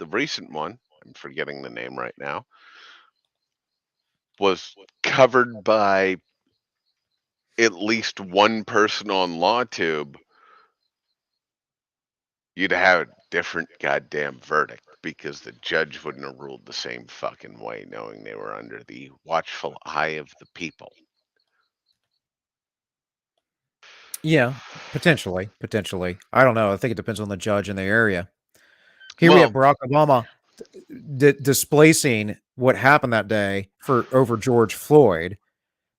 recent one, I'm forgetting the name right now, was covered by at least one person on LawTube, you'd have a different goddamn verdict because the judge wouldn't have ruled the same fucking way, knowing they were under the watchful eye of the people. Yeah, potentially, potentially. I don't know. I think it depends on the judge in the area. Here we have Well, Barack Obama displacing what happened that day for over George Floyd.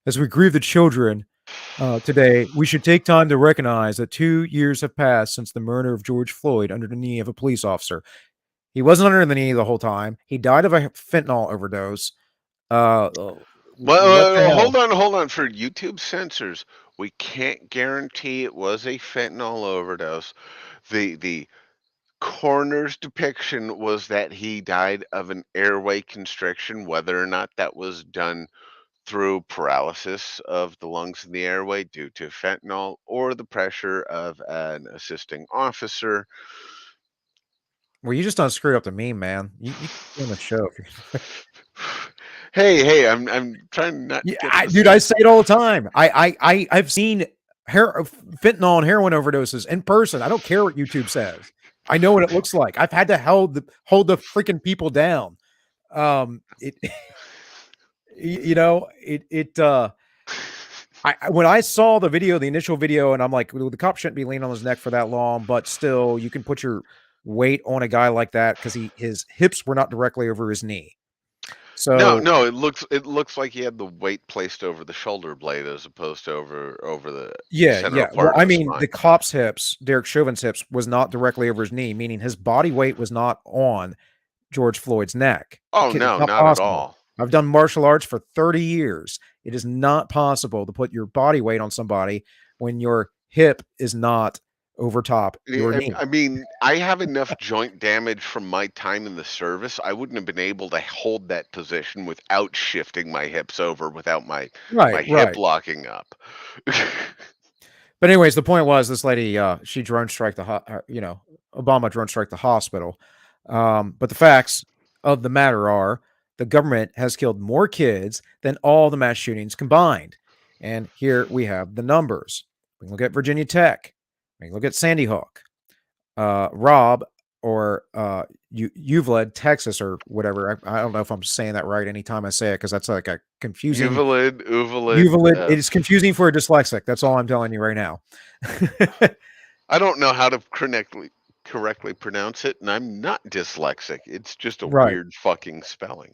As we grieve the children today, we should take time to recognize that 2 years have passed since the murder of George Floyd under the knee of a police officer. He wasn't under the knee the whole time. He died of a fentanyl overdose. What the hell? hold on. For YouTube censors, we can't guarantee it was a fentanyl overdose. The coroner's depiction was that he died of an airway constriction. Whether or not that was done through paralysis of the lungs and the airway due to fentanyl or the pressure of an assisting officer. Well, you just done screwed up the meme, man. You can on the show. Hey, I'm trying not to Yeah, get dude, I the say it all the time. I've seen fentanyl and heroin overdoses in person. I don't care what YouTube says. I know what it looks like. I've had to hold the freaking people down. It when I saw the video, the initial video, and I'm like, well, the cop shouldn't be leaning on his neck for that long, but still, you can put your weight on a guy like that because his hips were not directly over his knee. So No, it looks like he had the weight placed over the shoulder blade as opposed to over the central Well, part of I the mean, spine. the cop's hips, Derek Chauvin's hips, was not directly over his knee, meaning his body weight was not on George Floyd's neck. Oh It's no, not not at possible. all. I've done martial arts for 30 years. It is not possible to put your body weight on somebody when your hip is not over top your knee. I mean, I have enough joint damage from my time in the service. I wouldn't have been able to hold that position without shifting my hips over, without my hip Right. locking up. But anyways, the point was this lady, she drone strike Obama drone strike the hospital. But the facts of the matter are the government has killed more kids than all the mass shootings combined. And here we have the numbers. We can look at Virginia Tech. We can look at Sandy Hook. Rob or Uvalde, Texas, or whatever. I don't know if I'm saying that right anytime I say it because that's like a confusing. Uvalde. It is confusing for a dyslexic. That's all I'm telling you right now. I don't know how to correctly pronounce it, and I'm not dyslexic. It's just a Right. weird fucking spelling.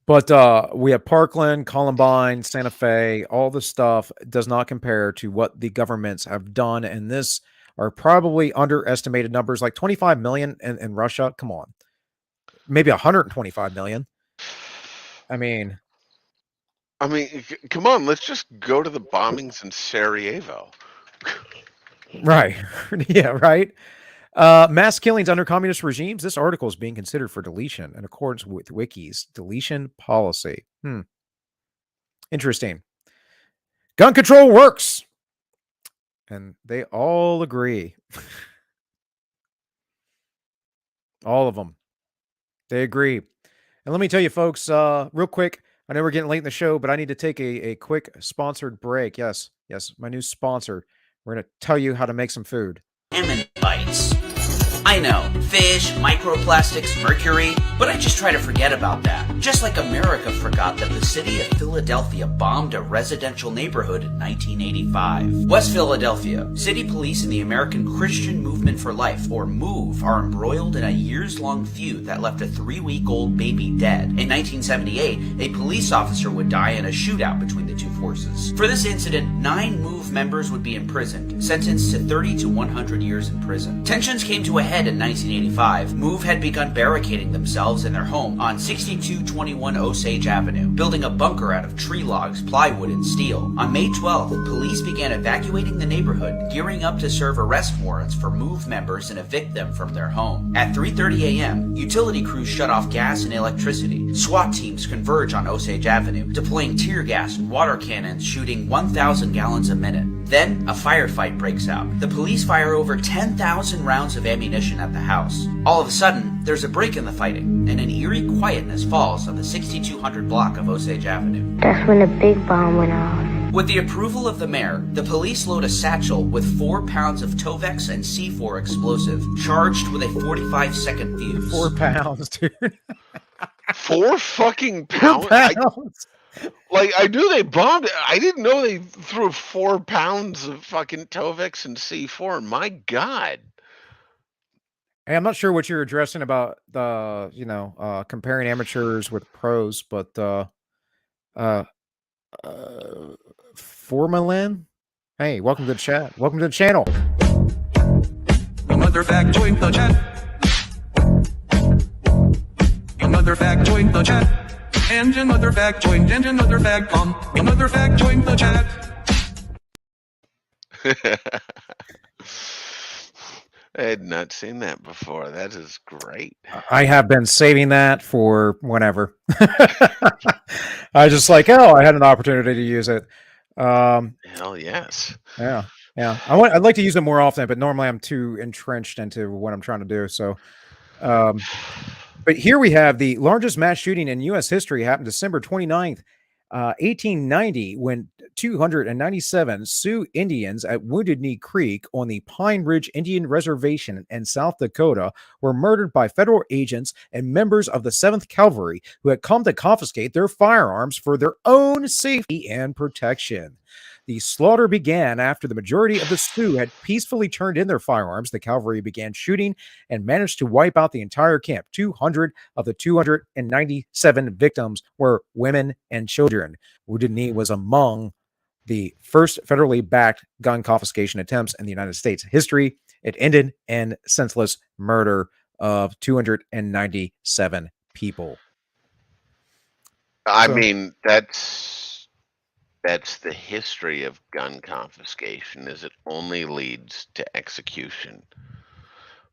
But we have Parkland, Columbine, Santa Fe. All the stuff does not compare to what the governments have done, and this are probably underestimated numbers, like 25 million in Russia. Come on, maybe 125 million. I mean, come on, let's just go to the bombings in Sarajevo. right? Yeah, right. Mass killings under communist regimes. This article is being considered for deletion in accordance with Wiki's deletion policy. Interesting. Gun control works. And they all agree. All of them. They agree. And let me tell you, folks, real quick, I know we're getting late in the show, but I need to take a quick sponsored break. Yes, my new sponsor. We're going to tell you how to make some food. Salmon bites. I know, fish, microplastics, mercury, but I just try to forget about that. Just like America forgot that the city of Philadelphia bombed a residential neighborhood in 1985. West Philadelphia, city police and the American Christian Movement for Life, or MOVE, are embroiled in a years-long feud that left a 3-week-old baby dead. In 1978, a police officer would die in a shootout between the two forces. For this incident, 9 MOVE members would be imprisoned, sentenced to 30 to 100 years in prison. Tensions came to a head in 1985. MOVE had begun barricading themselves in their home on 6221 Osage Avenue, building a bunker out of tree logs, plywood, and steel. On May 12th, police began evacuating the neighborhood, gearing up to serve arrest warrants for MOVE members and evict them from their home. At 3:30 a.m., utility crews shut off gas and electricity. SWAT teams converge on Osage Avenue, deploying tear gas and water cannons, shooting 1,000 gallons a minute. Then, a firefight breaks out. The police fire over 10,000 rounds of ammunition at the house. All of a sudden, there's a break in the fighting, and an eerie quietness falls on the 6200 block of Osage Avenue. That's when the big bomb went off. With the approval of the mayor, the police load a satchel with 4 pounds of Tovex and C4 explosive, charged with a 45-second fuse. 4 pounds, dude. 4 fucking 4 pounds? pounds. I knew they bombed it. I didn't know they threw 4 pounds of fucking Tovex and C4. My God. Hey, I'm not sure what you're addressing about the, comparing amateurs with pros, but Formalin? Hey, welcome to the chat. Welcome to the channel. Another fact, join the chat. Another fact, join the chat. And another fact, join, and another fact, another fact, join the chat. I had not seen that before. That is great. I have been saving that for whenever. I just like, oh, I had an opportunity to use it. Um, Hell yes. yeah, yeah. I'd like to use it more often, but normally I'm too entrenched into what I'm trying to do. So, um, but here we have the largest mass shooting in U.S. history happened December 29th, 1890, when 297 Sioux Indians at Wounded Knee Creek on the Pine Ridge Indian Reservation in South Dakota were murdered by federal agents and members of the 7th Cavalry who had come to confiscate their firearms for their own safety and protection. The slaughter began after the majority of the Sioux had peacefully turned in their firearms. The cavalry began shooting and managed to wipe out the entire camp. 200 of the 297 victims were women and children. Wounded Knee was among the first federally backed gun confiscation attempts in the United States history. It ended in senseless murder of 297 people. I So mean, that's the history of gun confiscation, is it only leads to execution.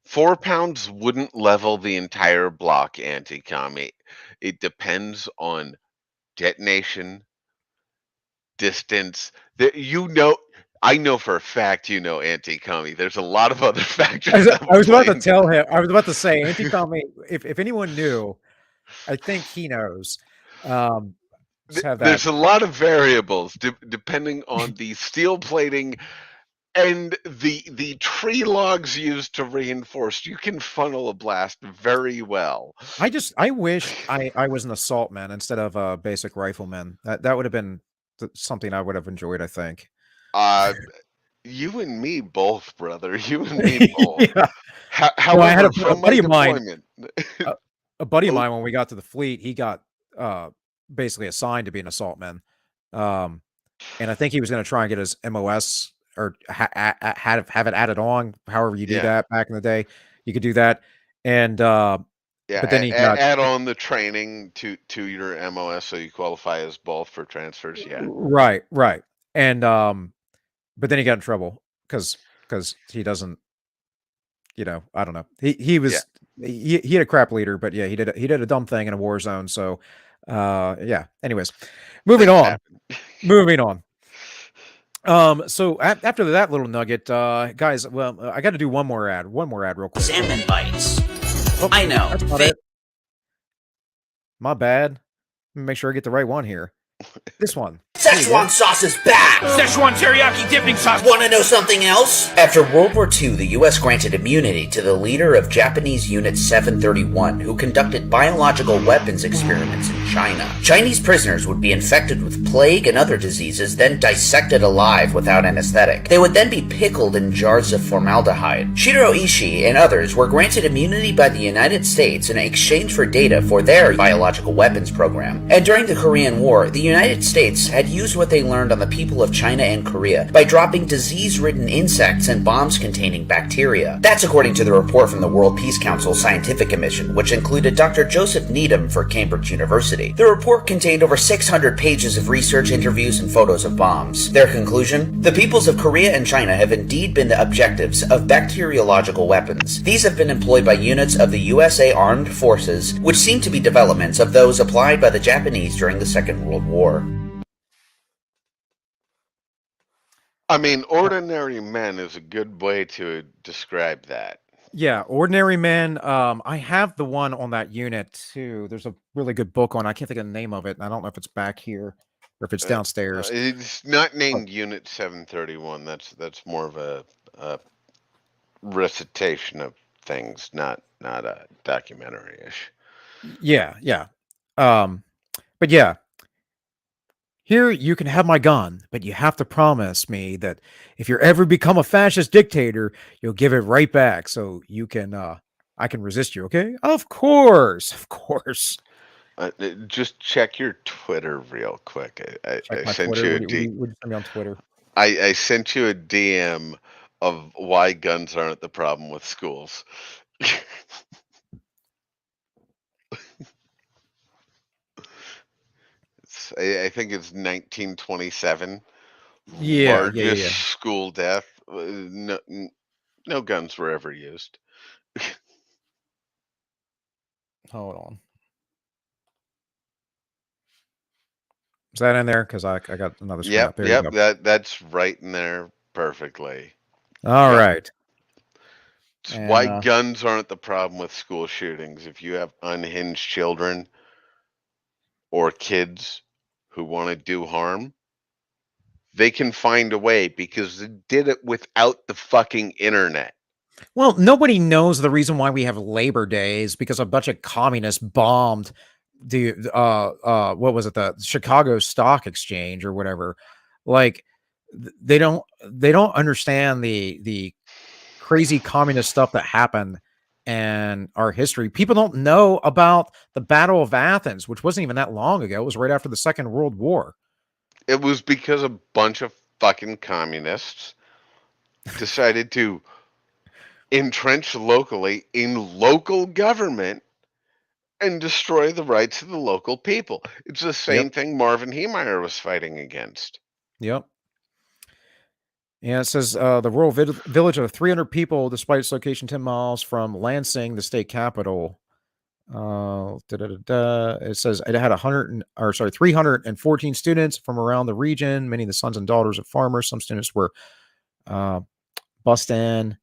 4 pounds wouldn't level the entire block, anti-commie. It depends on detonation, distance. I know for a fact anti-commie. There's a lot of other factors that I will was about play to into tell him, I was about to say, Anti-Commie, if anyone knew, I think he knows. Just have that. There's a lot of variables depending on the steel plating and the tree logs used to reinforce. You can funnel a blast very well. I wish I was an assault man instead of a basic rifleman. That would have been something I would have enjoyed, I think. Uh, you and me both, brother. You and me both. Yeah. No, I had However, a from my buddy of mine, deployment, a, a buddy of oh mine when we got to the fleet, he got basically assigned to be an assault man. Um, and I think he was going to try and get his MOS or have it added on. However you do yeah, that back in the day, you could do that. And but then yeah. he got Add on the training to your MOS so you qualify as both for transfers. Yeah, right, right. And but then he got in trouble because he doesn't, I don't know. He yeah. was he had a crap leader, but yeah, he did a dumb thing in a war zone. So yeah. Anyways, moving Things on. happen. Moving on. So after that little nugget, guys, well, I got to do one more ad real quick. Salmon bites. Oh, I know. that's not it. My bad. Let me make sure I get the right one here. This one. There you go. Szechuan sauce is back! Szechuan teriyaki dipping sauce. Want to know something else? After World War II, the U.S. granted immunity to the leader of Japanese Unit 731, who conducted biological weapons experiments in China. Chinese prisoners would be infected with plague and other diseases, then dissected alive without anesthetic. They would then be pickled in jars of formaldehyde. Shiro Ishii and others were granted immunity by the United States in exchange for data for their biological weapons program. And during the Korean War, the United States had used what they learned on the people of China and Korea by dropping disease-ridden insects and bombs containing bacteria. That's according to the report from the World Peace Council Scientific Commission, which included Dr. Joseph Needham for Cambridge University. The report contained over 600 pages of research, interviews, and photos of bombs. Their conclusion? The peoples of Korea and China have indeed been the objectives of bacteriological weapons. These have been employed by units of the USA Armed Forces, which seem to be developments of those applied by the Japanese during the Second World War. I mean, ordinary men is a good way to describe that. Yeah, Ordinary Men. I have the one on that unit too. There's a really good book on. I can't think of the name of it, and I don't know if it's back here or if it's downstairs. It's not But named Unit 731. That's more of a recitation of things, not a documentary-ish. yeah, yeah. Um, but yeah, here you can have my gun, but you have to promise me that if you ever become a fascist dictator, you'll give it right back so you can I can resist you, okay? Of course. Of course. Just check your Twitter real quick. Check I my sent Twitter. you a What do you send me on Twitter? I sent you a DM of why guns aren't the problem with schools. I think it's 1927. Yeah, yeah, yeah, Largest yeah. school death. No guns were ever used. Hold on. Is that in there? Because I got another screen up. Yep, There you yep. go. That's right in there perfectly. All Yep. right. It's And why guns aren't the problem with school shootings. If you have unhinged children or kids who want to do harm, they can find a way because they did it without the fucking internet. well, nobody knows the reason why we have Labor Days because a bunch of communists bombed the what was it, the Chicago Stock Exchange or whatever. Like they don't understand the crazy communist stuff that happened in our history. People don't know about the Battle of Athens, which wasn't even that long ago. It was right after the Second World War. It was because a bunch of fucking communists decided to entrench locally in local government and destroy the rights of the local people. It's the same Yep. thing Marvin Heemeyer was fighting against. Yep. Yeah, it says the rural village of 300 people, despite its location 10 miles from Lansing, the state capital. It says it had 314 students from around the region, many of the sons and daughters of farmers. Some students were bussed in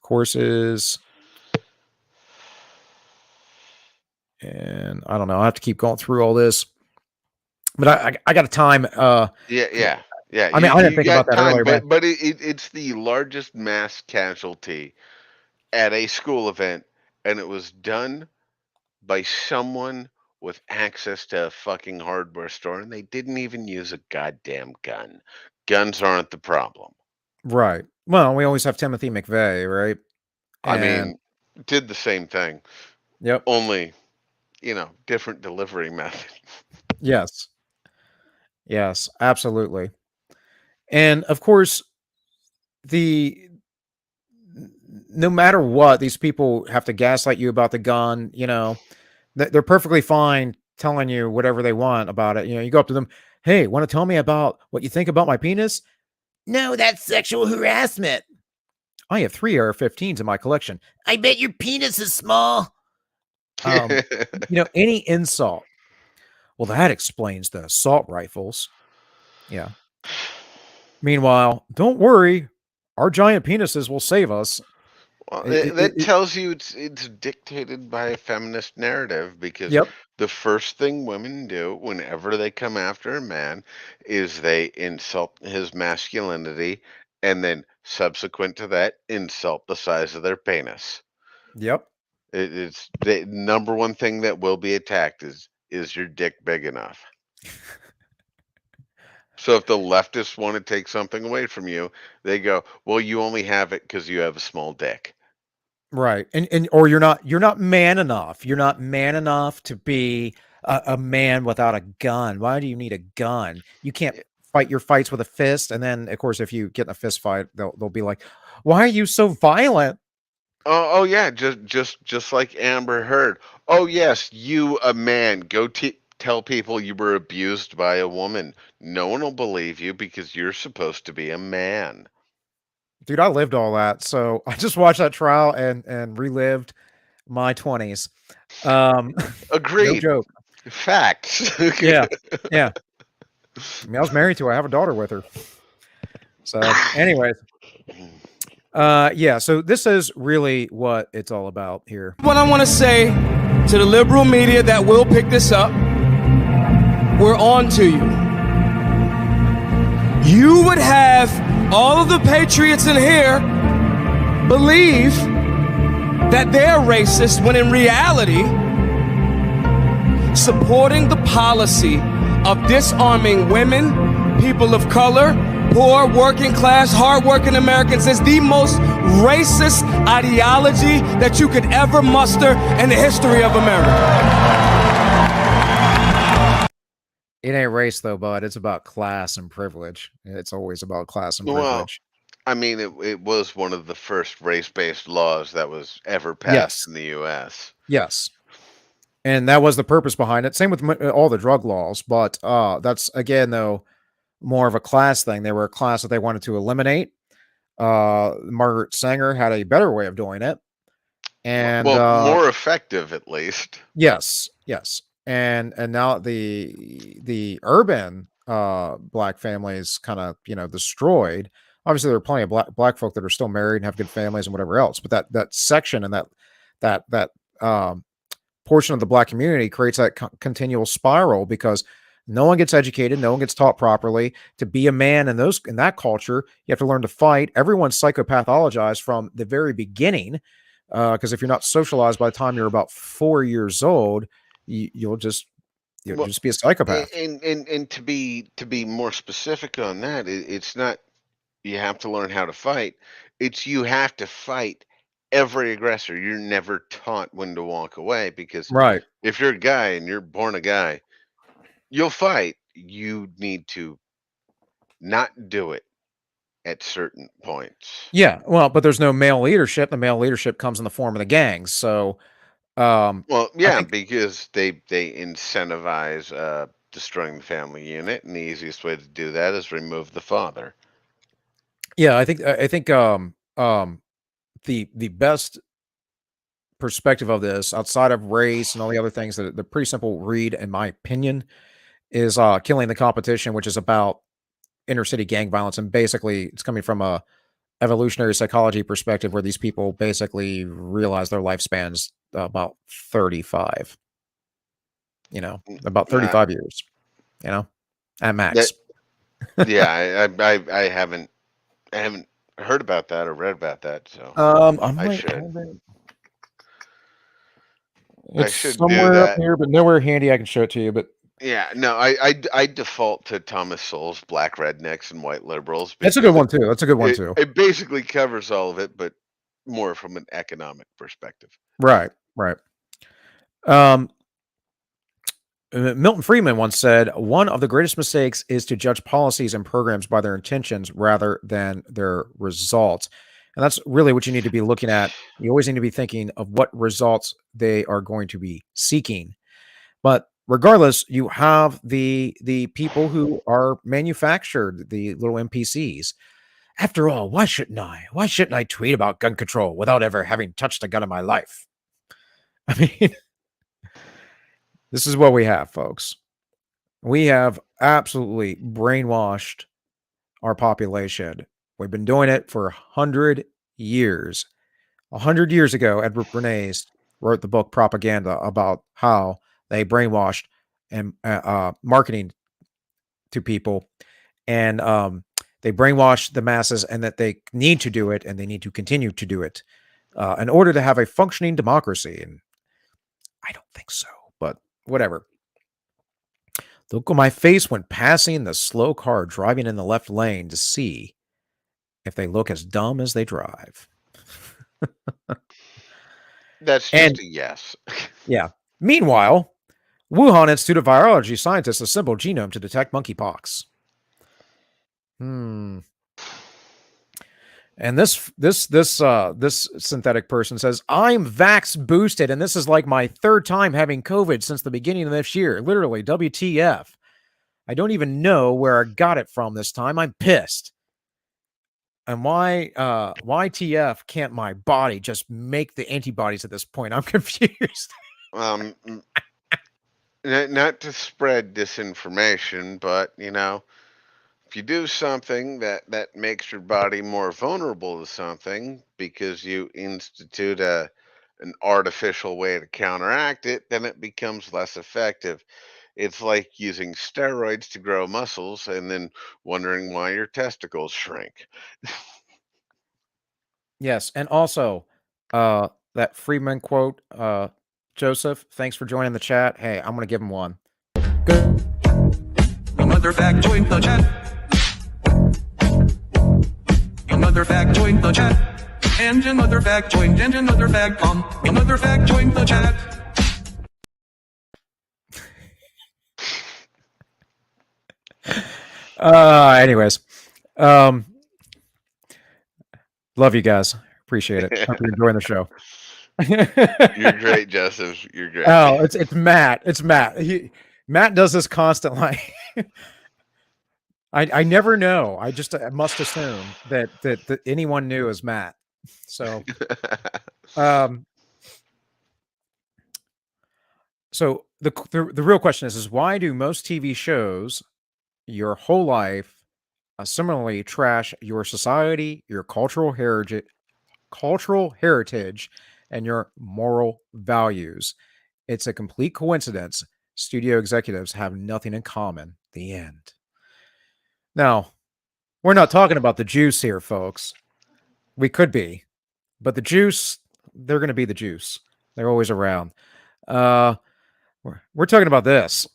courses. And I don't know. I have to keep going through all this. But I got a time. Yeah. I mean, I didn't You think got about that time, earlier, man. but it's the largest mass casualty at a school event, and it was done by someone with access to a fucking hardware store, and they didn't even use a goddamn gun. Guns aren't the problem. Right. Well, we always have Timothy McVeigh, right? I And mean, did the same thing, yep. only different delivery method. Yes. Yes, absolutely. And of course, the no matter what, these people have to gaslight you about the gun. They're perfectly fine telling you whatever they want about it. You go up to them, hey, want to tell me about what you think about my penis? No, that's sexual harassment. I have 3 AR-15s in my collection. I bet your penis is small. Any insult. Well, that explains the assault rifles. Yeah. Meanwhile, don't worry, our giant penises will save us. Well, that It tells you it's dictated by a feminist narrative because Yep. the first thing women do whenever they come after a man is they insult his masculinity and then subsequent to that insult the size of their penis. Yep. It's the number one thing that will be attacked is your dick big enough? So if the leftists want to take something away from you, they go, "Well, you only have it because you have a small dick." Right. And or you're not man enough. You're not man enough to be a man without a gun. Why do you need a gun? You can't fight your fights with a fist. And then of course, if you get in a fist fight, they'll be like, why are you so violent? Oh yeah, just like Amber Heard. Oh yes, you a man, go tell people you were abused by a woman. No one will believe you because you're supposed to be a man. Dude, I lived all that. So I just watched that trial and relived my 20s. No Agreed. joke. Facts. Yeah. Yeah. I mean, I was married to her. I have a daughter with her. So, anyways, yeah. So this is really what it's all about here. What I want to say to the liberal media that will pick this up, we're on to you. You would have all of the patriots in here believe that they're racist when in reality, supporting the policy of disarming women, people of color, poor, working class, hardworking Americans is the most racist ideology that you could ever muster in the history of America. It ain't race though, bud. It's about class and privilege. It's always about class and Well, privilege. I mean, it was one of the first race-based laws that was ever passed Yes. in the U.S. Yes. And that was the purpose behind it. Same with all the drug laws, but that's again though more of a class thing. They were a class that they wanted to eliminate. Margaret Sanger had a better way of doing it, and Well, more effective at least. yes, and now the urban black families kind of destroyed. Obviously, there are plenty of black folk that are still married and have good families and whatever else, but that section and that portion of the black community creates that continual spiral because no one gets educated, no one gets taught properly. To be a man in that culture, you have to learn to fight. Everyone's psychopathologized from the very beginning, because if you're not socialized by the time you're about 4 years old, you'll just be a psychopath. And to be more specific on that, it's not you have to learn how to fight. It's you have to fight every aggressor. You're never taught when to walk away because Right. if you're a guy and you're born a guy, you'll fight. You need to not do it at certain points. Yeah. Well, but there's no male leadership. The male leadership comes in the form of the gangs. So, Well, I yeah, think, because they incentivize destroying the family unit, and the easiest way to do that is remove the father. yeah, I think the best perspective of this, outside of race and all the other things that the pretty simple read, in my opinion, is Killing the Competition, which is about inner city gang violence, and basically it's coming from a evolutionary psychology perspective where these people basically realize their lifespan's about 35. About 35 years. At max. Yeah, I haven't heard about that or read about that, so I should. It's should do somewhere up that. here, but nowhere handy I can show it to you. But Yeah, no, I default to Thomas Sowell's Black Rednecks and White Liberals that's a because good one too. That's a good one too. it basically covers all of it, but more from an economic perspective. Right. Milton Friedman once said, one of the greatest mistakes is to judge policies and programs by their intentions rather than their results. And that's really what you need to be looking at. You always need to be thinking of what results they are going to be seeking. But regardless, you have the people who are manufactured, the little NPCs. After all, why shouldn't I? Why shouldn't I tweet about gun control without ever having touched a gun in my life? I mean, this is what we have, folks. We have absolutely brainwashed our population. We've been doing it for 100 years. 100 years ago, Edward Bernays wrote the book Propaganda about how they brainwashed and marketing to people, and they brainwash the masses, and that they need to do it, and they need to continue to do it in order to have a functioning democracy. And I don't think so, but whatever. Look at my face when passing the slow car driving in the left lane to see if they look as dumb as they drive. That's just a yes. Yeah. Meanwhile, Wuhan Institute of Virology scientists assembled genome to detect monkeypox. And this synthetic person says, I'm vax boosted, and this is like my third time having COVID since the beginning of this year. Literally, WTF. I don't even know where I got it from this time. I'm pissed. And why TF can't my body just make the antibodies at this point? I'm confused. Not to spread disinformation, but if you do something that makes your body more vulnerable to something because you institute an artificial way to counteract it, then it becomes less effective. It's like using steroids to grow muscles and then wondering why your testicles shrink. Yes, and also that Freeman quote, Joseph, thanks for joining the chat. Hey, I'm going to give him one. Good. Another fact joined the chat. Another fact joined the chat. And another fact joined, and another fact another fact joined the chat. Anyways, love you guys. Appreciate it. Hope you're enjoying the show. You're great, Joseph. You're great. Oh, it's Matt. It's Matt. Matt does this constantly. I never know. I just must assume that anyone knew is Matt. So, the real question is why do most TV shows your whole life similarly trash your society, your cultural heritage, and your moral values? It's a complete coincidence. Studio executives have nothing in common. The end. Now, we're not talking about the juice here, folks. We could be, but the juice, they're going to be the juice. They're always around. Uh, we're talking about this.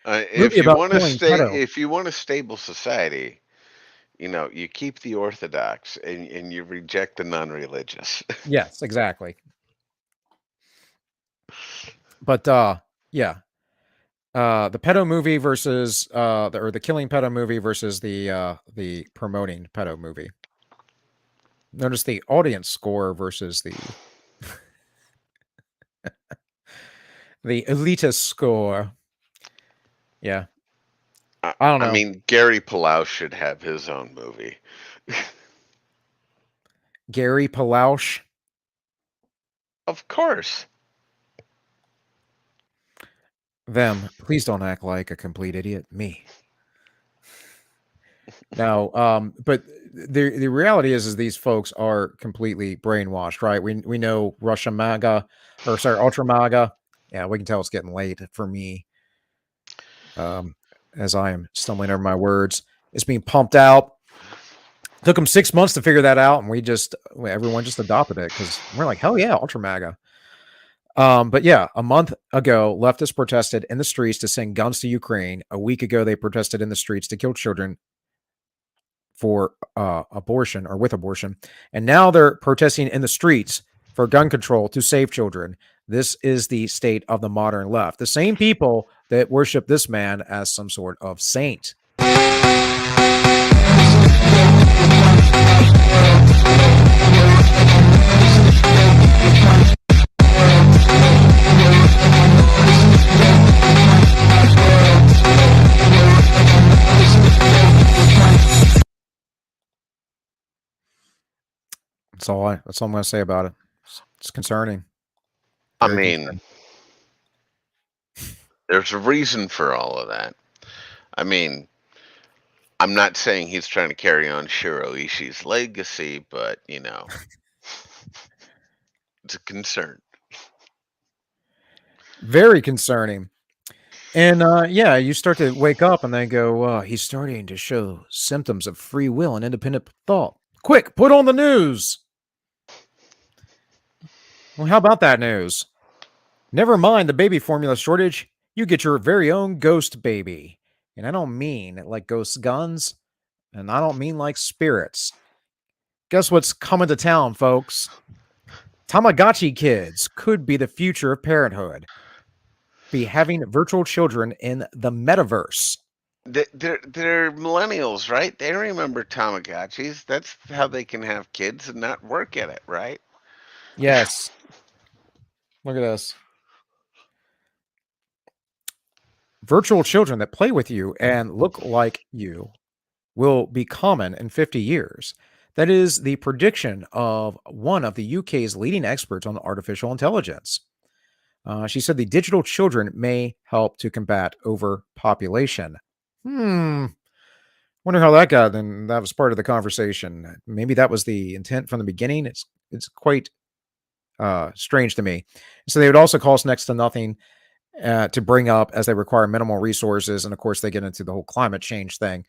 Movie If you about want to killing stay, pedo. if you want a stable society, you keep the orthodox and you reject the non-religious. Yes, exactly. But yeah, the pedo movie versus the killing pedo movie versus the promoting pedo movie. Notice the audience score versus the elitist score. Yeah, I, I don't I know. mean, Gary Palau should have his own movie. Gary Palausch. Of course. Them. Please don't act like a complete idiot. Me. No, but the reality is these folks are completely brainwashed, right? We know Russia MAGA, or sorry, Ultra MAGA. Yeah, we can tell it's getting late for me, as I am stumbling over my words. It's being pumped out. Took them 6 months to figure that out, and everyone just adopted it because we're like, hell yeah, Ultra MAGA. But yeah, a month ago, leftists protested in the streets to send guns to Ukraine. A week ago, they protested in the streets to kill children for abortion or with abortion. And now they're protesting in the streets for gun control to save children. This is the state of the modern left. The same people that worship this man as some sort of saint. That's all I'm going to say about it. It's concerning. I Very mean, concerning. there's a reason for all of that. I mean, I'm not saying he's trying to carry on Shiro Ishii's legacy, but it's a concern. Very concerning. And yeah, you start to wake up and then go, he's starting to show symptoms of free will and independent thought. Quick, put on the news. Well, how about that news? Never mind the baby formula shortage. You get your very own ghost baby. And I don't mean like ghost guns, and I don't mean like spirits. Guess what's coming to town, folks? Tamagotchi kids could be the future of parenthood. Be having virtual children in the metaverse. They're millennials, right? They remember Tamagotchis. That's how they can have kids and not work at it, right? Yes. Look at this. Virtual children that play with you and look like you will be common in 50 years. That is the prediction of one of the UK's leading experts on artificial intelligence. She said the digital children may help to combat overpopulation. Wonder how that got. And that was part of the conversation. Maybe that was the intent from the beginning. It's quite strange to me. So they would also cost next to nothing to bring up, as they require minimal resources, and of course they get into the whole climate change thing.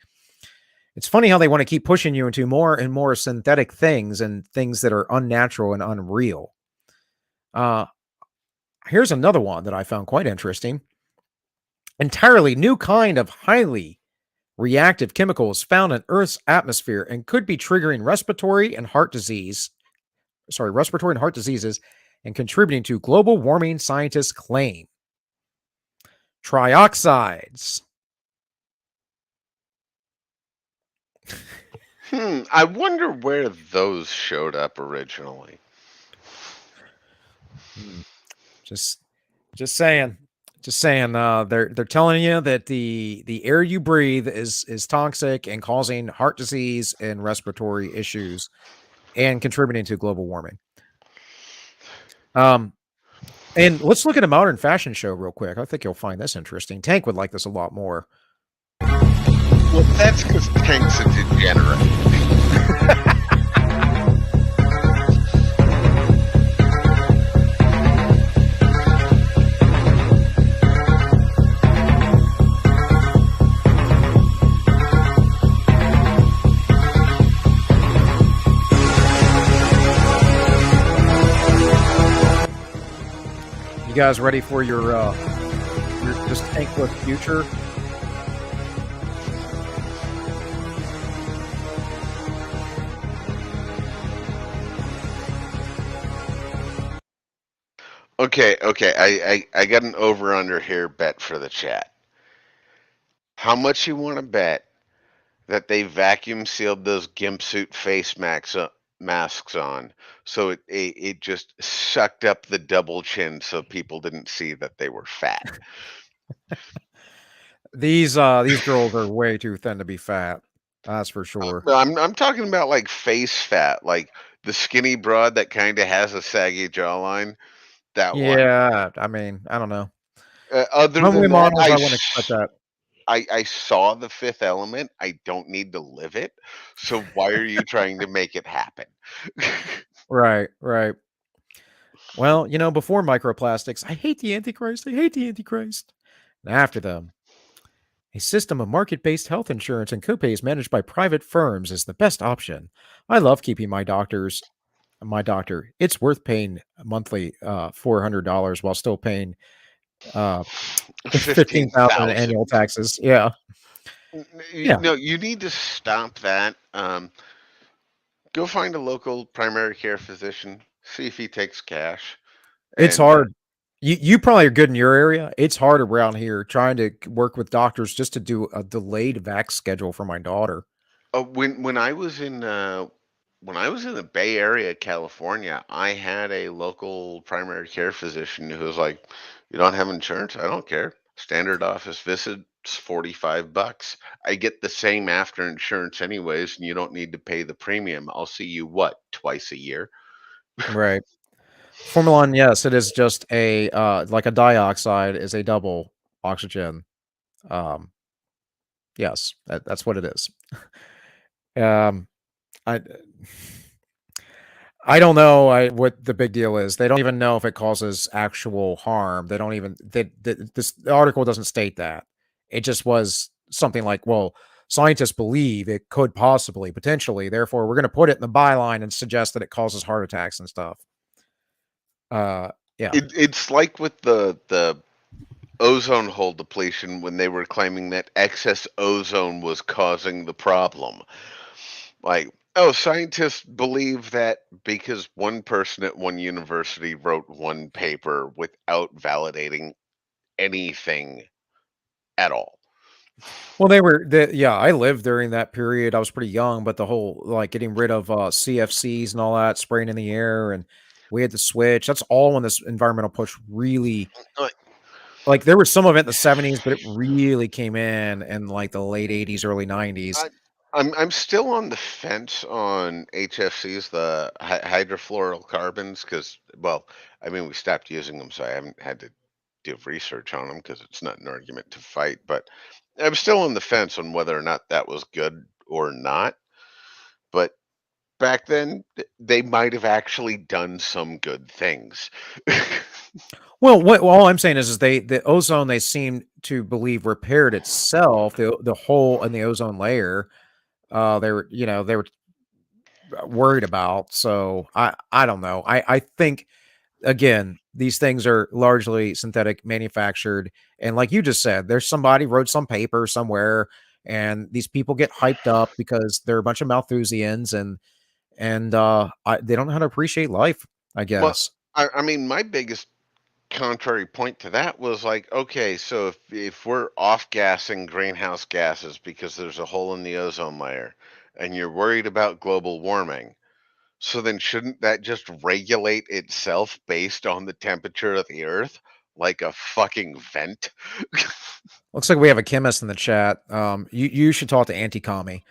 It's funny how they want to keep pushing you into more and more synthetic things and things that are unnatural and unreal. Here's another one that I found quite interesting. Entirely new kind of highly reactive chemicals found in Earth's atmosphere and could be triggering respiratory and heart diseases and contributing to global warming, scientists claim. Trioxides. I wonder where those showed up originally. Just saying. They're telling you that the air you breathe is toxic and causing heart disease and respiratory issues and contributing to global warming. And let's look at a modern fashion show real quick. I think you'll find this interesting. Tank would like this a lot more. Well, that's because Tank's a degenerate. You guys ready for your just tankless future? Okay, I got an over under here bet for the chat. How much you want to bet that they vacuum sealed those gimp suit masks on, so it just sucked up the double chin so people didn't see that they were fat? These girls are way too thin to be fat. That's for sure. No, I'm talking about like face fat, like the skinny broad that kind of has a saggy jawline. That one. Yeah, I mean, I don't know. Other Runway than that, models, I wouldn't expect that. I saw The Fifth Element. I don't need to live it. So why are you trying to make it happen? Right, right. Well, before microplastics, I hate the Antichrist. I hate the Antichrist. And after them, a system of market-based health insurance and copays managed by private firms is the best option. I love keeping my doctor. It's worth paying monthly $400 while still paying 15,000 in 15,000. annual taxes. Yeah. Yeah. No, you need to stop that. Go find a local primary care physician. See if he takes cash. It's And hard. You probably are good in your area. It's hard around here trying to work with doctors just to do a delayed vax schedule for my daughter. when I was in the Bay Area, California, I had a local primary care physician who was like, "You don't have insurance? I don't care. Standard office visit's $45. I get the same after insurance anyways, and you don't need to pay the premium. I'll see you twice a year." Right. Formalin, yes, it is just a like a dioxide is a double oxygen. Um, yes, that's what it is. Um, I I don't know what the big deal is. They don't even know if it causes actual harm. They don't even the article doesn't state that. It just was something like, well, scientists believe it could possibly, potentially, therefore we're going to put it in the byline and suggest that it causes heart attacks and stuff. Yeah. It's like with the ozone hole depletion when they were claiming that excess ozone was causing the problem. Like, oh, scientists believe that because one person at one university wrote one paper without validating anything at all. Well, yeah, I lived during that period. I was pretty young, but the whole like getting rid of CFCs and all that, spraying in the air, and we had to switch. That's all when this environmental push really like there was some of it in the 70s, but it really came in like the late 80s, early 90s. I'm still on the fence on HFCs, the hydrofluorocarbons, because, well, I mean, we stopped using them, so I haven't had to do research on them because it's not an argument to fight. But I'm still on the fence on whether or not that was good or not. But back then, they might have actually done some good things. Well, all I'm saying is the ozone they seem to believe repaired itself, the hole in the ozone layer. They were worried about. So I don't know. I think again, these things are largely synthetic, manufactured, and like you just said, there's somebody wrote some paper somewhere, and these people get hyped up because they're a bunch of Malthusians, and they don't know how to appreciate life, I Well, guess. I mean, my biggest contrary point to that was like, okay, so if we're off gassing greenhouse gases because there's a hole in the ozone layer and you're worried about global warming, so then shouldn't that just regulate itself based on the temperature of the earth like a fucking vent? Looks like we have a chemist in the chat. You should talk to Anti-Commie.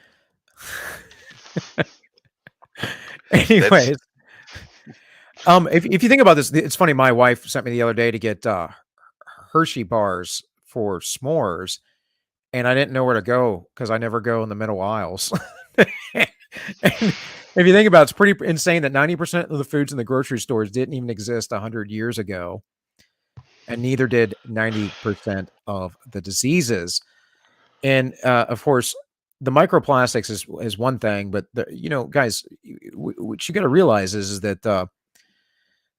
That's Anyways, If you think about this, it's funny. My wife sent me the other day to get Hershey bars for s'mores, and I didn't know where to go because I never go in the middle aisles. And if you think about it, it's pretty insane that 90% of the foods in the grocery stores didn't even exist 100 years ago, and neither did 90% of the diseases. And of course, the microplastics is one thing, but guys, what you got to realize is that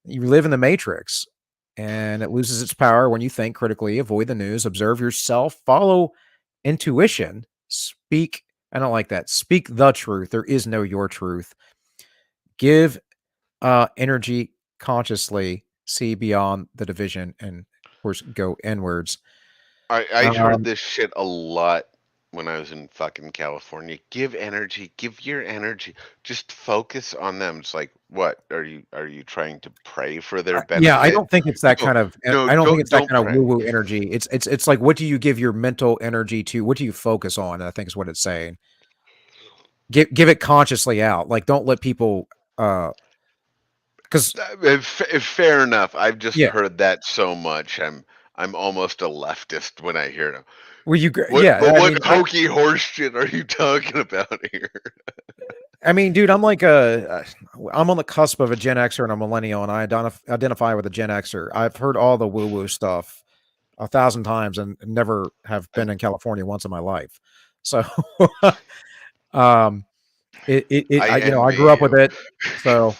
you live in the matrix, and it loses its power when you think critically, avoid the news, observe yourself, follow intuition, speak. I don't like that. Speak the truth. There is no your truth. Give energy consciously, see beyond the division, and of course, go inwards. I heard this shit a lot when I was in fucking California. Give energy, give your energy. Just focus on them. It's like, what are you trying to pray for their Yeah, I benefit? don't think it's that No, kind of. no, I don't think it's that don't kind of pray. woo-woo energy. It's like, what do you give your mental energy to? What do you focus on? I think is what it's saying. Give it consciously out. Like, don't let people. Because If fair enough. I've just yeah, heard that so much. I'm almost a leftist when I hear them. were you? What Yeah, but I what mean, hokey horse shit are you talking about here? dude, I'm like I'm on the cusp of a Gen Xer and a millennial, and I identify with a Gen Xer. I've heard all the woo-woo stuff 1,000 times and never have been in California once in my life. So, um, I I envy grew up with you. it. So,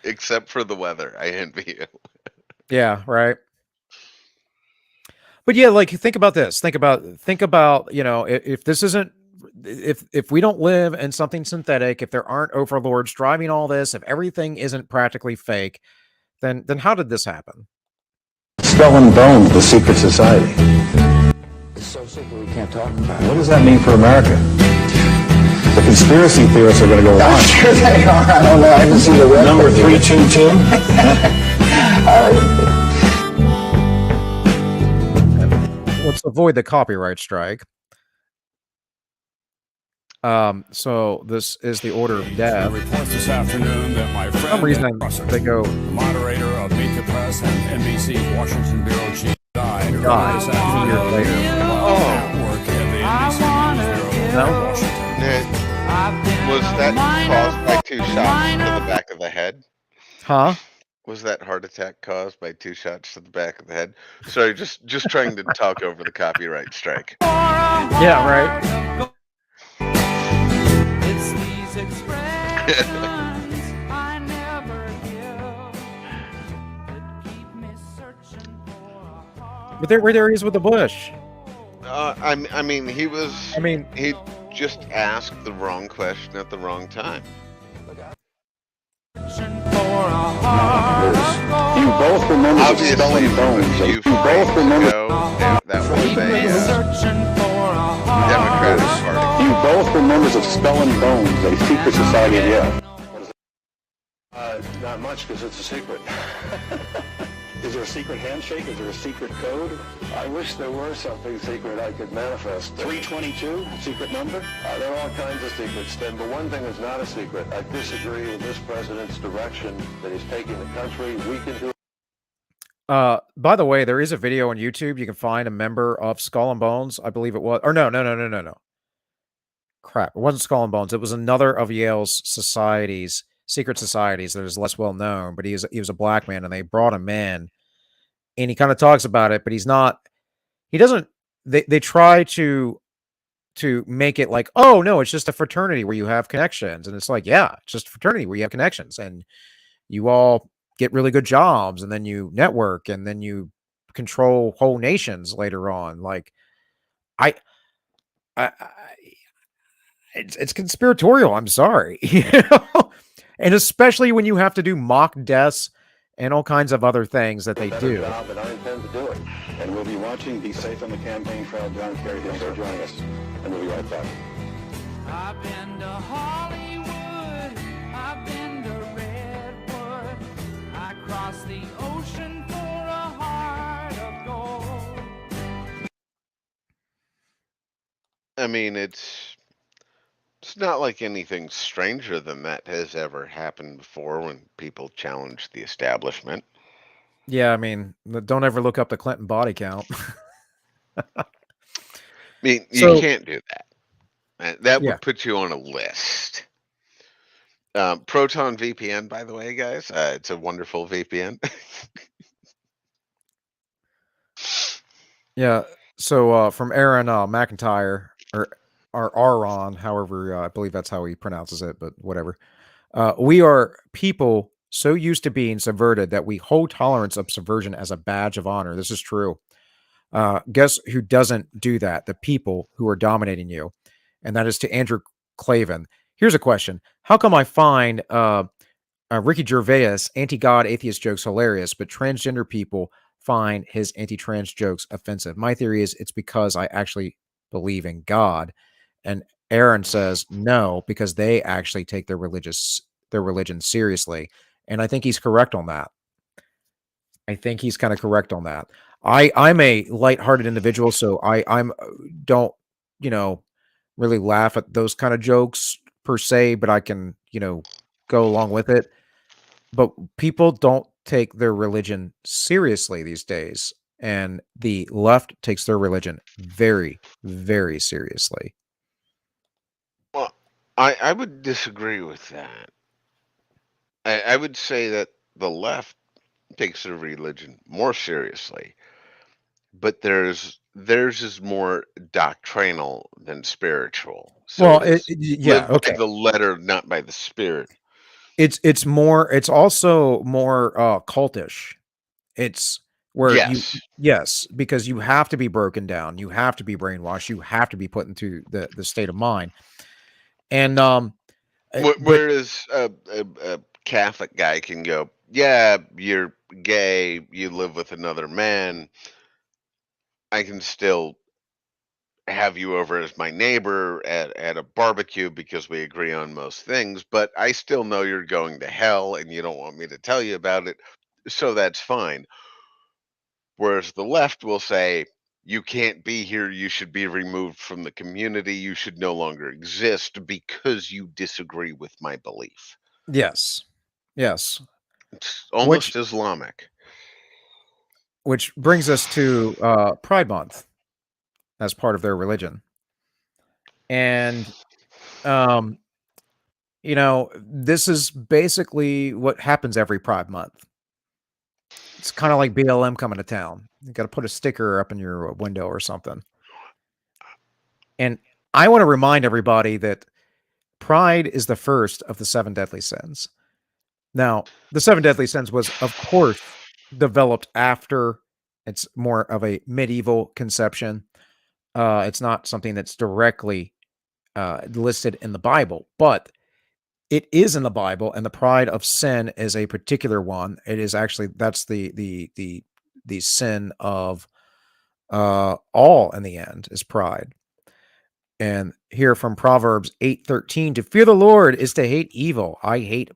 Except for the weather. I envy you. yeah, right. But yeah, like think about this. Think about, if this isn't if we don't live in something synthetic, if there aren't overlords driving all this, if everything isn't practically fake, then how did this happen? Skull and Bones, the secret society. It's so simple we can't talk about it. What does that mean for America? The conspiracy theorists are going to go on. I'm sure they are. I don't know. I haven't seen the rest. Number 322. Let's avoid the copyright strike. So this is the order of death. Reports this afternoon that my friend For some reason they go moderator of Meet the Press and NBC's Washington bureau chief died this years afternoon. later. Network at the NBC News bureau in Washington. Was that caused by 2 shots to the back of the head? Huh? Was that heart attack caused by 2 shots to the back of the head? Sorry, just trying to talk over the copyright strike. Yeah, right. It's these expressions I never give that keep me searching for a heart. But there he is with the bush. I mean, he just asked the wrong question at the wrong time. You both were members of Skull Obviously, and Bones. a few You both were frames members. ago, that was a Democratic Party. You both were members of Skull and Bones, a secret society. Yeah. Not much, because it's a secret. Is there a secret handshake? Is there a secret code? I wish there were something secret I could manifest. 322, secret number? There are all kinds of secrets, Tim, but one thing is not a secret. I disagree with this president's direction that he's taking the country. We can do. By the way, there is a video on YouTube. You can find a member of Skull and Bones. I believe it was, or no. Crap. It wasn't Skull and Bones. It was another of Yale's societies, secret societies that is less well known, but he was a black man, and they brought him in, and he kind of talks about it, but they try to make it like, oh no, it's just a fraternity where you have connections. And it's like, yeah, it's just a fraternity where you have connections, and you all get really good jobs, and then you network, and then you control whole nations later on. Like, it's conspiratorial. I'm sorry. And especially when you have to do mock deaths and all kinds of other things that they do. Job, and I intend to do it. And we'll be watching. Be safe on the campaign trail. John Kerry, thanks for joining us. And we'll be right back. I've been to Hollywood, I've been to Redwood, I crossed the ocean for a heart of gold. I mean, it's It's not like anything stranger than that has ever happened before when people challenge the establishment. Yeah, I mean, don't ever look up the Clinton body count. I mean, you So, can't do that. That yeah. would put you on a list. Proton VPN, by the way, guys, it's a wonderful VPN. Yeah. So, from Aaron McIntyre, or Aaron, however, I believe that's how he pronounces it, but whatever. We are people so used to being subverted that we hold tolerance of subversion as a badge of honor. This is true. Guess who doesn't do that? The people who are dominating you. And that is to Andrew Clavin. Here's a question. How come I find Ricky Gervais anti-God atheist jokes hilarious, but transgender people find his anti-trans jokes offensive? My theory is it's because I actually believe in God. And Aaron says no, because they actually take their religion seriously. And I think he's correct on that. I think he's kind of correct on that. I'm a lighthearted individual, so I'm don't, you know, really laugh at those kind of jokes per se, but I can, go along with it. But people don't take their religion seriously these days, and the left takes their religion very, very seriously. Well, I would disagree with that. I would say that the left takes their religion more seriously, but theirs is more doctrinal than spiritual. So Well, it is yeah, live by okay. the letter, not by the spirit. It's also more cultish. It's where Yes. yes, because you have to be broken down, you have to be brainwashed, you have to be put into the state of mind. And but Whereas a Catholic guy can go, yeah, you're gay, you live with another man. I can still have you over as my neighbor at a barbecue because we agree on most things, but I still know you're going to hell and you don't want me to tell you about it. So that's fine. Whereas the left will say, you can't be here. You should be removed from the community. You should no longer exist because you disagree with my belief. yes. Yes. It's Which almost Islamic. which brings us to Pride Month as part of their religion. And um this is basically what happens every Pride Month. It's kind of like BLM coming to town. You got to put a sticker up in your window or something. And I want to remind everybody that pride is the first of the seven deadly sins. Now, the seven deadly sins was, of course, developed after. It's more of a medieval conception. It's not something that's directly listed in the Bible, but it is in the Bible, and the pride of sin is a particular one. It is actually that's the sin of all in the end is pride. And here from Proverbs 8:13, to fear the Lord is to hate evil. I hate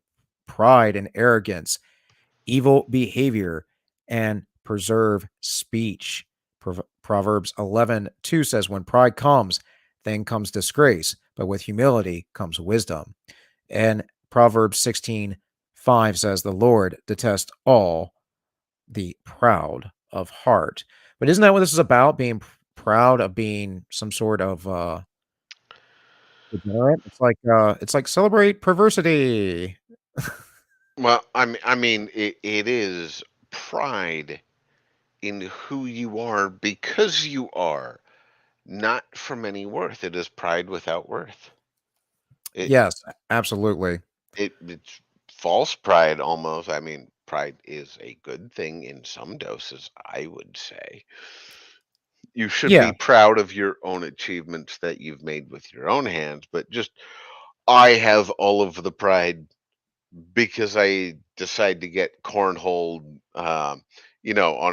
pride and arrogance, evil behavior, and preserve speech. Proverbs 11:2 says, when pride comes, then comes disgrace, but with humility comes wisdom. And Proverbs 16:5 says, the Lord detests all the proud of heart. But isn't that what this is about? Being proud of being some sort of degenerate? It's like celebrate perversity. Well, it is pride in who you are because you are, not from any worth. It is pride without worth. It Yes, absolutely. it's false pride almost. I mean, pride is a good thing in some doses, I would say. You should Yeah, be proud of your own achievements that you've made with your own hands, but just I have all of the pride because I decide to get cornholed, on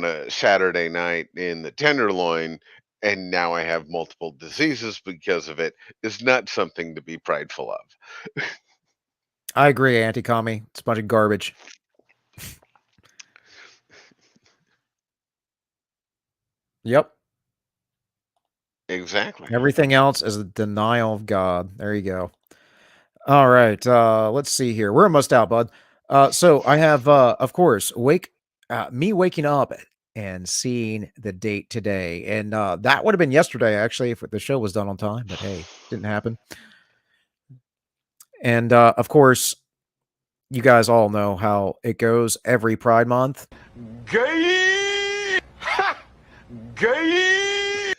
a Saturday night in the Tenderloin, and now I have multiple diseases because of it, is not something to be prideful of. I agree, anti-commie. It's a bunch of garbage. Yep. Exactly. Everything else is a denial of God. There you go. All right. Let's see here. We're almost out, bud. So I have, of course, me waking up and seeing the date today, and that would have been yesterday actually if the show was done on time. But hey, didn't happen. And of course, you guys all know how it goes every Pride Month. Gay! Ha! Gay!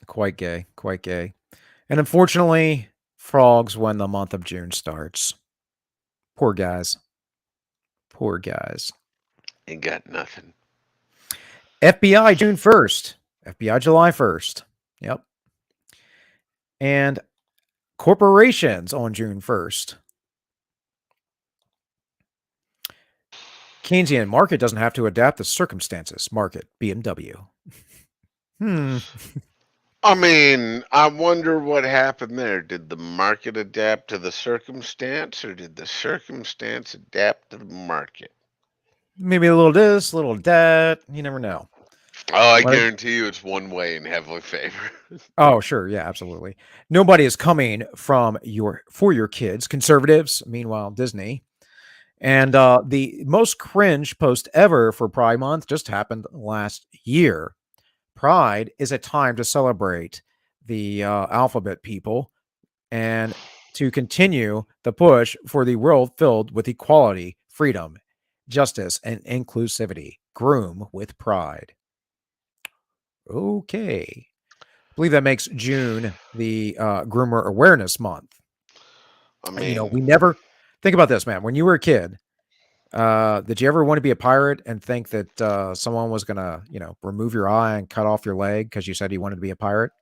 Quite gay, quite gay. And unfortunately, frogs when the month of June starts. Poor guys. Poor guys. Ain't got nothing. FBI June 1st. FBI July 1st. Yep. And corporations on June 1st. Keynesian market doesn't have to adapt to circumstances. Market, BMW. I mean, I wonder what happened there. Did the market adapt to the circumstance, or did the circumstance adapt to the market? Maybe a little this, a little that. You never know. Oh, I What- guarantee you it's one way in heavily favor. Oh, sure. Yeah, absolutely. Nobody is coming for your kids, conservatives. Meanwhile, Disney. And the most cringe post ever for Pride Month just happened last year. Pride is a time to celebrate the alphabet people and to continue the push for the world filled with equality, freedom, justice, and inclusivity. Groom with pride. Okay. I believe that makes June the Groomer Awareness Month. I mean, we never think about this, man. When you were a kid, did you ever want to be a pirate and think that someone was gonna, remove your eye and cut off your leg because you said you wanted to be a pirate?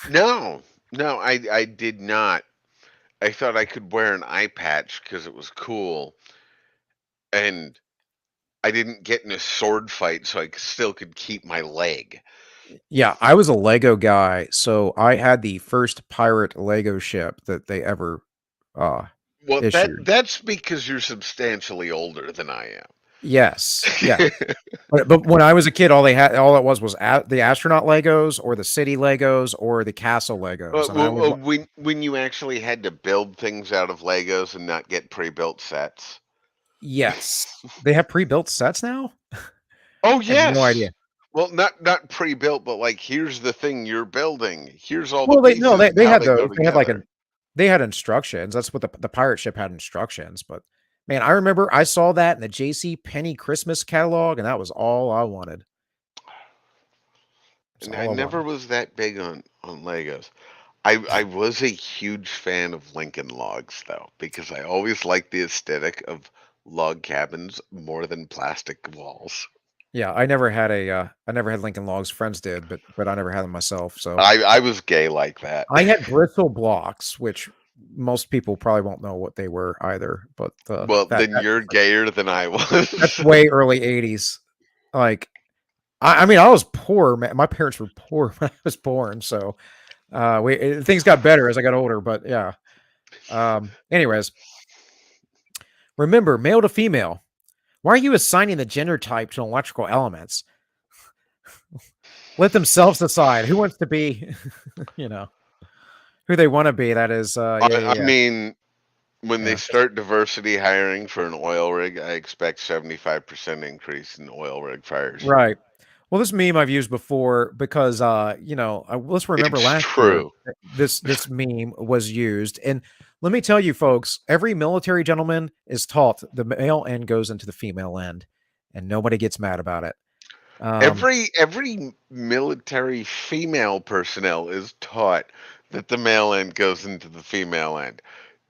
no, I did not. I thought I could wear an eye patch because it was cool, and I didn't get in a sword fight, so I still could keep my leg. Yeah, I was a Lego guy, so I had the first pirate Lego ship that they ever Well, issued. that's because you're substantially older than I am. Yes, yeah. But when I was a kid, all it was the astronaut Legos or the city Legos or the castle Legos. And I would, when you actually had to build things out of Legos and not get pre-built sets. yes, they have pre-built sets now. Oh I have yes. no idea. Well, not pre-built, but like here's the thing you're building. Here's all Well, the pieces. they Now had they go those. They had together. they had instructions. That's what the pirate ship had instructions. But man, I remember I saw that in the J.C. Penney Christmas catalog, and that was all I wanted. That's And all I I never wanted. was that big on Legos. I was a huge fan of Lincoln Logs though, because I always liked the aesthetic of log cabins more than plastic walls. Yeah, I never had Lincoln Logs. Friends did, but I never had them myself. So I was gay like that. I had bristle blocks, which most people probably won't know what they were either. But Well, then you're gayer than I that's was. way early '80s. Like, I mean, I was poor. Man. My parents were poor when I was born, so things got better as I got older. But yeah. Anyways, remember, male to female. Why are you assigning the gender type to electrical elements? Let themselves decide who wants to be, who they want to be. That is, I mean, when they Yeah. start diversity hiring for an oil rig, I expect 75% increase in oil rig fires. Right. Well, this meme I've used before because, let's remember It's last year true. this meme was used, and let me tell you, folks, every military gentleman is taught the male end goes into the female end, and nobody gets mad about it. Every military female personnel is taught that the male end goes into the female end.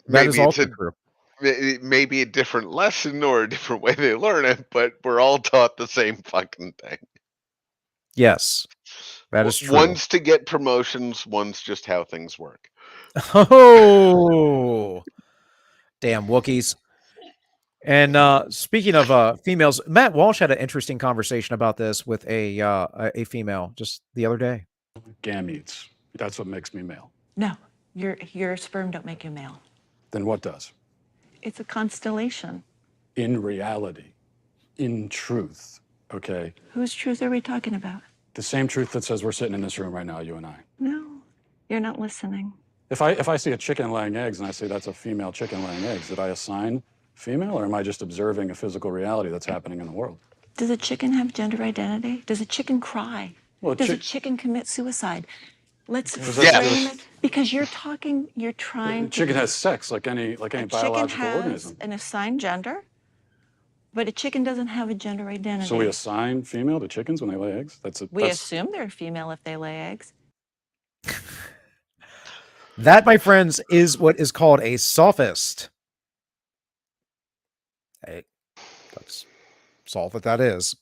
That is Maybe it's also true. it may be a different lesson or a different way they learn it, but we're all taught the same fucking thing. Yes, that is true. One's to get promotions, one's just how things work. Oh, damn Wookiees. And speaking of females, Matt Walsh had an interesting conversation about this with a female just the other day. Gametes. That's what makes me male. No, your sperm don't make you male. Then what does? It's a constellation. In reality, in truth, okay? Whose truth are we talking about? The same truth that says we're sitting in this room right now, you and I. No, You're not listening. If I see a chicken laying eggs and I say that's a female chicken laying eggs, did I assign female, or am I just observing a physical reality that's happening in the world? Does a chicken have gender identity? Does a chicken cry? Well, Does a chicken commit suicide? Let's Yes. frame it, because you're trying to. Chicken has sex like any biological Chicken has organism. an assigned gender, but a chicken doesn't have a gender identity. So we assign female to chickens when they lay eggs? We assume they're female if they lay eggs. That, my friends, is what is called a sophist. Hey, that's all that is.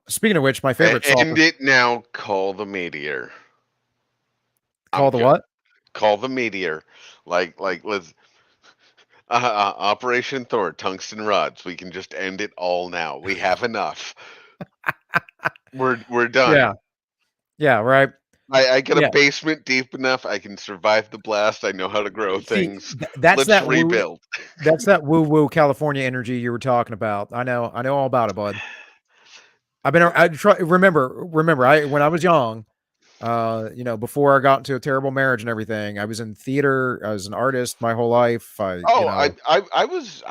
Speaking of which, my favorite End sophist. it now. Call the meteor. Call the what? Call the meteor. Like let's Operation Thor, tungsten rods. We can just end it all now. We have enough. We're done. Yeah, right. I got a basement deep enough. I can survive the blast. I know how to grow things. Let's rebuild. That's that woo California energy you were talking about. I know all about it, bud. Remember, when I was young, before I got into a terrible marriage and everything, I was in theater. I was an artist my whole life. I was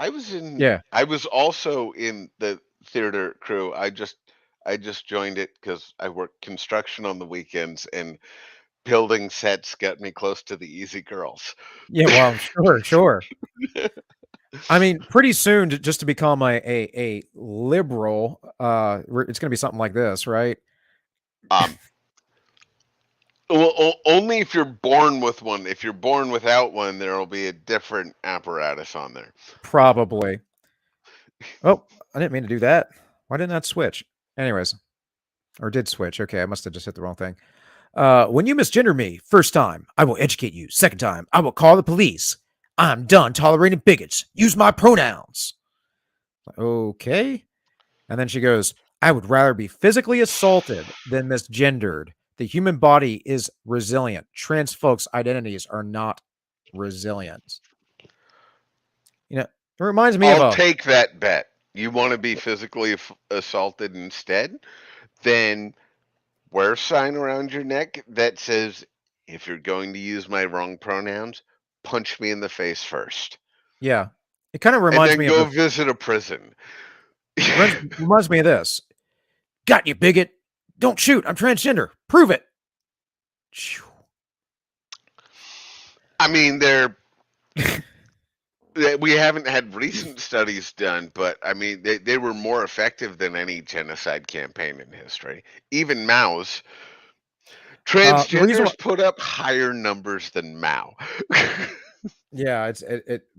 also in the theater crew. I just joined it because I worked construction on the weekends, and building sets got me close to the easy girls. Yeah, well, sure. I mean, pretty soon, just to become a liberal, it's going to be something like this, right? Well, only if you're born with one. If you're born without one, there will be a different apparatus on there. Probably. Oh, I didn't mean to do that. Why didn't that switch? Anyways, or did switch. Okay, I must have just hit the wrong thing. When you misgender me, first time, I will educate you. Second time, I will call the police. I'm done tolerating bigots. Use my pronouns. Okay. And then she goes, I would rather be physically assaulted than misgendered. The human body is resilient. Trans folks' identities are not resilient. It reminds me I'll take that bet. You want to be physically assaulted instead? Then wear a sign around your neck that says, if you're going to use my wrong pronouns, punch me in the face first. Yeah. It kind of reminds me of go visit a prison. Reminds me of this. Got you, bigot. Don't shoot. I'm transgender. Prove it. I mean, we haven't had recent studies done, but I mean, they were more effective than any genocide campaign in history. Even Mao's. Transgenders put up higher numbers than Mao. Yeah,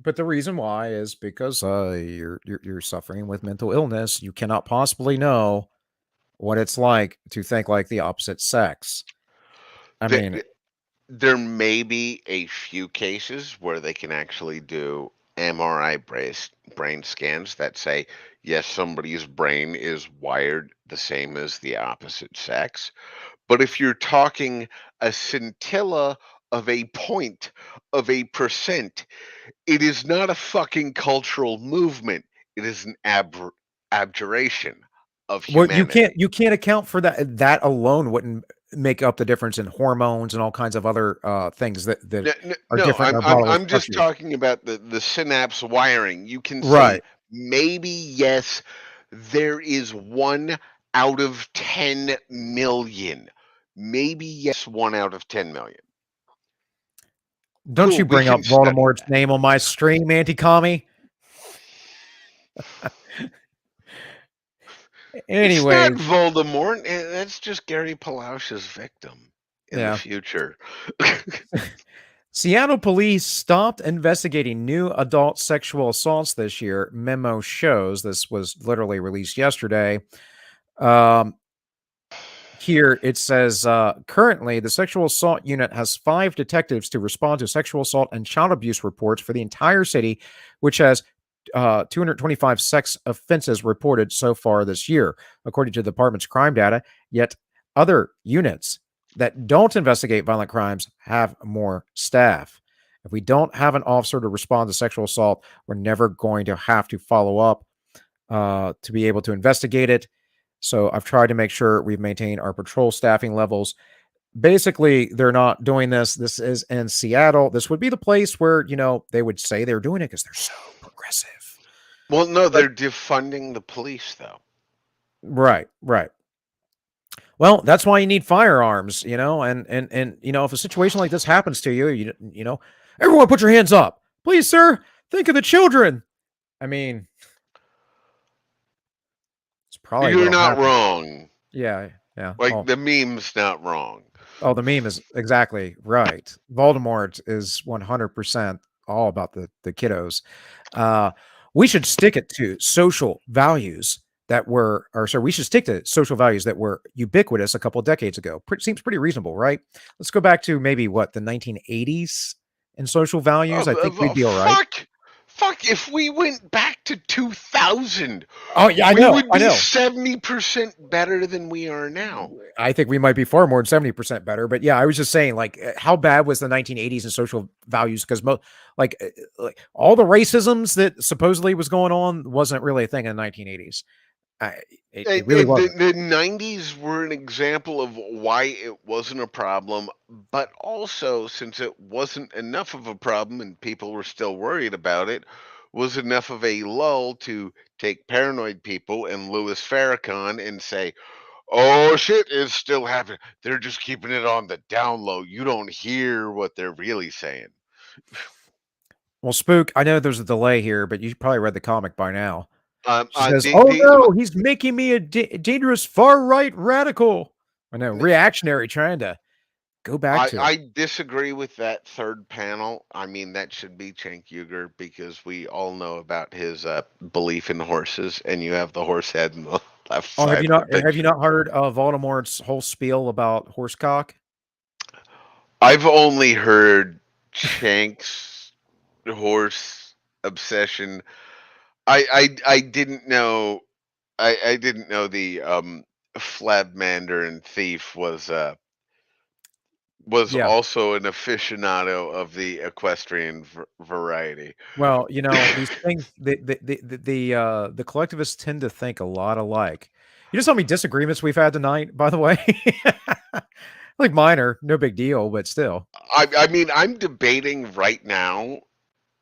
but the reason why is because you're suffering with mental illness. You cannot possibly know what it's like to think like the opposite sex. There may be a few cases where they can actually do MRI brain scans that say, yes, somebody's brain is wired the same as the opposite sex. But if you're talking a scintilla of a point of a percent, it is not a fucking cultural movement. It is an abjuration of humanity. Well, you can't account for that. That alone wouldn't make up the difference in hormones and all kinds of other things that are different. I'm just talking about the synapse wiring. You can say maybe yes, there is 1 out of 10 million. Maybe yes, 1 out of 10 million. Don't you bring up Voldemort's name on my stream, anti-commie? Anyway, it's not Voldemort. That's just Gary Palausch's victim in the future. Seattle police stopped investigating new adult sexual assaults this year. Memo shows this was literally released yesterday. Here it says, currently the sexual assault unit has 5 detectives to respond to sexual assault and child abuse reports for the entire city, which has 225 sex offenses reported so far this year, according to the department's crime data. Yet other units that don't investigate violent crimes have more staff. If we don't have an officer to respond to sexual assault, we're never going to have to follow up to be able to investigate it. So I've tried to make sure we've maintained our patrol staffing levels. basically, they're not doing this. This is in Seattle. This would be the place where, they would say they're doing it because they're so progressive. Well, no, But they're defunding the police, though. right, right. Well, that's why you need firearms, and if a situation like this happens to you, everyone put your hands up. Please, sir, think of the children. I mean, it's probably You're what'll not happen. wrong. Yeah, yeah. Like, the meme's not wrong. Oh, the meme is exactly right. Voldemort is 100% all about the kiddos. Uh, we should stick it to social values we should stick to social values that were ubiquitous a couple of decades ago. Seems pretty reasonable, right? Let's go back to maybe the 1980s in social values. I think we'd be all right. Fuck, if we went back to 2000, Oh, yeah, we would I be know. 70% better than we are now. I think we might be far more than 70% better. But yeah, I was just saying, how bad was the 1980s in social values? Because like all the racisms that supposedly was going on wasn't really a thing in the 1980s. It really wasn't. The 90s were an example of why it wasn't a problem, but also, since it wasn't enough of a problem and people were still worried about it, was enough of a lull to take paranoid people and Louis Farrakhan and say, oh shit, it's still happening. They're just keeping it on the down low. You don't hear what they're really saying. Well, Spook, I know there's a delay here, but you probably read the comic by now. She says, The, "Oh the, no, he's making me a dangerous far right radical." I know, reactionary, trying to go back to it. I disagree with that third panel. I mean, that should be Cenk Uygur because we all know about his belief in horses, and you have the horse head in the left Oh, side of the picture. have you not heard of Voldemort's whole spiel about horsecock? I've only heard Cenk's horse obsession. I didn't know I didn't know the Flabmander and Thief was Yeah. also an aficionado of the equestrian variety. Well, these things, the collectivists tend to think a lot alike. You know how many disagreements we've had tonight, by the way? Like minor, no big deal, but still. I mean, I'm debating right now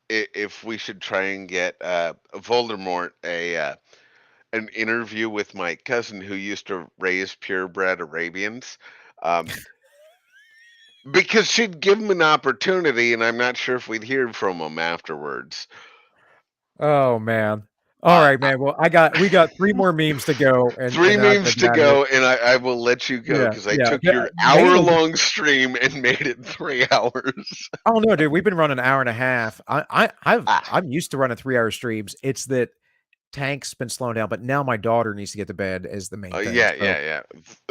if we should try and get Voldemort an interview with my cousin who used to raise purebred Arabians. Because she'd give him an opportunity, and I'm not sure if we'd hear from him afterwards. Oh man. All right, man. Well, we got 3 more memes to go, and 3 then I gotta memes get to out of here. go, and I will let you go Yeah, because I yeah. took Yeah, your mainly- hour-long stream and made it 3 hours. Oh no, dude, we've been running an hour and a half. I'm used to running 3-hour streams. It's that Tank's been slowing down, but now my daughter needs to get to bed is the main thing. Yeah. Yeah,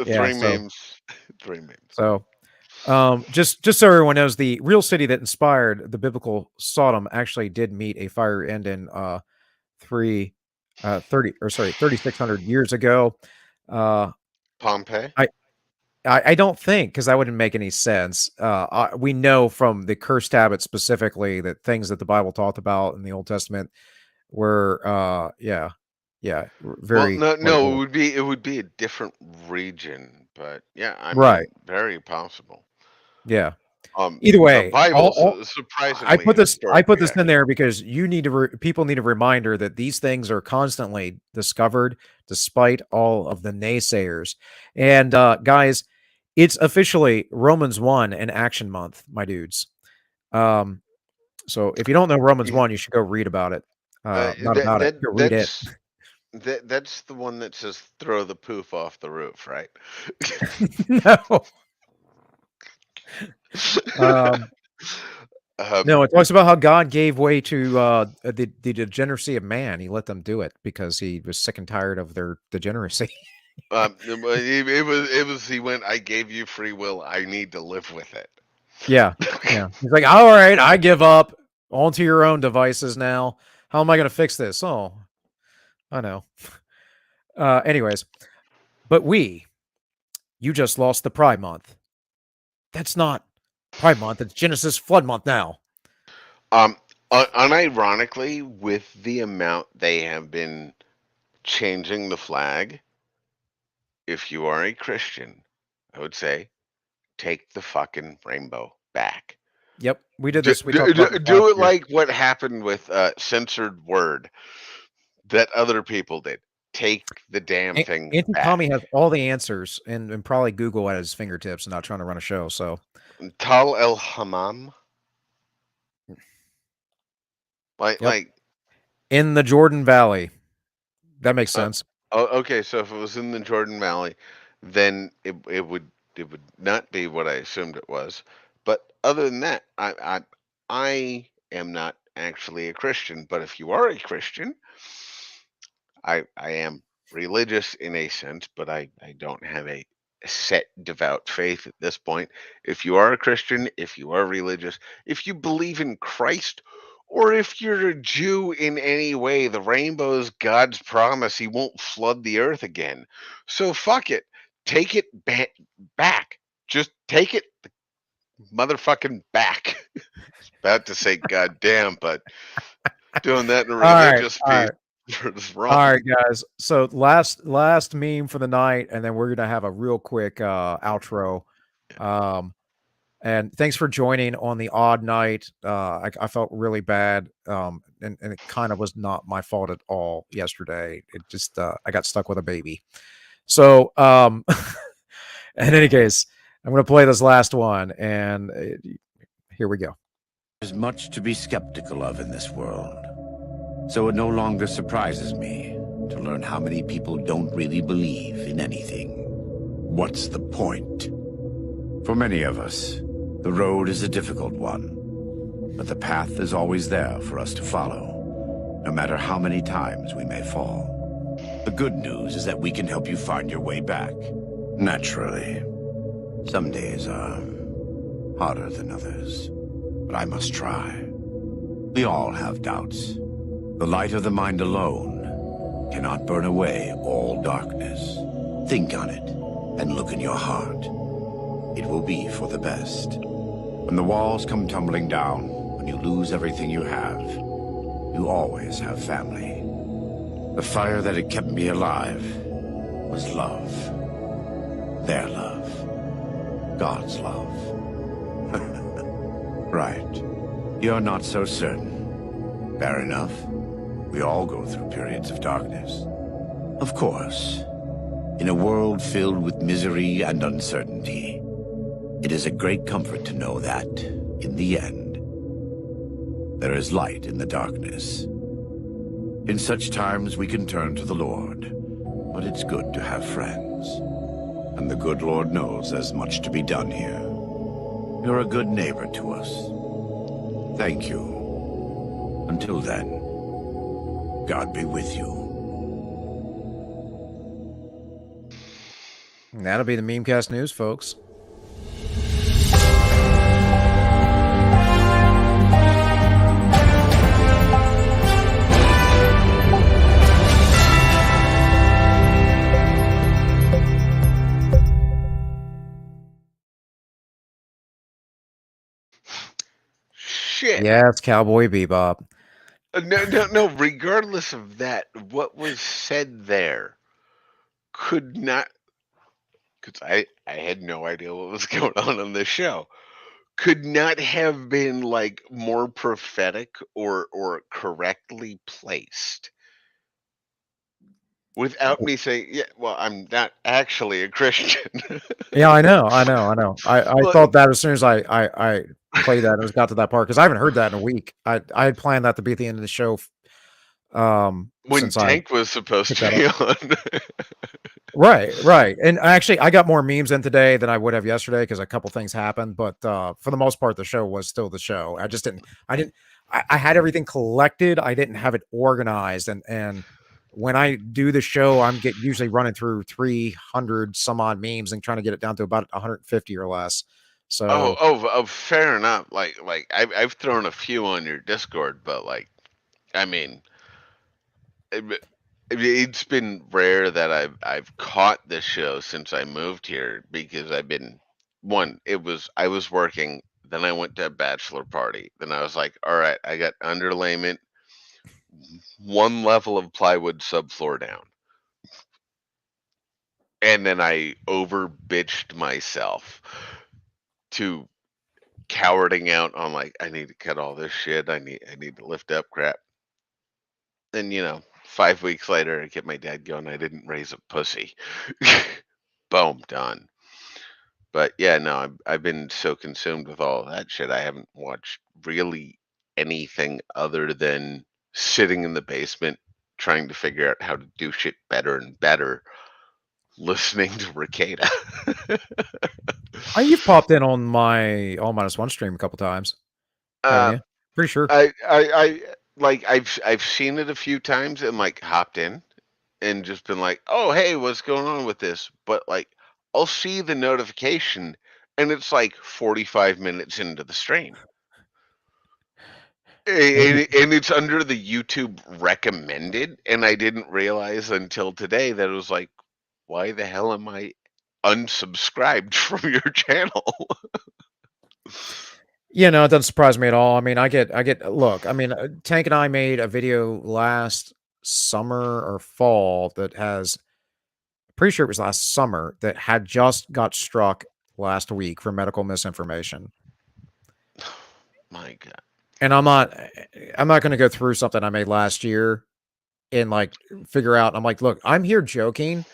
3 so- memes. 3 memes. So, just so everyone knows, the real city that inspired the biblical Sodom actually did meet a fire end in 3,600 years ago. Pompeii? I don't think, because that wouldn't make any sense. We know from the cursed habit specifically that things that the Bible talked about in the Old Testament were, very Well, no, horrible. it would be a different region, but yeah, I Right. mean, very possible. Yeah. Either way, the Bible's surprisingly I put this historically in there because people need a reminder that these things are constantly discovered despite all of the naysayers. And guys, it's officially Romans 1 and Action Month, my dudes. So if you don't know Romans 1, you should go read about it. Not about it. Go read it. That's the one that says throw the poof off the roof, right? No. No, it talks about how God gave way to the degeneracy of man. He let them do it because he was sick and tired of their degeneracy. It was he went, I gave you free will. I need to live with it. Yeah. He's like, all right, I give up. Onto your own devices now. How am I going to fix this? Oh, I know. Anyways, but you just lost the Pride Month. That's not Pride Month. It's Genesis Flood Month now. Unironically, with the amount they have been changing the flag, if you are a Christian, I would say take the fucking rainbow back. Yep, we did Do, this. We do, talked about do this last do it year. like what happened with censored word that other people did. Take the damn thing Auntie back. Tommy has all the answers and probably Google at his fingertips and not trying to run a show. So Tal el Hammam. yep, Like in the Jordan Valley. That makes sense. okay, so if it was in the Jordan Valley, then it would not be what I assumed it was. But other than that, I am not actually a Christian. But if you are a Christian, I am religious in a sense, but I don't have a set devout faith at this point. If you are a Christian, if you are religious, if you believe in Christ, or if you're a Jew in any way, the rainbow is God's promise. He won't flood the earth again. So fuck it. Take it back. Just take it motherfucking back. About to say goddamn, but doing that in a All right, religious all piece right. is All wrong. right, guys. So last meme for the night, and then we're gonna have a real quick outro. And thanks for joining on the odd night. I felt really bad, and it kind of was not my fault at all yesterday. It just I got stuck with a baby. So in any case, I'm gonna play this last one, and here we go. There's much to be skeptical of in this world. So it no longer surprises me to learn how many people don't really believe in anything. What's the point? For many of us, the road is a difficult one, but the path is always there for us to follow, no matter how many times we may fall. The good news is that we can help you find your way back. Naturally, some days are harder than others, but I must try. We all have doubts. The light of the mind alone cannot burn away all darkness. Think on it and look in your heart. It will be for the best. When the walls come tumbling down, when you lose everything you have, you always have family. The fire that had kept me alive was love. Their love. God's love. Right. You're not so certain. Fair enough. We all go through periods of darkness. Of course. In a world filled with misery and uncertainty, it is a great comfort to know that, in the end, there is light in the darkness. In such times we can turn to the Lord, but it's good to have friends. And the good Lord knows there's much to be done here. You're a good neighbor to us. Thank you. Until then, God be with you. And that'll be the Memecast news, folks. Shit. Yeah, it's Cowboy Bebop. No. Regardless of that, what was said there could not, because I had no idea what was going on this show, could not have been like more prophetic or correctly placed. Without me saying, yeah, well, I'm not actually a Christian. Yeah, I know. I Well, thought that as soon as I played that and it got to that part, because I haven't heard that in a week. I had planned that to be at the end of the show. When Since Tank was supposed picked to that be up. on. Right. And actually, I got more memes in today than I would have yesterday because a couple things happened. But for the most part, the show was still the show. I had everything collected. I didn't have it organized. And when I do the show, I'm usually running through 300 some odd memes and trying to get it down to about 150 or less. So Fair enough. Like I've thrown a few on your Discord, but like, I mean, it's been rare that I've caught this show since I moved here because I've been I was working, then I went to a bachelor party, then I was like, all right, I got underlayment, one level of plywood subfloor down, and then I over bitched myself. to cowarding out on like, I need to cut all this shit. I need to lift up crap. And 5 weeks later, I get my dad going, I didn't raise a pussy. Boom, done. But yeah, no, I've been so consumed with all of that shit. I haven't watched really anything other than sitting in the basement trying to figure out how to do shit better and better, listening to Ricada. You've popped in on my All Minus One stream a couple times, haven't Uh, you? Pretty sure. I like I've seen it a few times and like hopped in and just been like, oh hey, what's going on with this? But like I'll see the notification and it's like 45 minutes into the stream. And it's under the YouTube recommended, and I didn't realize until today that it was like, why the hell am I unsubscribed from your channel? Yeah, no, it doesn't surprise me at all. I mean, look, I mean, Tank and I made a video last summer or fall that has, pretty sure it was last summer, that had just got struck last week for medical misinformation. My God. And I'm not going to go through something I made last year and like figure out, I'm like, look, I'm here joking.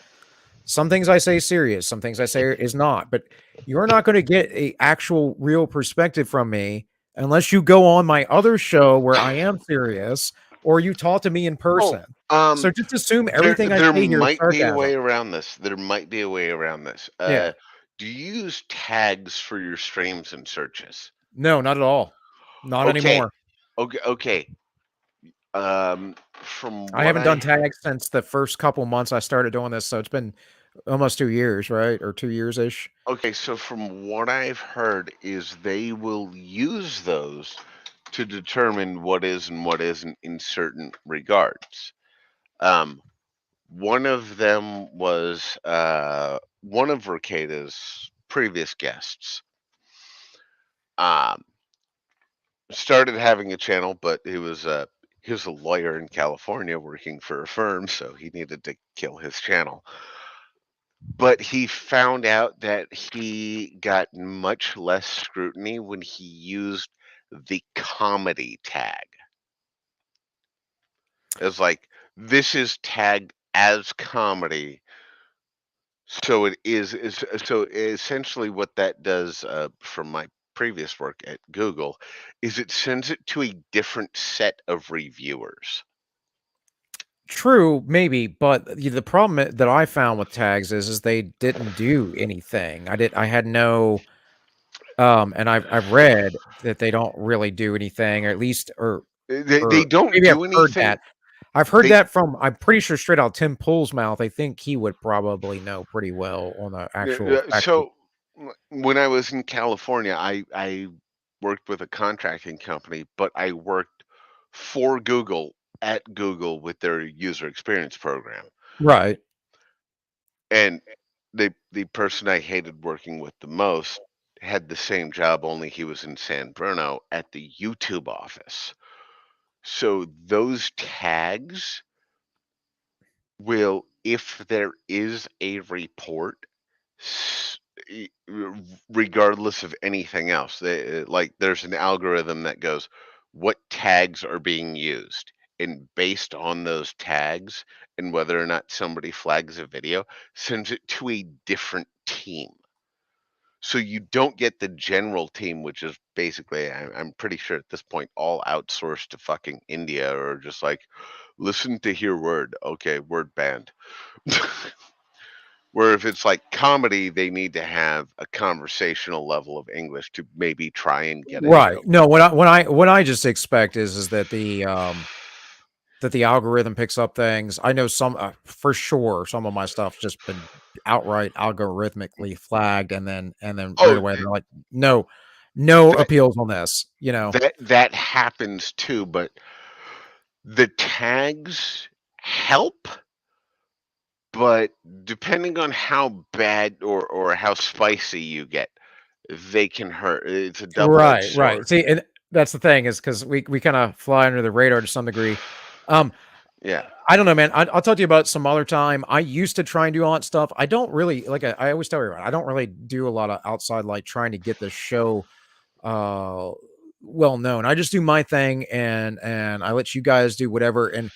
Some things I say is serious, some things I say is not, but you're not going to get a actual real perspective from me unless you go on my other show where I am serious or you talk to me in person. So just assume everything I there say here is might be a way sarcasm. around this. There might be a way around this. Yeah. Do you use tags for your streams and searches? No, not at all. Not anymore. Okay. From what I haven't done tags since the first couple months I started doing this, so it's been almost 2 years, right? Or 2 years-ish. Okay, so from what I've heard is they will use those to determine what is and what isn't in certain regards. One of them was one of Ricada's previous guests. Started having a channel, but he was a lawyer in California working for a firm, so he needed to kill his channel. But he found out that he got much less scrutiny when he used the comedy tag. It's like, this is tagged as comedy. So it is so essentially what that does from my previous work at Google is it sends it to a different set of reviewers. True, maybe, but the problem that I found with tags is they didn't do anything. I had no, and I've read that they don't really do anything, or at least, They or don't maybe I've do heard anything. that. I've heard They that from, I'm pretty sure straight out Tim Pool's mouth. I think he would probably know pretty well on the actual. So when I was in California, I worked with a contracting company, but I worked for Google at Google with their user experience program. Right. And the person I hated working with the most had the same job, only he was in San Bruno at the YouTube office. So those tags will, if there is a report, regardless of anything else, like there's an algorithm that goes, what tags are being used? And based on those tags and whether or not somebody flags a video, sends it to a different team. So you don't get the general team, which is basically, I'm pretty sure at this point, all outsourced to fucking India, or just like, listen to hear word. Okay, word banned. Where if it's like comedy, they need to have a conversational level of English to maybe try and get a Right. joke. No, what I just expect is that the algorithm picks up things. I know some, for sure, some of my stuff's just been outright algorithmically flagged, and then right Oh, away they're like, no appeals on this. that happens too, but the tags help, but depending on how bad or how spicy you get, they can hurt. It's a double-edged Right. sword. See, and that's the thing, is because we kind of fly under the radar to some degree. Yeah. I don't know, man. I'll talk to you about some other time. I used to try and do all that stuff. I don't really like. I always tell everyone I don't really do a lot of outside, like trying to get the show uh well known. I just do my thing, and I let you guys do whatever. And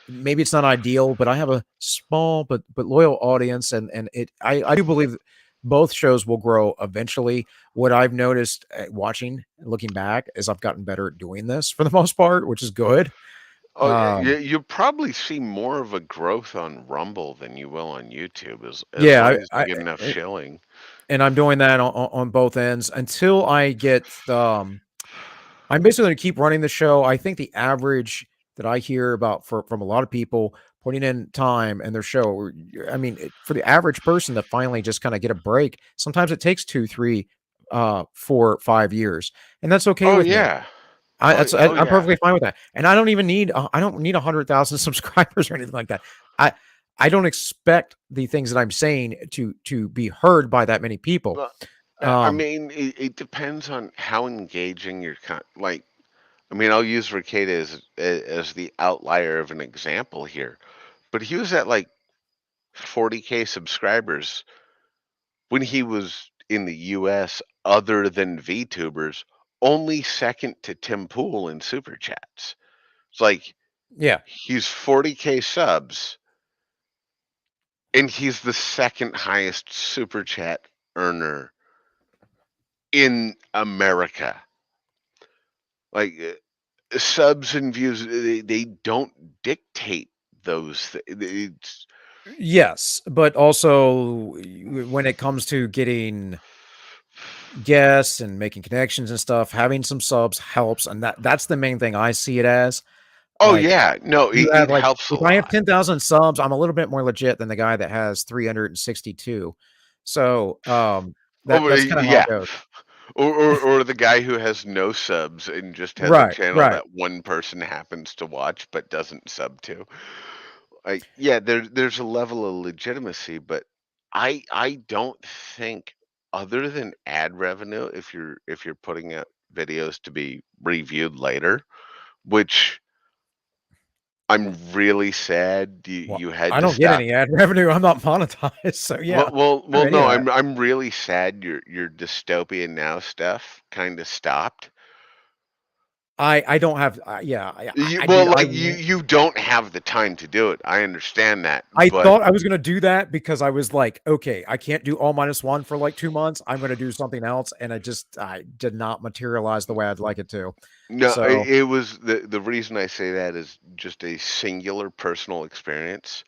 maybe it's not ideal, but I have a small but loyal audience, and I do believe that both shows will grow eventually. What I've noticed watching, looking back, is I've gotten better at doing this for the most part, which is good. Oh, Um, you'll probably see more of a growth on Rumble than you will on YouTube, as yeah, long as you get enough shilling. and I'm doing that on both ends until I get I'm basically going to keep running the show. I think the average that I hear about from a lot of people putting in time and their show, I mean, for the average person to finally just kind of get a break, sometimes it takes 2, 3, 4, 5 years, and that's okay Oh with me. yeah. Oh I'm yeah. perfectly fine with that, and I don't even need I don't need 100,000 subscribers or anything like that. I I don't expect the things that I'm saying to be heard by that many people. Well, I Um, mean, it depends on how engaging your like. I mean, I'll use Ricada as the outlier of an example here, but he was at like 40K subscribers when he was in the US, other than VTubers, only second to Tim Pool in super chats. It's like yeah. he's 40K subs and he's the second highest super chat earner in America. Like subs and views, they don't dictate those. It's Yes, but also when it comes to getting guests and making connections and stuff, having some subs helps, and that's the main thing I see it as. oh Like, yeah, no, you have it like helps a if I have lot. 10,000 subs, I'm a little bit more legit than the guy that has 362. So, Oh that's kinda how it yeah, goes. or the guy who has no subs and just has a Right, channel right. that one person happens to watch but doesn't sub to. Like, yeah, there's a level of legitimacy, but I don't think, other than ad revenue, if you're putting out videos to be reviewed later, which I'm really sad Well, you had I to don't get stop. any ad revenue. I'm not monetized, so yeah, I don't have any No, of that. I'm really sad your dystopian now stuff kind of stopped. I don't have yeah, Well, dude, like you don't have the time to do it. I understand that, I but thought I was gonna do that because I was like, "Okay, I can't do all minus one for, like, 2 months. I'm gonna do something else," and I did not materialize the way I'd like it to. no, So, it was the reason I say that is just a singular personal experience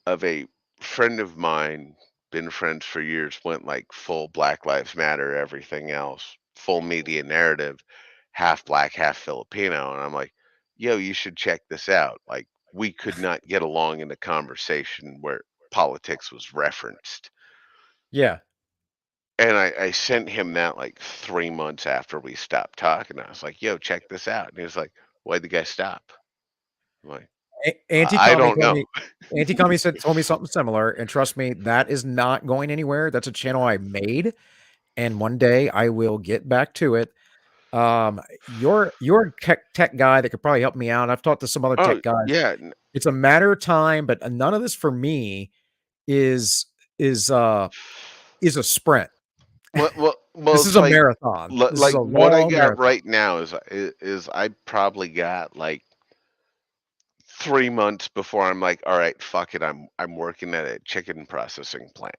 of a friend of mine, been friends for years, went like full Black Lives Matter, everything else, full media narrative, half black, half Filipino. And I'm like, yo, you should check this out. Like, we could not get along in a conversation where politics was referenced. yeah. And I sent him that like 3 months after we stopped talking. I was like, yo, check this out. And he was like, why'd the guy stop? I'm like, Auntie I Kami don't told know. me Auntie Kami told me something similar, and trust me, that is not going anywhere. That's a channel I made, and one day I will get back to it. You're a tech guy that could probably help me out. I've talked to some other Oh, tech guys. yeah. It's a matter of time, but none of this for me is is, uh, is a sprint. Well, This is it's a like marathon. This is like a what I long got marathon. right now is I probably got like 3 months before I'm like, all right, fuck it, I'm working at a chicken processing plant.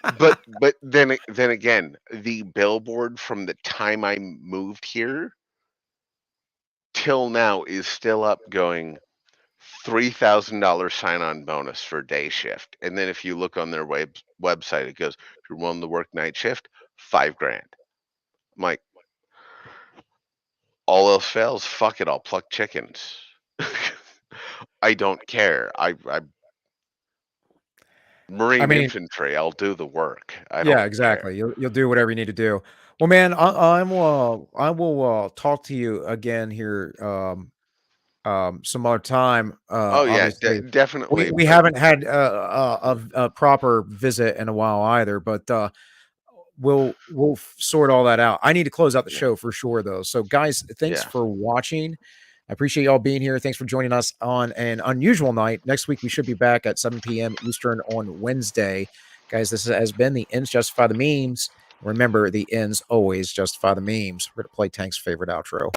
But then again, the billboard from the time I moved here till now is still up, going $3,000 sign-on bonus for day shift. And then if you look on their website, it goes, if you're willing to work night shift, 5 grand. I'm like, all else fails, fuck it, I'll pluck chickens. I don't care. I I Marine mean, infantry, I'll do the work. I yeah, don't care. exactly. You'll do whatever you need to do. Well, man, I will talk to you again here some other time. Oh yeah, Obviously, definitely. we But haven't had a proper visit in a while either, but sort all that out. I need to close out the yeah, show for sure, though. So, guys, thanks yeah, for watching. I appreciate y'all being here. Thanks for joining us on an unusual night. Next week, we should be back at 7 p.m. Eastern on Wednesday. Guys, this has been the Ends Justify the Memes. Remember, the ends always justify the memes. We're going to play Tank's favorite outro.